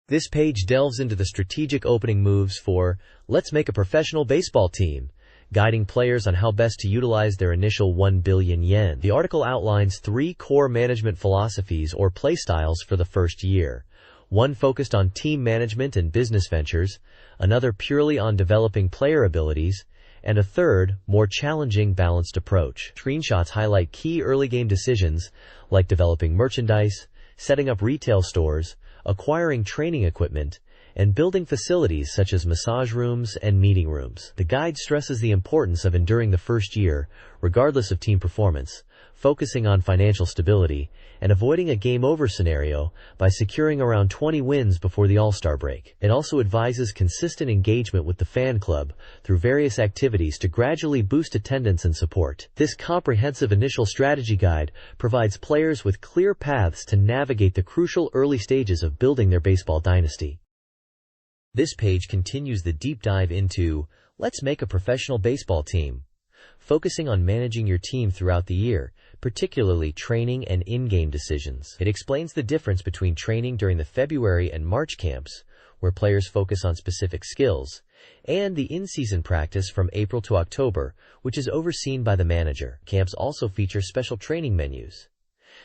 This page delves into the strategic opening moves for Let's Make a Professional Baseball Team, guiding players on how best to utilize their initial 1 billion yen. The article outlines 3 core management philosophies or playstyles for the first year. One focused on team management and business ventures, another purely on developing player abilities, and a third, more challenging, balanced approach. Screenshots highlight key early game decisions like developing merchandise, setting up retail stores, acquiring training equipment, and building facilities such as massage rooms and meeting rooms. The guide stresses the importance of enduring the first year, regardless of team performance, focusing on financial stability, and avoiding a game-over scenario by securing around 20 wins before the All-Star break. It also advises consistent engagement with the fan club through various activities to gradually boost attendance and support. This comprehensive initial strategy guide provides players with clear paths to navigate the crucial early stages of building their baseball dynasty. This page continues the deep dive into Let's Make a Professional Baseball Team, focusing on managing your team throughout the year, particularly training and in-game decisions. It explains the difference between training during the February and March camps, where players focus on specific skills, and the in-season practice from April to October, which is overseen by the manager. Camps also feature special training menus.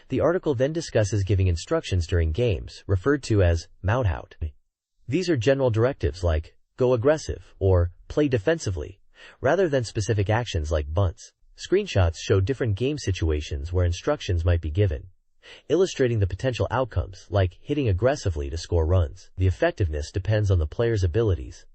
The article then discusses giving instructions during games, referred to as Mouthout. These are general directives like go aggressive or play defensively, rather than specific actions like bunts. Screenshots show different game situations where instructions might be given, illustrating the potential outcomes like hitting aggressively to score runs. The effectiveness depends on the player's abilities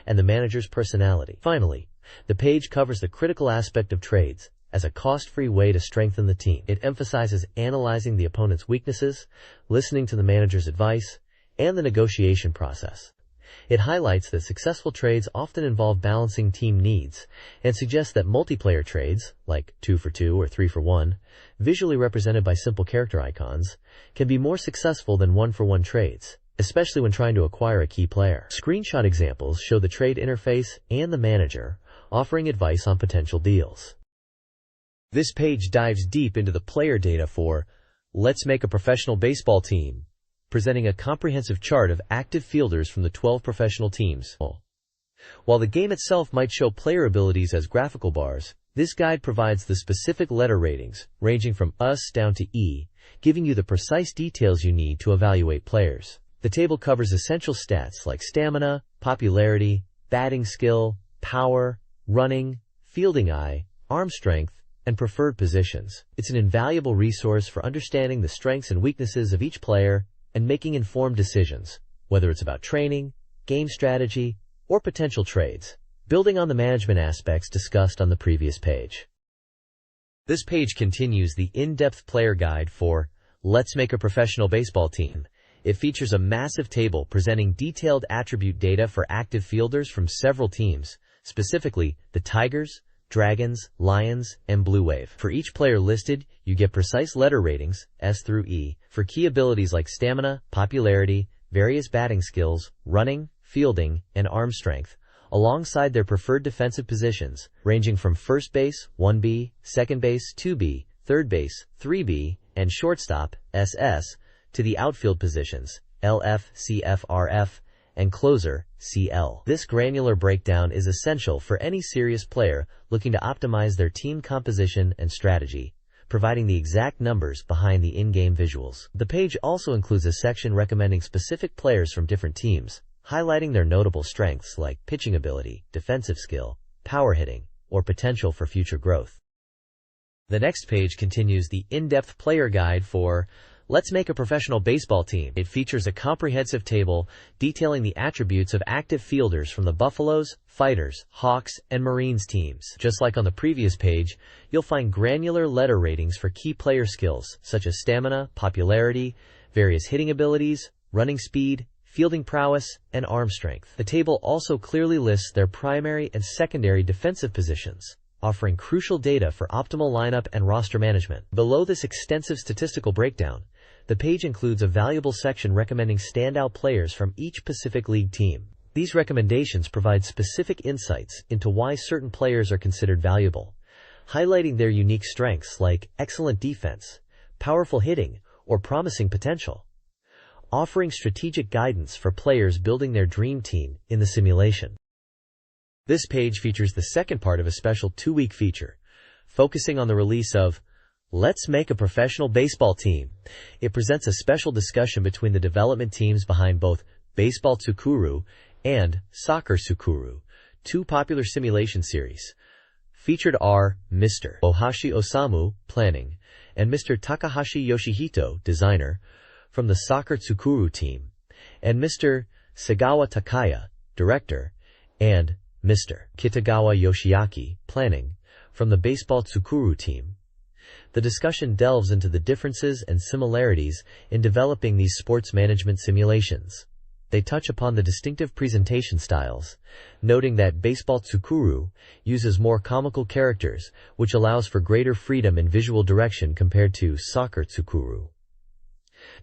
and the manager's personality. Finally, the page covers the critical aspect of trades as a cost-free way to strengthen the team. It emphasizes analyzing the opponent's weaknesses, listening to the manager's advice, and the negotiation process. It highlights that successful trades often involve balancing team needs and suggests that multiplayer trades, like 2 for 2 or 3 for 1, visually represented by simple character icons, can be more successful than 1 for 1 trades, especially when trying to acquire a key player. Screenshot examples show the trade interface and the manager, offering advice on potential deals. This page dives deep into the player data for Let's Make a Professional Baseball Team, presenting a comprehensive chart of active fielders from the 12 professional teams. While the game itself might show player abilities as graphical bars, this guide provides the specific letter ratings, ranging from S down to E, giving you the precise details you need to evaluate players. The table covers essential stats like stamina, popularity, batting skill, power, running, fielding eye, arm strength, and preferred positions. It's an invaluable resource for understanding the strengths and weaknesses of each player and making informed decisions, whether it's about training, game strategy, or potential trades, building on the management aspects discussed on the previous page. This page continues the in-depth player guide for Let's Make a Professional Baseball Team. It features a massive table presenting detailed attribute data for active fielders from several teams, specifically the Tigers, Dragons, Lions, and Blue Wave. For each player listed, you get precise letter ratings, S through E, for key abilities like stamina, popularity, various batting skills, running, fielding, and arm strength, alongside their preferred defensive positions, ranging from first base, 1B, second base, 2B, third base, 3B, and shortstop, SS, to the outfield positions, LF, CF, RF, and closer, CL. This granular breakdown is essential for any serious player looking to optimize their team composition and strategy, providing the exact numbers behind the in-game visuals. The page also includes a section recommending specific players from different teams, highlighting their notable strengths like pitching ability, defensive skill, power hitting, or potential for future growth. The next page continues the in-depth player guide for Let's Make a Professional Baseball Team. It features a comprehensive table detailing the attributes of active fielders from the Buffaloes, Fighters, Hawks, and Marines teams. Just like on the previous page, you'll find granular letter ratings for key player skills, such as stamina, popularity, various hitting abilities, running speed, fielding prowess, and arm strength. The table also clearly lists their primary and secondary defensive positions, offering crucial data for optimal lineup and roster management. Below this extensive statistical breakdown, the page includes a valuable section recommending standout players from each Pacific League team. These recommendations provide specific insights into why certain players are considered valuable, highlighting their unique strengths like excellent defense, powerful hitting, or promising potential, offering strategic guidance for players building their dream team in the simulation. This page features the second part of a special 2-week feature, focusing on the release of Let's Make a Professional Baseball Team. It presents a special discussion between the development teams behind both Baseball Tsukuru and Soccer Tsukuru, two popular simulation series. Featured are Mr. Ohashi Osamu, planning, and Mr. Takahashi Yoshihito, designer, from the Soccer Tsukuru team, and Mr. Sagawa Takaya, director, and Mr. Kitagawa Yoshiaki, planning, from the Baseball Tsukuru team. The discussion delves into the differences and similarities in developing these sports management simulations. They touch upon the distinctive presentation styles, noting that Baseball Tsukuru uses more comical characters, which allows for greater freedom in visual direction compared to Soccer Tsukuru.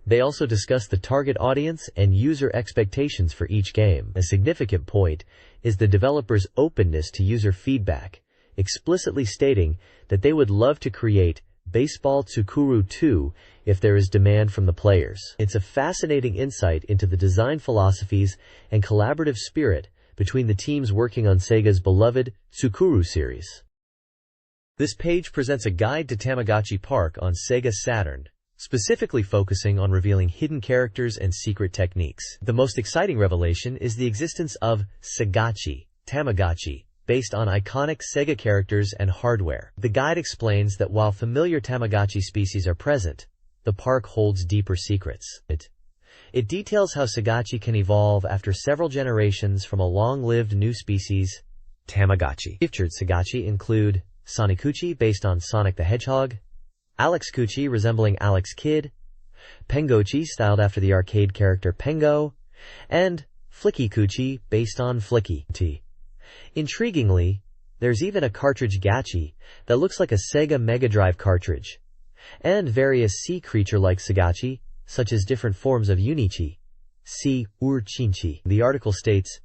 They also discuss the target audience and user expectations for each game. A significant point is the developers' openness to user feedback, explicitly stating that they would love to create Baseball Tsukuru 2 if there is demand from the players. It's a fascinating insight into the design philosophies and collaborative spirit between the teams working on Sega's beloved Tsukuru series. This page presents a guide to Tamagotchi Park on Sega Saturn, specifically focusing on revealing hidden characters and secret techniques. The most exciting revelation is the existence of Segachi, Tamagotchi, based on iconic Sega characters and hardware. The guide explains that while familiar Tamagotchi species are present, the park holds deeper secrets. It details how Segachi can evolve after several generations from a long-lived new species, Tamagotchi. Featured Segachi include Sonikuchi, based on Sonic the Hedgehog, Alex Kuchi, resembling Alex Kidd, Pengochi, styled after the arcade character Pengo, and Flicky Kuchi, based on Flicky. Intriguingly, there's even a cartridge Gachi that looks like a Sega Mega Drive cartridge, and various sea creature-like Segachi, such as different forms of Unichi. See Urchinchi. The article states,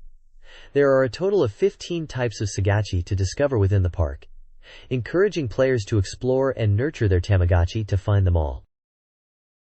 there are a total of 15 types of Segachi to discover within the park, encouraging players to explore and nurture their Tamagotchi to find them all.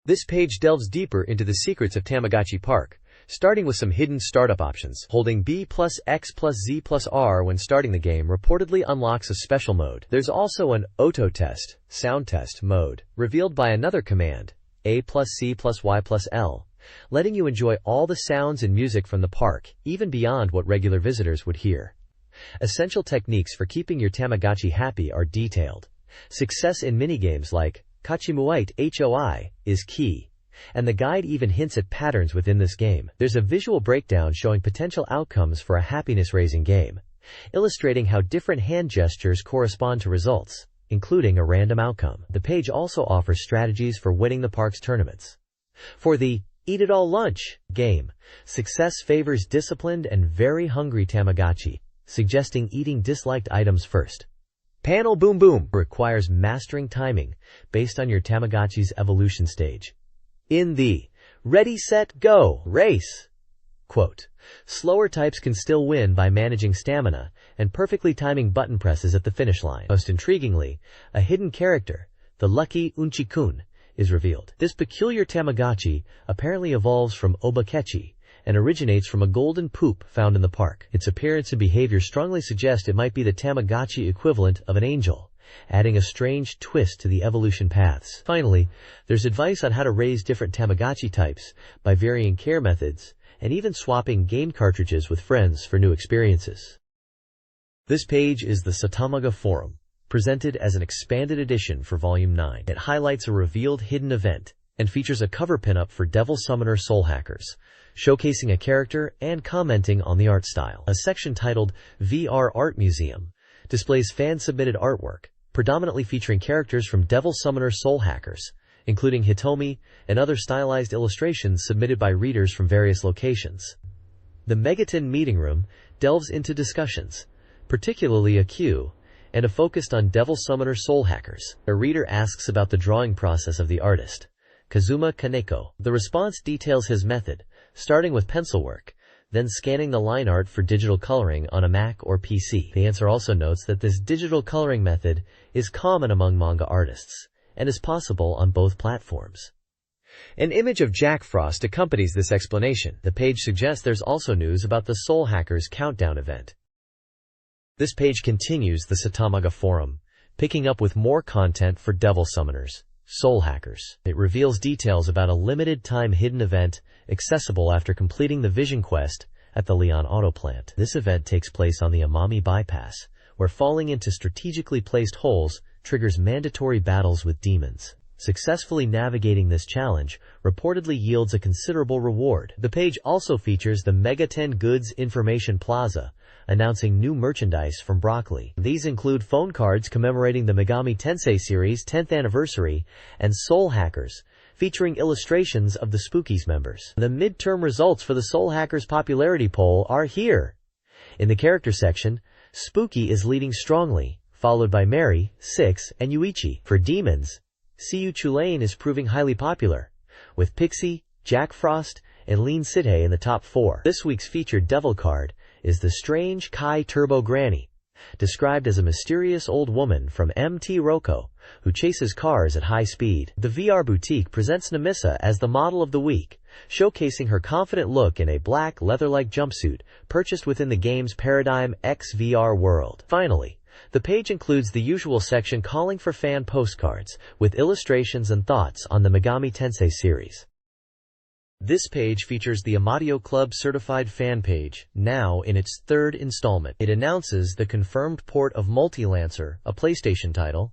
This page delves deeper into the secrets of Tamagotchi Park, starting with some hidden startup options. Holding B plus X plus Z plus R when starting the game reportedly unlocks a special mode. There's also an auto test, sound test mode, revealed by another command, A plus C plus Y plus L, letting you enjoy all the sounds and music from the park, even beyond what regular visitors would hear. Essential techniques for keeping your Tamagotchi happy are detailed. Success in minigames like Kachimuite HOI is key, and the guide even hints at patterns within this game. There's a visual breakdown showing potential outcomes for a happiness-raising game, illustrating how different hand gestures correspond to results, including a random outcome. The page also offers strategies for winning the park's tournaments. For the Eat It All Lunch game, success favors disciplined and very hungry Tamagotchi, suggesting eating disliked items first. Panel Boom Boom requires mastering timing based on your Tamagotchi's evolution stage. In the Ready Set Go race, quote, slower types can still win by managing stamina and perfectly timing button presses at the finish line. Most intriguingly, a hidden character, the lucky Unchi-kun, is revealed. This peculiar Tamagotchi apparently evolves from Obakechi and originates from a golden poop found in the park. Its appearance and behavior strongly suggest it might be the Tamagotchi equivalent of an angel, adding a strange twist to the evolution paths. Finally, there's advice on how to raise different Tamagotchi types by varying care methods and even swapping game cartridges with friends for new experiences. This page is the Satamaga Forum, presented as an expanded edition for Volume 9. It highlights a revealed hidden event and features a cover pinup for Devil Summoner Soul Hackers, showcasing a character and commenting on the art style. A section titled VR Art Museum displays fan-submitted artwork, predominantly featuring characters from Devil Summoner Soul Hackers, including Hitomi and other stylized illustrations submitted by readers from various locations. The Megaton Meeting Room delves into discussions, particularly a queue, and a focused on Devil Summoner Soul Hackers. A reader asks about the drawing process of the artist, Kazuma Kaneko. The response details his method, starting with pencil work, then scanning the line art for digital coloring on a Mac or PC. The answer also notes that this digital coloring method is common among manga artists, and is possible on both platforms. An image of Jack Frost accompanies this explanation. The page suggests there's also news about the Soul Hackers Countdown event. This page continues the Satamaga forum, picking up with more content for devil summoners, soul hackers. It reveals details about a limited-time hidden event accessible after completing the Vision Quest at the Leon Auto Plant. This event takes place on the Amami Bypass, where falling into strategically placed holes triggers mandatory battles with demons. Successfully navigating this challenge reportedly yields a considerable reward. The page also features the Mega 10 Goods Information Plaza, announcing new merchandise from Broccoli. These include phone cards commemorating the Megami Tensei series' 10th anniversary and Soul Hackers, featuring illustrations of the Spookies members. The midterm results for the Soul Hackers popularity poll are here. In the character section, Spooky is leading strongly, followed by Mary, 6, and Yuichi. For demons, Siyu Chulane is proving highly popular, with Pixie, Jack Frost, and Lean Sidhe in the top 4. This week's featured devil card is the Strange Kai Turbo Granny, described as a mysterious old woman from MT Roko, who chases cars at high speed. The VR Boutique presents Namissa as the model of the week, showcasing her confident look in a black leather-like jumpsuit purchased within the game's Paradigm X VR world. Finally, the page includes the usual section calling for fan postcards, with illustrations and thoughts on the Megami Tensei series. This page features the Amadio Club certified fan page, now in its 3rd installment. It announces the confirmed port of Multi-Lancer, a PlayStation title,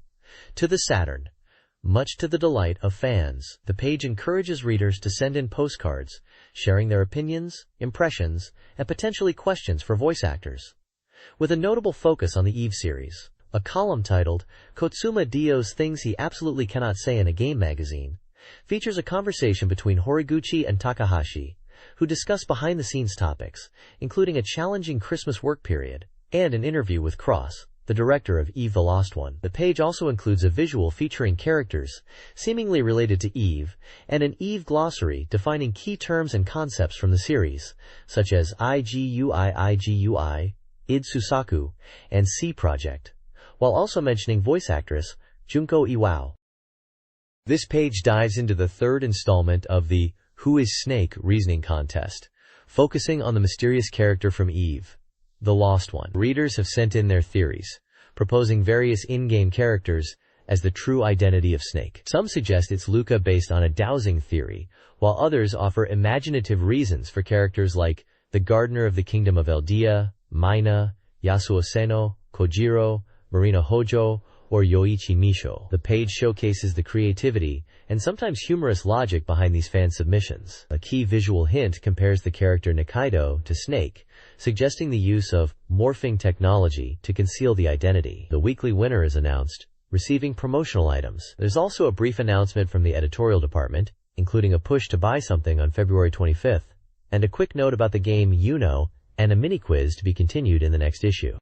to the Saturn, much to the delight of fans. The page encourages readers to send in postcards, sharing their opinions, impressions, and potentially questions for voice actors, with a notable focus on the Eve series. A column titled, Kotsuma Dio's Things He Absolutely Cannot Say in a Game Magazine, features a conversation between Horiguchi and Takahashi, who discuss behind-the-scenes topics, including a challenging Christmas work period, and an interview with Cross, the director of Eve the Lost One. The page also includes a visual featuring characters seemingly related to Eve, and an Eve glossary defining key terms and concepts from the series, such as IGUI, id Susaku, and C Project, while also mentioning voice actress Junko Iwao. This page dives into the 3rd installment of the Who is Snake reasoning contest, focusing on the mysterious character from Eve, the Lost One. Readers have sent in their theories, proposing various in-game characters as the true identity of Snake. Some suggest it's Luca based on a dowsing theory, while others offer imaginative reasons for characters like the Gardener of the Kingdom of Eldia, Mina, Yasuo Seno, Kojiro, Marina Hojo, or Yoichi Misho. The page showcases the creativity and sometimes humorous logic behind these fan submissions. A key visual hint compares the character Nikaido to Snake, suggesting the use of morphing technology to conceal the identity. The weekly winner is announced, receiving promotional items. There's also a brief announcement from the editorial department, including a push to buy something on February 25th, and a quick note about the game Uno, and a mini-quiz to be continued in the next issue.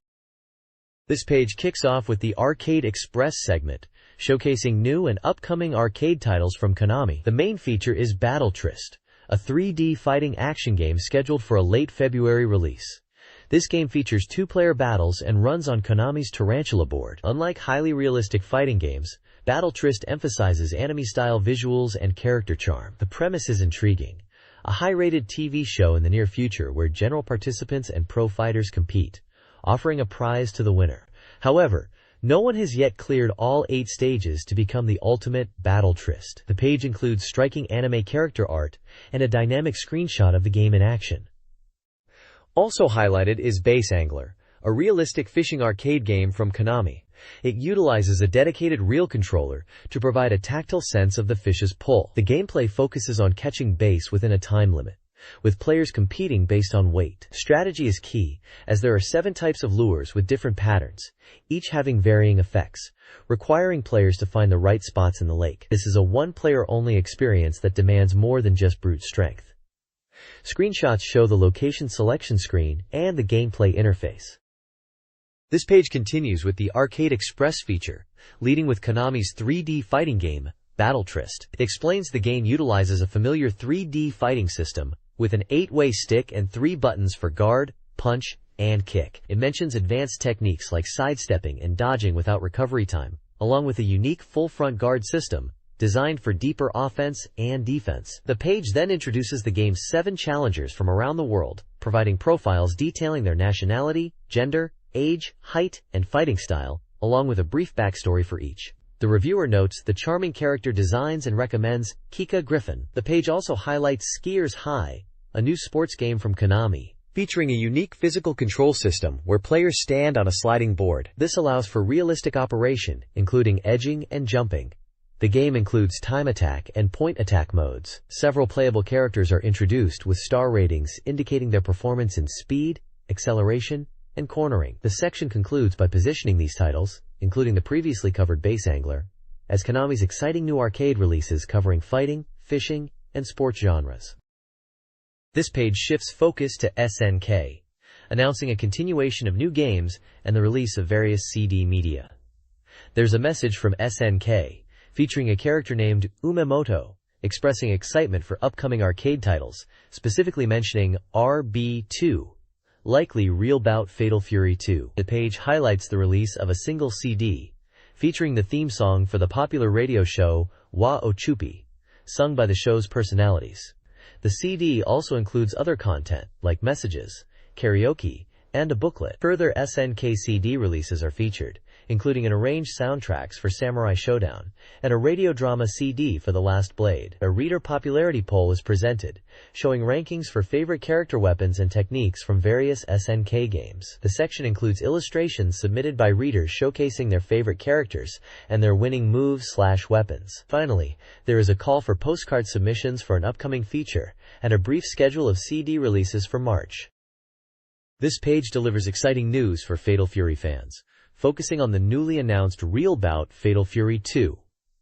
This page kicks off with the Arcade Express segment, showcasing new and upcoming arcade titles from Konami. The main feature is Battle Trist, a 3D fighting action game scheduled for a late February release. This game features 2-player battles and runs on Konami's Tarantula board. Unlike highly realistic fighting games, Battle Trist emphasizes anime-style visuals and character charm. The premise is intriguing. A high-rated TV show in the near future where general participants and pro fighters compete, offering a prize to the winner. However, no one has yet cleared all 8 stages to become the ultimate Battle Trist. The page includes striking anime character art and a dynamic screenshot of the game in action. Also highlighted is Base Angler, a realistic fishing arcade game from Konami. It utilizes a dedicated reel controller to provide a tactile sense of the fish's pull. The gameplay focuses on catching bass within a time limit, with players competing based on weight. Strategy is key, as there are 7 types of lures with different patterns, each having varying effects, requiring players to find the right spots in the lake. This is a one-player-only experience that demands more than just brute strength. Screenshots show the location selection screen and the gameplay interface. This page continues with the Arcade Express feature, leading with Konami's 3D fighting game, Battle Trist. It explains the game utilizes a familiar 3D fighting system, with an 8-way stick and 3 buttons for guard, punch, and kick. It mentions advanced techniques like sidestepping and dodging without recovery time, along with a unique full front guard system, designed for deeper offense and defense. The page then introduces the game's 7 challengers from around the world, providing profiles detailing their nationality, gender, age, height, and fighting style, along with a brief backstory for each. The reviewer notes the charming character designs and recommends Kika Griffin. The page also highlights Skier's High, a new sports game from Konami, featuring a unique physical control system where players stand on a sliding board. This allows for realistic operation, including edging and jumping. The game includes time attack and point attack modes. Several playable characters are introduced with star ratings indicating their performance in speed, acceleration, and cornering. The section concludes by positioning these titles, including the previously covered Base Angler, as Konami's exciting new arcade releases covering fighting, fishing, and sports genres. This page shifts focus to SNK, announcing a continuation of new games and the release of various CD media. There's a message from SNK, featuring a character named Umemoto, expressing excitement for upcoming arcade titles, specifically mentioning RB2, likely Real Bout Fatal Fury 2. The page highlights the release of a single CD, featuring the theme song for the popular radio show Wa Ochupi, sung by the show's personalities. The CD also includes other content, like messages, karaoke, and a booklet. Further SNK CD releases are featured, including an arranged soundtracks for Samurai Showdown, and a radio drama CD for The Last Blade. A reader popularity poll is presented, showing rankings for favorite character weapons and techniques from various SNK games. The section includes illustrations submitted by readers showcasing their favorite characters and their winning moves/weapons. Finally, there is a call for postcard submissions for an upcoming feature, and a brief schedule of CD releases for March. This page delivers exciting news for Fatal Fury fans, focusing on the newly announced Real Bout Fatal Fury 2,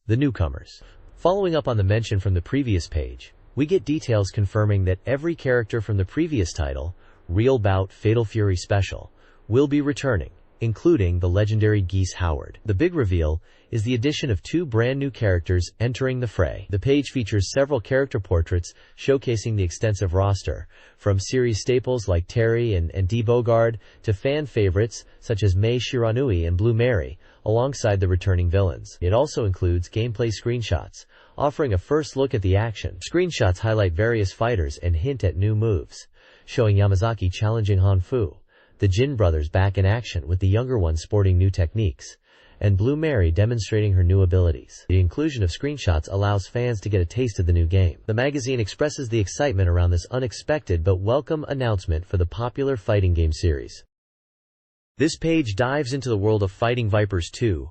the newcomers. Following up on the mention from the previous page, we get details confirming that every character from the previous title, Real Bout Fatal Fury Special, will be returning, including the legendary Geese Howard. The big reveal is the addition of 2 brand new characters entering the fray. The page features several character portraits showcasing the extensive roster, from series staples like Terry and Dee Bogard to fan favorites such as Mei Shiranui and Blue Mary, alongside the returning villains. It also includes gameplay screenshots, offering a first look at the action. Screenshots highlight various fighters and hint at new moves, showing Yamazaki challenging Hanfu, the Jin brothers back in action with the younger ones sporting new techniques, and Blue Mary demonstrating her new abilities. The inclusion of screenshots allows fans to get a taste of the new game. The magazine expresses the excitement around this unexpected but welcome announcement for the popular fighting game series. This page dives into the world of Fighting Vipers 2,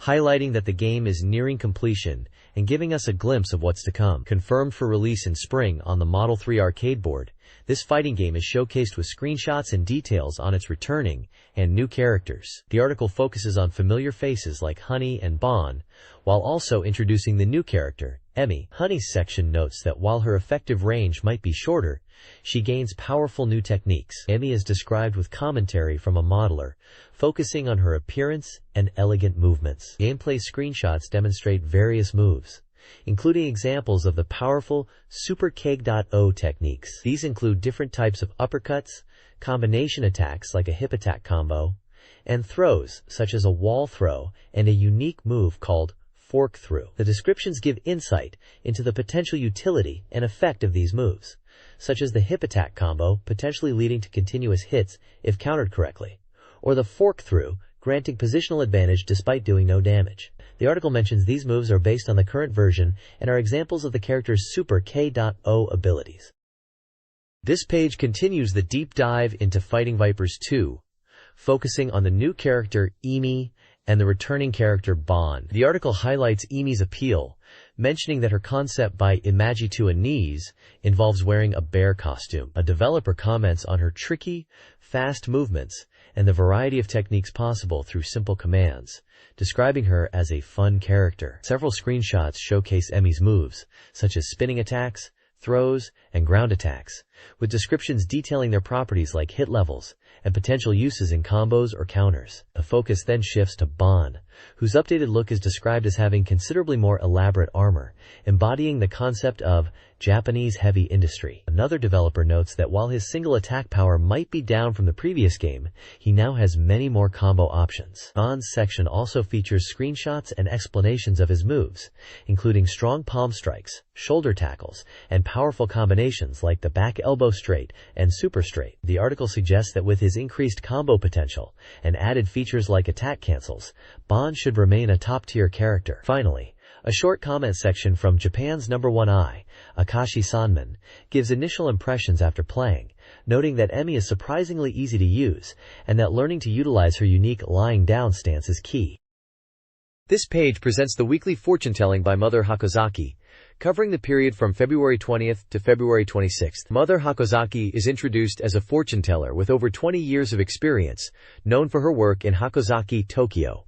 highlighting that the game is nearing completion and giving us a glimpse of what's to come. Confirmed for release in spring on the Model 3 arcade board, this fighting game is showcased with screenshots and details on its returning and new characters. The article focuses on familiar faces like Honey and Bon, while also introducing the new character, Emmy. Honey's section notes that while her effective range might be shorter, she gains powerful new techniques. Emmy is described with commentary from a modeler, focusing on her appearance and elegant movements. Gameplay screenshots demonstrate various moves, including examples of the powerful Super Keg.O techniques. These include different types of uppercuts, combination attacks like a hip attack combo, and throws such as a wall throw and a unique move called fork through. The descriptions give insight into the potential utility and effect of these moves, such as the hip attack combo potentially leading to continuous hits if countered correctly, or the fork through granting positional advantage despite doing no damage. The article mentions these moves are based on the current version and are examples of the character's Super K.O abilities. This page continues the deep dive into Fighting Vipers 2, focusing on the new character Emi and the returning character Bon. The article highlights Emi's appeal, mentioning that her concept by Imagitua Knees involves wearing a bear costume. A developer comments on her tricky, fast movements and the variety of techniques possible through simple commands, describing her as a fun character. Several screenshots showcase Emi's moves, such as spinning attacks, throws, and ground attacks, with descriptions detailing their properties like hit levels and potential uses in combos or counters. The focus then shifts to Bon, whose updated look is described as having considerably more elaborate armor, embodying the concept of Japanese heavy industry. Another developer notes that while his single attack power might be down from the previous game, he now has many more combo options. Bon's section also features screenshots and explanations of his moves, including strong palm strikes, shoulder tackles, and powerful combinations like the back elbow straight and super straight. The article suggests that with his increased combo potential and added features like attack cancels, Bond should remain a top-tier character. Finally, a short comment section from Japan's #1 Akashi Sanman gives initial impressions after playing, noting that Emi is surprisingly easy to use and that learning to utilize her unique lying down stance is key. This page presents the weekly fortune-telling by Mother Hakozaki, covering the period from February 20th to February 26th. Mother Hakozaki is introduced as a fortune-teller with over 20 years of experience, known for her work in Hakozaki, Tokyo.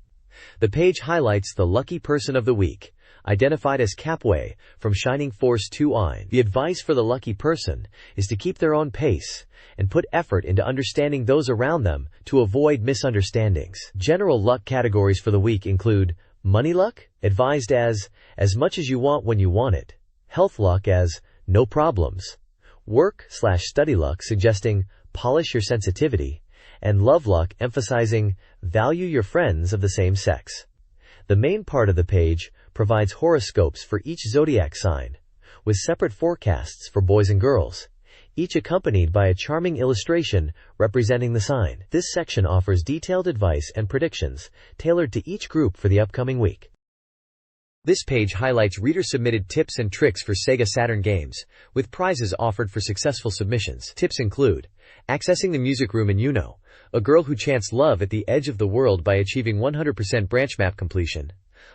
The page highlights the lucky person of the week, identified as Capway, from Shining Force 2-1. The advice for the lucky person is to keep their own pace and put effort into understanding those around them to avoid misunderstandings. General luck categories for the week include money luck, advised as much as you want when you want it. Health luck as no problems. Work/study luck suggesting polish your sensitivity. And love luck emphasizing value your friends of the same sex. The main part of the page provides horoscopes for each zodiac sign, with separate forecasts for boys and girls, each accompanied by a charming illustration representing the sign. This section offers detailed advice and predictions tailored to each group for the upcoming week. This page highlights reader-submitted tips and tricks for SEGA Saturn games, with prizes offered for successful submissions. Tips include accessing the music room in Uno, a girl who chants love at the edge of the world by achieving 100% branch map completion,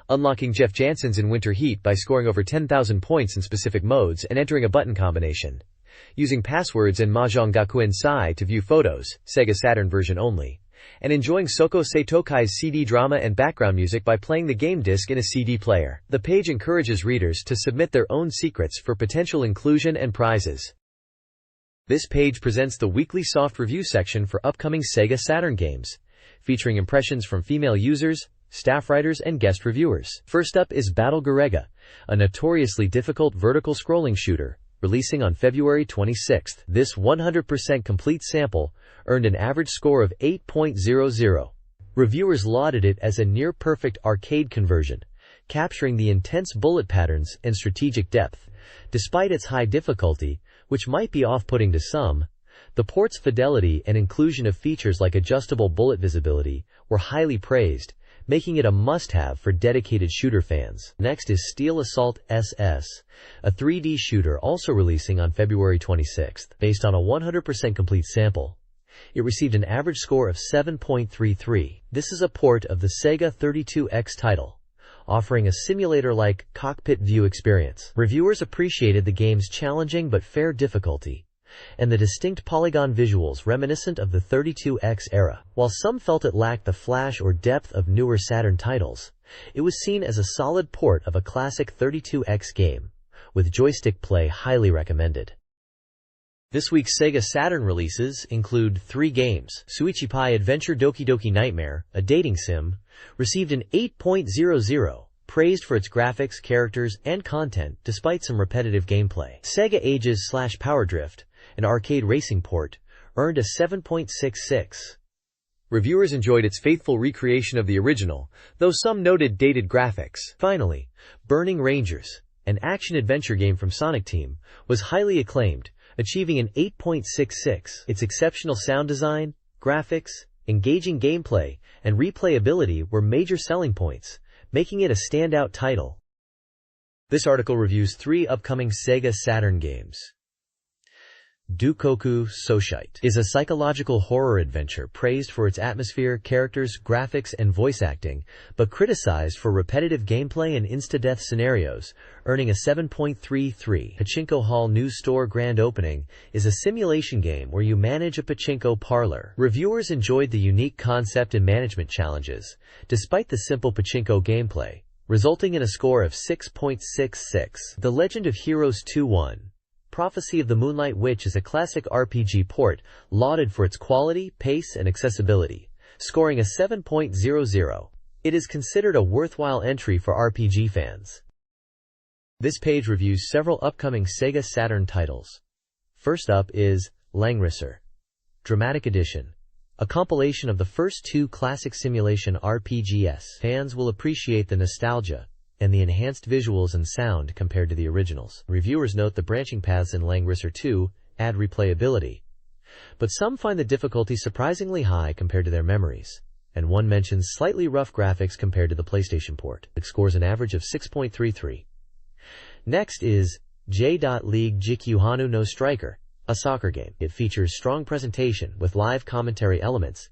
unlocking Jeff Jansen's in Winter Heat by scoring over 10,000 points in specific modes and entering a button combination, using passwords in Mahjong Gakuen Sai to view photos, SEGA Saturn version only, and enjoying Soko Seitokai's CD drama and background music by playing the game disc in a CD player. The page encourages readers to submit their own secrets for potential inclusion and prizes. This page presents the weekly soft review section for upcoming SEGA Saturn games, featuring impressions from female users, staff writers, and guest reviewers. First up is Battle Gurega, a notoriously difficult vertical scrolling shooter, releasing on February 26th. This 100% complete sample earned an average score of 8.00. Reviewers lauded it as a near-perfect arcade conversion, capturing the intense bullet patterns and strategic depth. Despite its high difficulty, which might be off-putting to some, the port's fidelity and inclusion of features like adjustable bullet visibility were highly praised, making it a must-have for dedicated shooter fans. Next is Steel Assault SS, a 3D shooter also releasing on February 26th. Based on a 100% complete sample, it received an average score of 7.33. This is a port of the Sega 32X title, offering a simulator-like cockpit view experience. Reviewers appreciated the game's challenging but fair difficulty, and the distinct polygon visuals reminiscent of the 32X era. While some felt it lacked the flash or depth of newer Saturn titles, it was seen as a solid port of a classic 32X game, with joystick play highly recommended. This week's Sega Saturn releases include 3 games. Suichipai Adventure Doki Doki Nightmare, a dating sim, received an 8.00, praised for its graphics, characters, and content despite some repetitive gameplay. Sega Ages/Power Drift, an arcade racing port, earned a 7.66. Reviewers enjoyed its faithful recreation of the original, though some noted dated graphics. Finally, Burning Rangers, an action-adventure game from Sonic Team, was highly acclaimed, achieving an 8.66. Its exceptional sound design, graphics, engaging gameplay, and replayability were major selling points, making it a standout title. This article reviews 3 upcoming Sega Saturn games. Dukoku Soshite is a psychological horror adventure praised for its atmosphere, characters, graphics, and voice acting, but criticized for repetitive gameplay and insta-death scenarios, earning a 7.33. Pachinko Hall News Store Grand Opening is a simulation game where you manage a pachinko parlor. Reviewers enjoyed the unique concept and management challenges, despite the simple pachinko gameplay, resulting in a score of 6.66. The Legend of Heroes 2-1. Prophecy of the Moonlight Witch is a classic RPG port lauded for its quality, pace, and accessibility, scoring a 7.00. It is considered a worthwhile entry for RPG fans. This page reviews several upcoming Sega Saturn titles. First up is Langrisser Dramatic Edition, a compilation of the first 2 classic simulation RPGs. Fans will appreciate the nostalgia and the enhanced visuals and sound compared to the originals. Reviewers note the branching paths in Langrisser 2 add replayability, but some find the difficulty surprisingly high compared to their memories, and one mentions slightly rough graphics compared to the PlayStation port. It scores an average of 6.33. Next is J.League Jikyuhanu no Striker, a soccer game. It features strong presentation with live commentary elements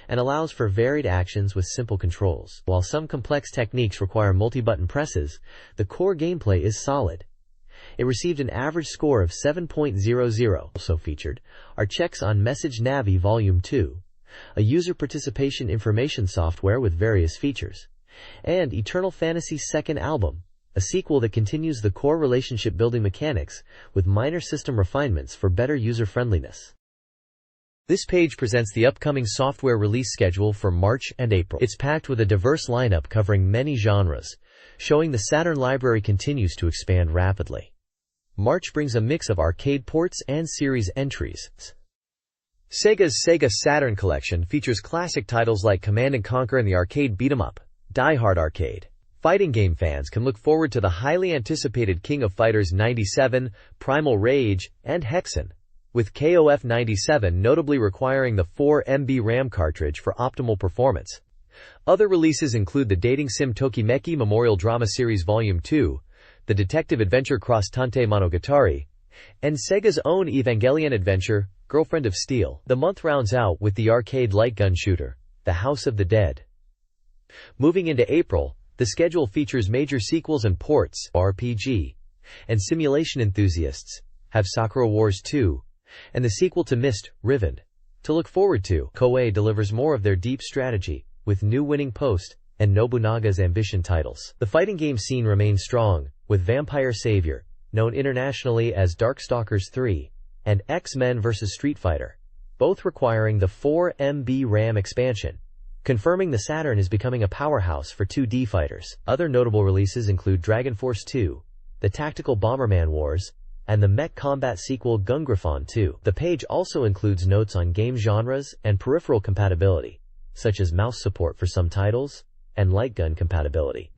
and allows for varied actions with simple controls. While some complex techniques require multi-button presses, the core gameplay is solid. It received an average score of 7.00. Also featured are checks on Message Navi Volume 2, a user participation information software with various features, and Eternal Fantasy's second album, a sequel that continues the core relationship building mechanics with minor system refinements for better user-friendliness. This page presents the upcoming software release schedule for March and April. It's packed with a diverse lineup covering many genres, showing the Saturn library continues to expand rapidly. March brings a mix of arcade ports and series entries. Sega's SEGA Saturn collection features classic titles like Command & Conquer and the arcade beat-em-up, Die Hard Arcade. Fighting game fans can look forward to the highly anticipated King of Fighters 97, Primal Rage, and Hexen, with KOF 97 notably requiring the 4 MB RAM cartridge for optimal performance. Other releases include the dating sim Tokimeki Memorial Drama Series Volume 2, the detective adventure Cross Tante Monogatari, and Sega's own Evangelion adventure, Girlfriend of Steel. The month rounds out with the arcade light gun shooter, The House of the Dead. Moving into April, the schedule features major sequels and ports, RPG, and simulation enthusiasts have Sakura Wars 2, and the sequel to Myst, Riven, to look forward to. Koei delivers more of their deep strategy, with new Winning Post and Nobunaga's Ambition titles. The fighting game scene remains strong, with Vampire Savior, known internationally as Darkstalkers 3, and X-Men vs. Street Fighter, both requiring the 4 MB RAM expansion, confirming the Saturn is becoming a powerhouse for 2D fighters. Other notable releases include Dragon Force 2, the tactical Bomberman Wars, and the mech combat sequel Gungriffon 2. The page also includes notes on game genres and peripheral compatibility, such as mouse support for some titles and light gun compatibility.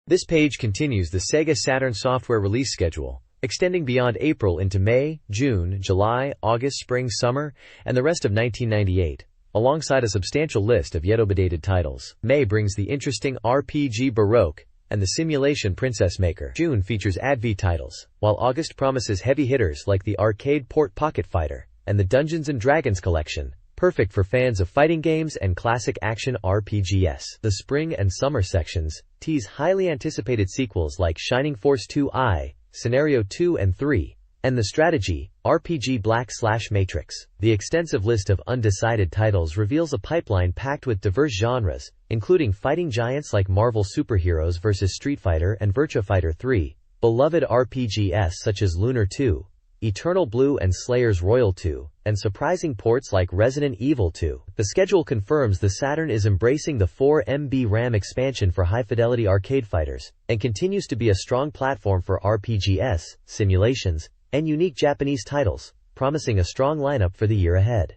This page continues the SEGA Saturn software release schedule, extending beyond April into May, June, July, August, spring, summer, and the rest of 1998, alongside a substantial list of yet updated titles. May brings the interesting RPG Baroque and the simulation Princess Maker. June features ADV titles, while August promises heavy hitters like the arcade port Pocket Fighter and the Dungeons & Dragons collection, perfect for fans of fighting games and classic action RPGs. The spring and summer sections tease highly anticipated sequels like Shining Force 2I, Scenario 2 and 3, and the strategy RPG Black/Matrix. The extensive list of undecided titles reveals a pipeline packed with diverse genres, including fighting giants like Marvel Superheroes vs. Street Fighter and Virtua Fighter 3, beloved RPGs such as Lunar 2, Eternal Blue and Slayers Royal 2, and surprising ports like Resident Evil 2. The schedule confirms the Saturn is embracing the 4 MB RAM expansion for high-fidelity arcade fighters, and continues to be a strong platform for RPGs, simulations, and unique Japanese titles, promising a strong lineup for the year ahead.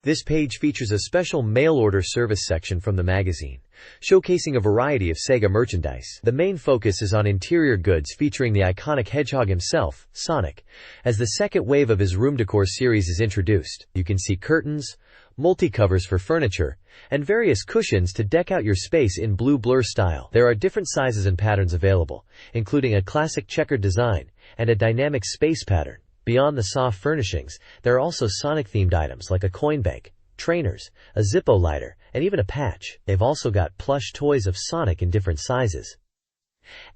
This page features a special mail-order service section from the magazine, showcasing a variety of Sega merchandise. The main focus is on interior goods featuring the iconic hedgehog himself, Sonic, as the second wave of his room decor series is introduced. You can see curtains, multi-covers for furniture, and various cushions to deck out your space in blue blur style. There are different sizes and patterns available, including a classic checkered design and a dynamic space pattern. Beyond the soft furnishings, there are also Sonic-themed items like a coin bank, trainers, a Zippo lighter, and even a patch. They've also got plush toys of Sonic in different sizes.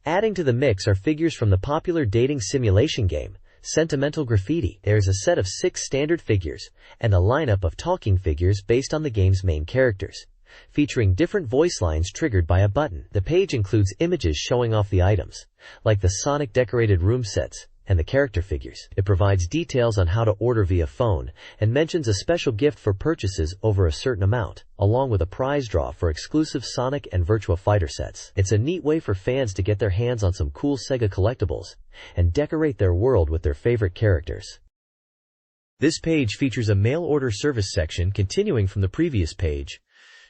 Adding to the mix are figures from the popular dating simulation game, Sentimental Graffiti. There's a set of 6 standard figures, and a lineup of talking figures based on the game's main characters, featuring different voice lines triggered by a button. The page includes images showing off the items, like the Sonic decorated room sets, and the character figures. It provides details on how to order via phone, and mentions a special gift for purchases over a certain amount, along with a prize draw for exclusive Sonic and Virtua Fighter sets. It's a neat way for fans to get their hands on some cool Sega collectibles, and decorate their world with their favorite characters. This page features a mail order service section continuing from the previous page,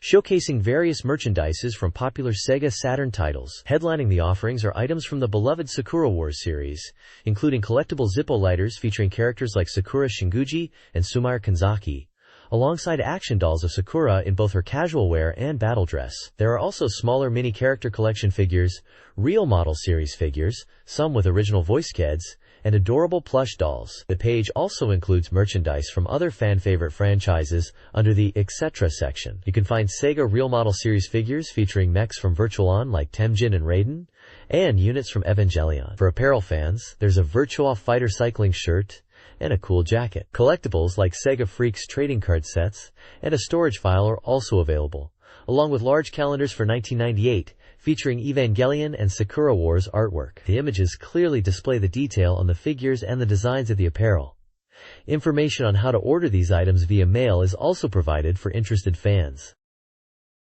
showcasing various merchandises from popular SEGA Saturn titles. Headlining the offerings are items from the beloved Sakura Wars series, including collectible Zippo lighters featuring characters like Sakura Shinguji and Sumire Kanzaki, alongside action dolls of Sakura in both her casual wear and battle dress. There are also smaller mini-character collection figures, real model series figures, some with original voice kids, and adorable plush dolls. The page also includes merchandise from other fan-favorite franchises under the Etc. section. You can find SEGA Real Model Series figures featuring mechs from Virtual-On like Temujin and Raiden, and units from Evangelion. For apparel fans, there's a Virtua Fighter cycling shirt and a cool jacket. Collectibles like Sega Freaks trading card sets and a storage file are also available, along with large calendars for 1998 featuring Evangelion and Sakura Wars artwork. The images clearly display the detail on the figures and the designs of the apparel. Information on how to order these items via mail is also provided for interested fans.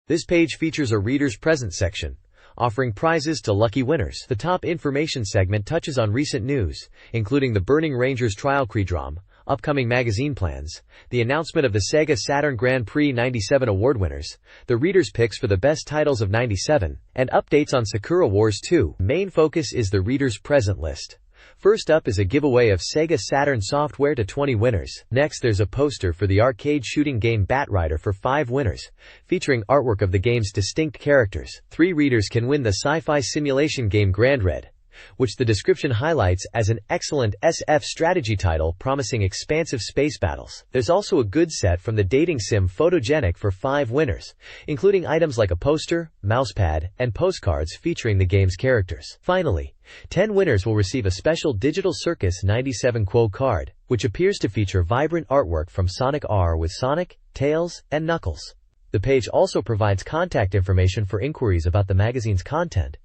This page features a Reader's Present section, offering prizes to lucky winners. The top information segment touches on recent news, including the Burning Rangers trial Creedrom, upcoming magazine plans, the announcement of the SEGA Saturn Grand Prix 97 award winners, the readers' picks for the best titles of 97, and updates on Sakura Wars 2. Main focus is the Reader's Present list. First up is a giveaway of SEGA Saturn software to 20 winners. Next, there's a poster for the arcade shooting game Batrider for 5 winners, featuring artwork of the game's distinct characters. 3 readers can win the sci-fi simulation game Grand Red, which the description highlights as an excellent SF strategy title promising expansive space battles. There's also a good set from the dating sim Photogenic for 5 winners, including items like a poster, mousepad, and postcards featuring the game's characters. Finally, 10 winners will receive a special Digital Circus 97 Quo card, which appears to feature vibrant artwork from Sonic R with Sonic, Tails, and Knuckles. The page also provides contact information for inquiries about the magazine's content,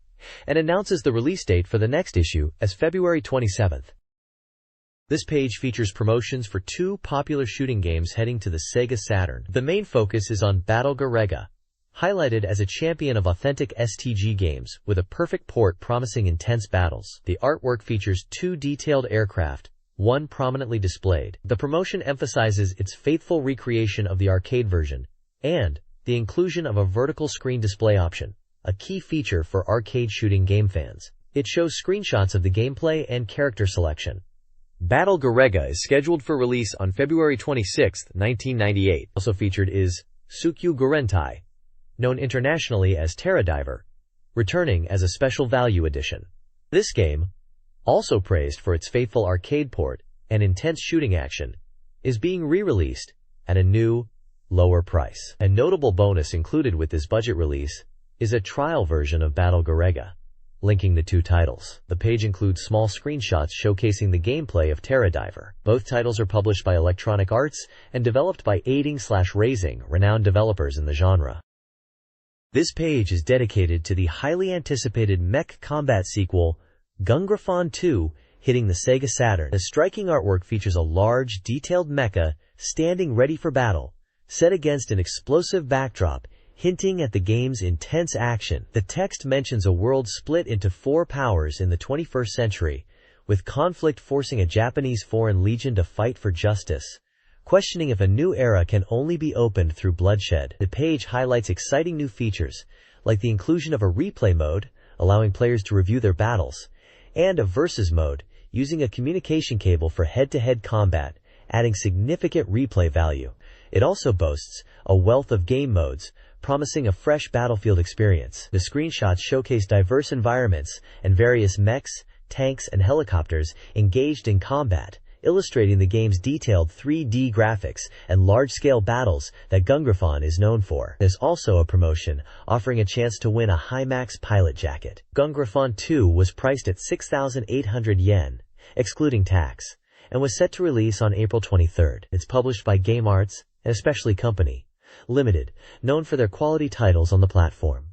and announces the release date for the next issue as February 27th. This page features promotions for 2 popular shooting games heading to the SEGA Saturn. The main focus is on Battle Garega, highlighted as a champion of authentic STG games with a perfect port promising intense battles. The artwork features 2 detailed aircraft, one prominently displayed. The promotion emphasizes its faithful recreation of the arcade version and the inclusion of a vertical screen display option, a key feature for arcade shooting game fans. It shows screenshots of the gameplay and character selection. Battle Garega is scheduled for release on February 26, 1998. Also featured is Tsukyu Gorentai, known internationally as Terra Diver, returning as a special value edition. This game, also praised for its faithful arcade port and intense shooting action, is being re-released at a new, lower price. A notable bonus included with this budget release is a trial version of Battle Garega, linking the 2 titles. The page includes small screenshots showcasing the gameplay of Terra Diver. Both titles are published by Electronic Arts and developed by Aiding/Raising, renowned developers in the genre. This page is dedicated to the highly anticipated mech combat sequel, Gungrafon 2, hitting the SEGA Saturn. The striking artwork features a large, detailed mecha standing ready for battle, set against an explosive backdrop, hinting at the game's intense action. The text mentions a world split into 4 powers in the 21st century, with conflict forcing a Japanese foreign legion to fight for justice, questioning if a new era can only be opened through bloodshed. The page highlights exciting new features, like the inclusion of a replay mode, allowing players to review their battles, and a versus mode, using a communication cable for head-to-head combat, adding significant replay value. It also boasts a wealth of game modes, promising a fresh battlefield experience. The screenshots showcase diverse environments and various mechs, tanks, and helicopters engaged in combat, illustrating the game's detailed 3D graphics and large-scale battles that Gungrafon is known for. There's also a promotion offering a chance to win a Himax pilot jacket. Gungrafon 2 was priced at 6,800 yen, excluding tax, and was set to release on April 23rd. It's published by Game Arts, and Especially Company Limited, known for their quality titles on the platform.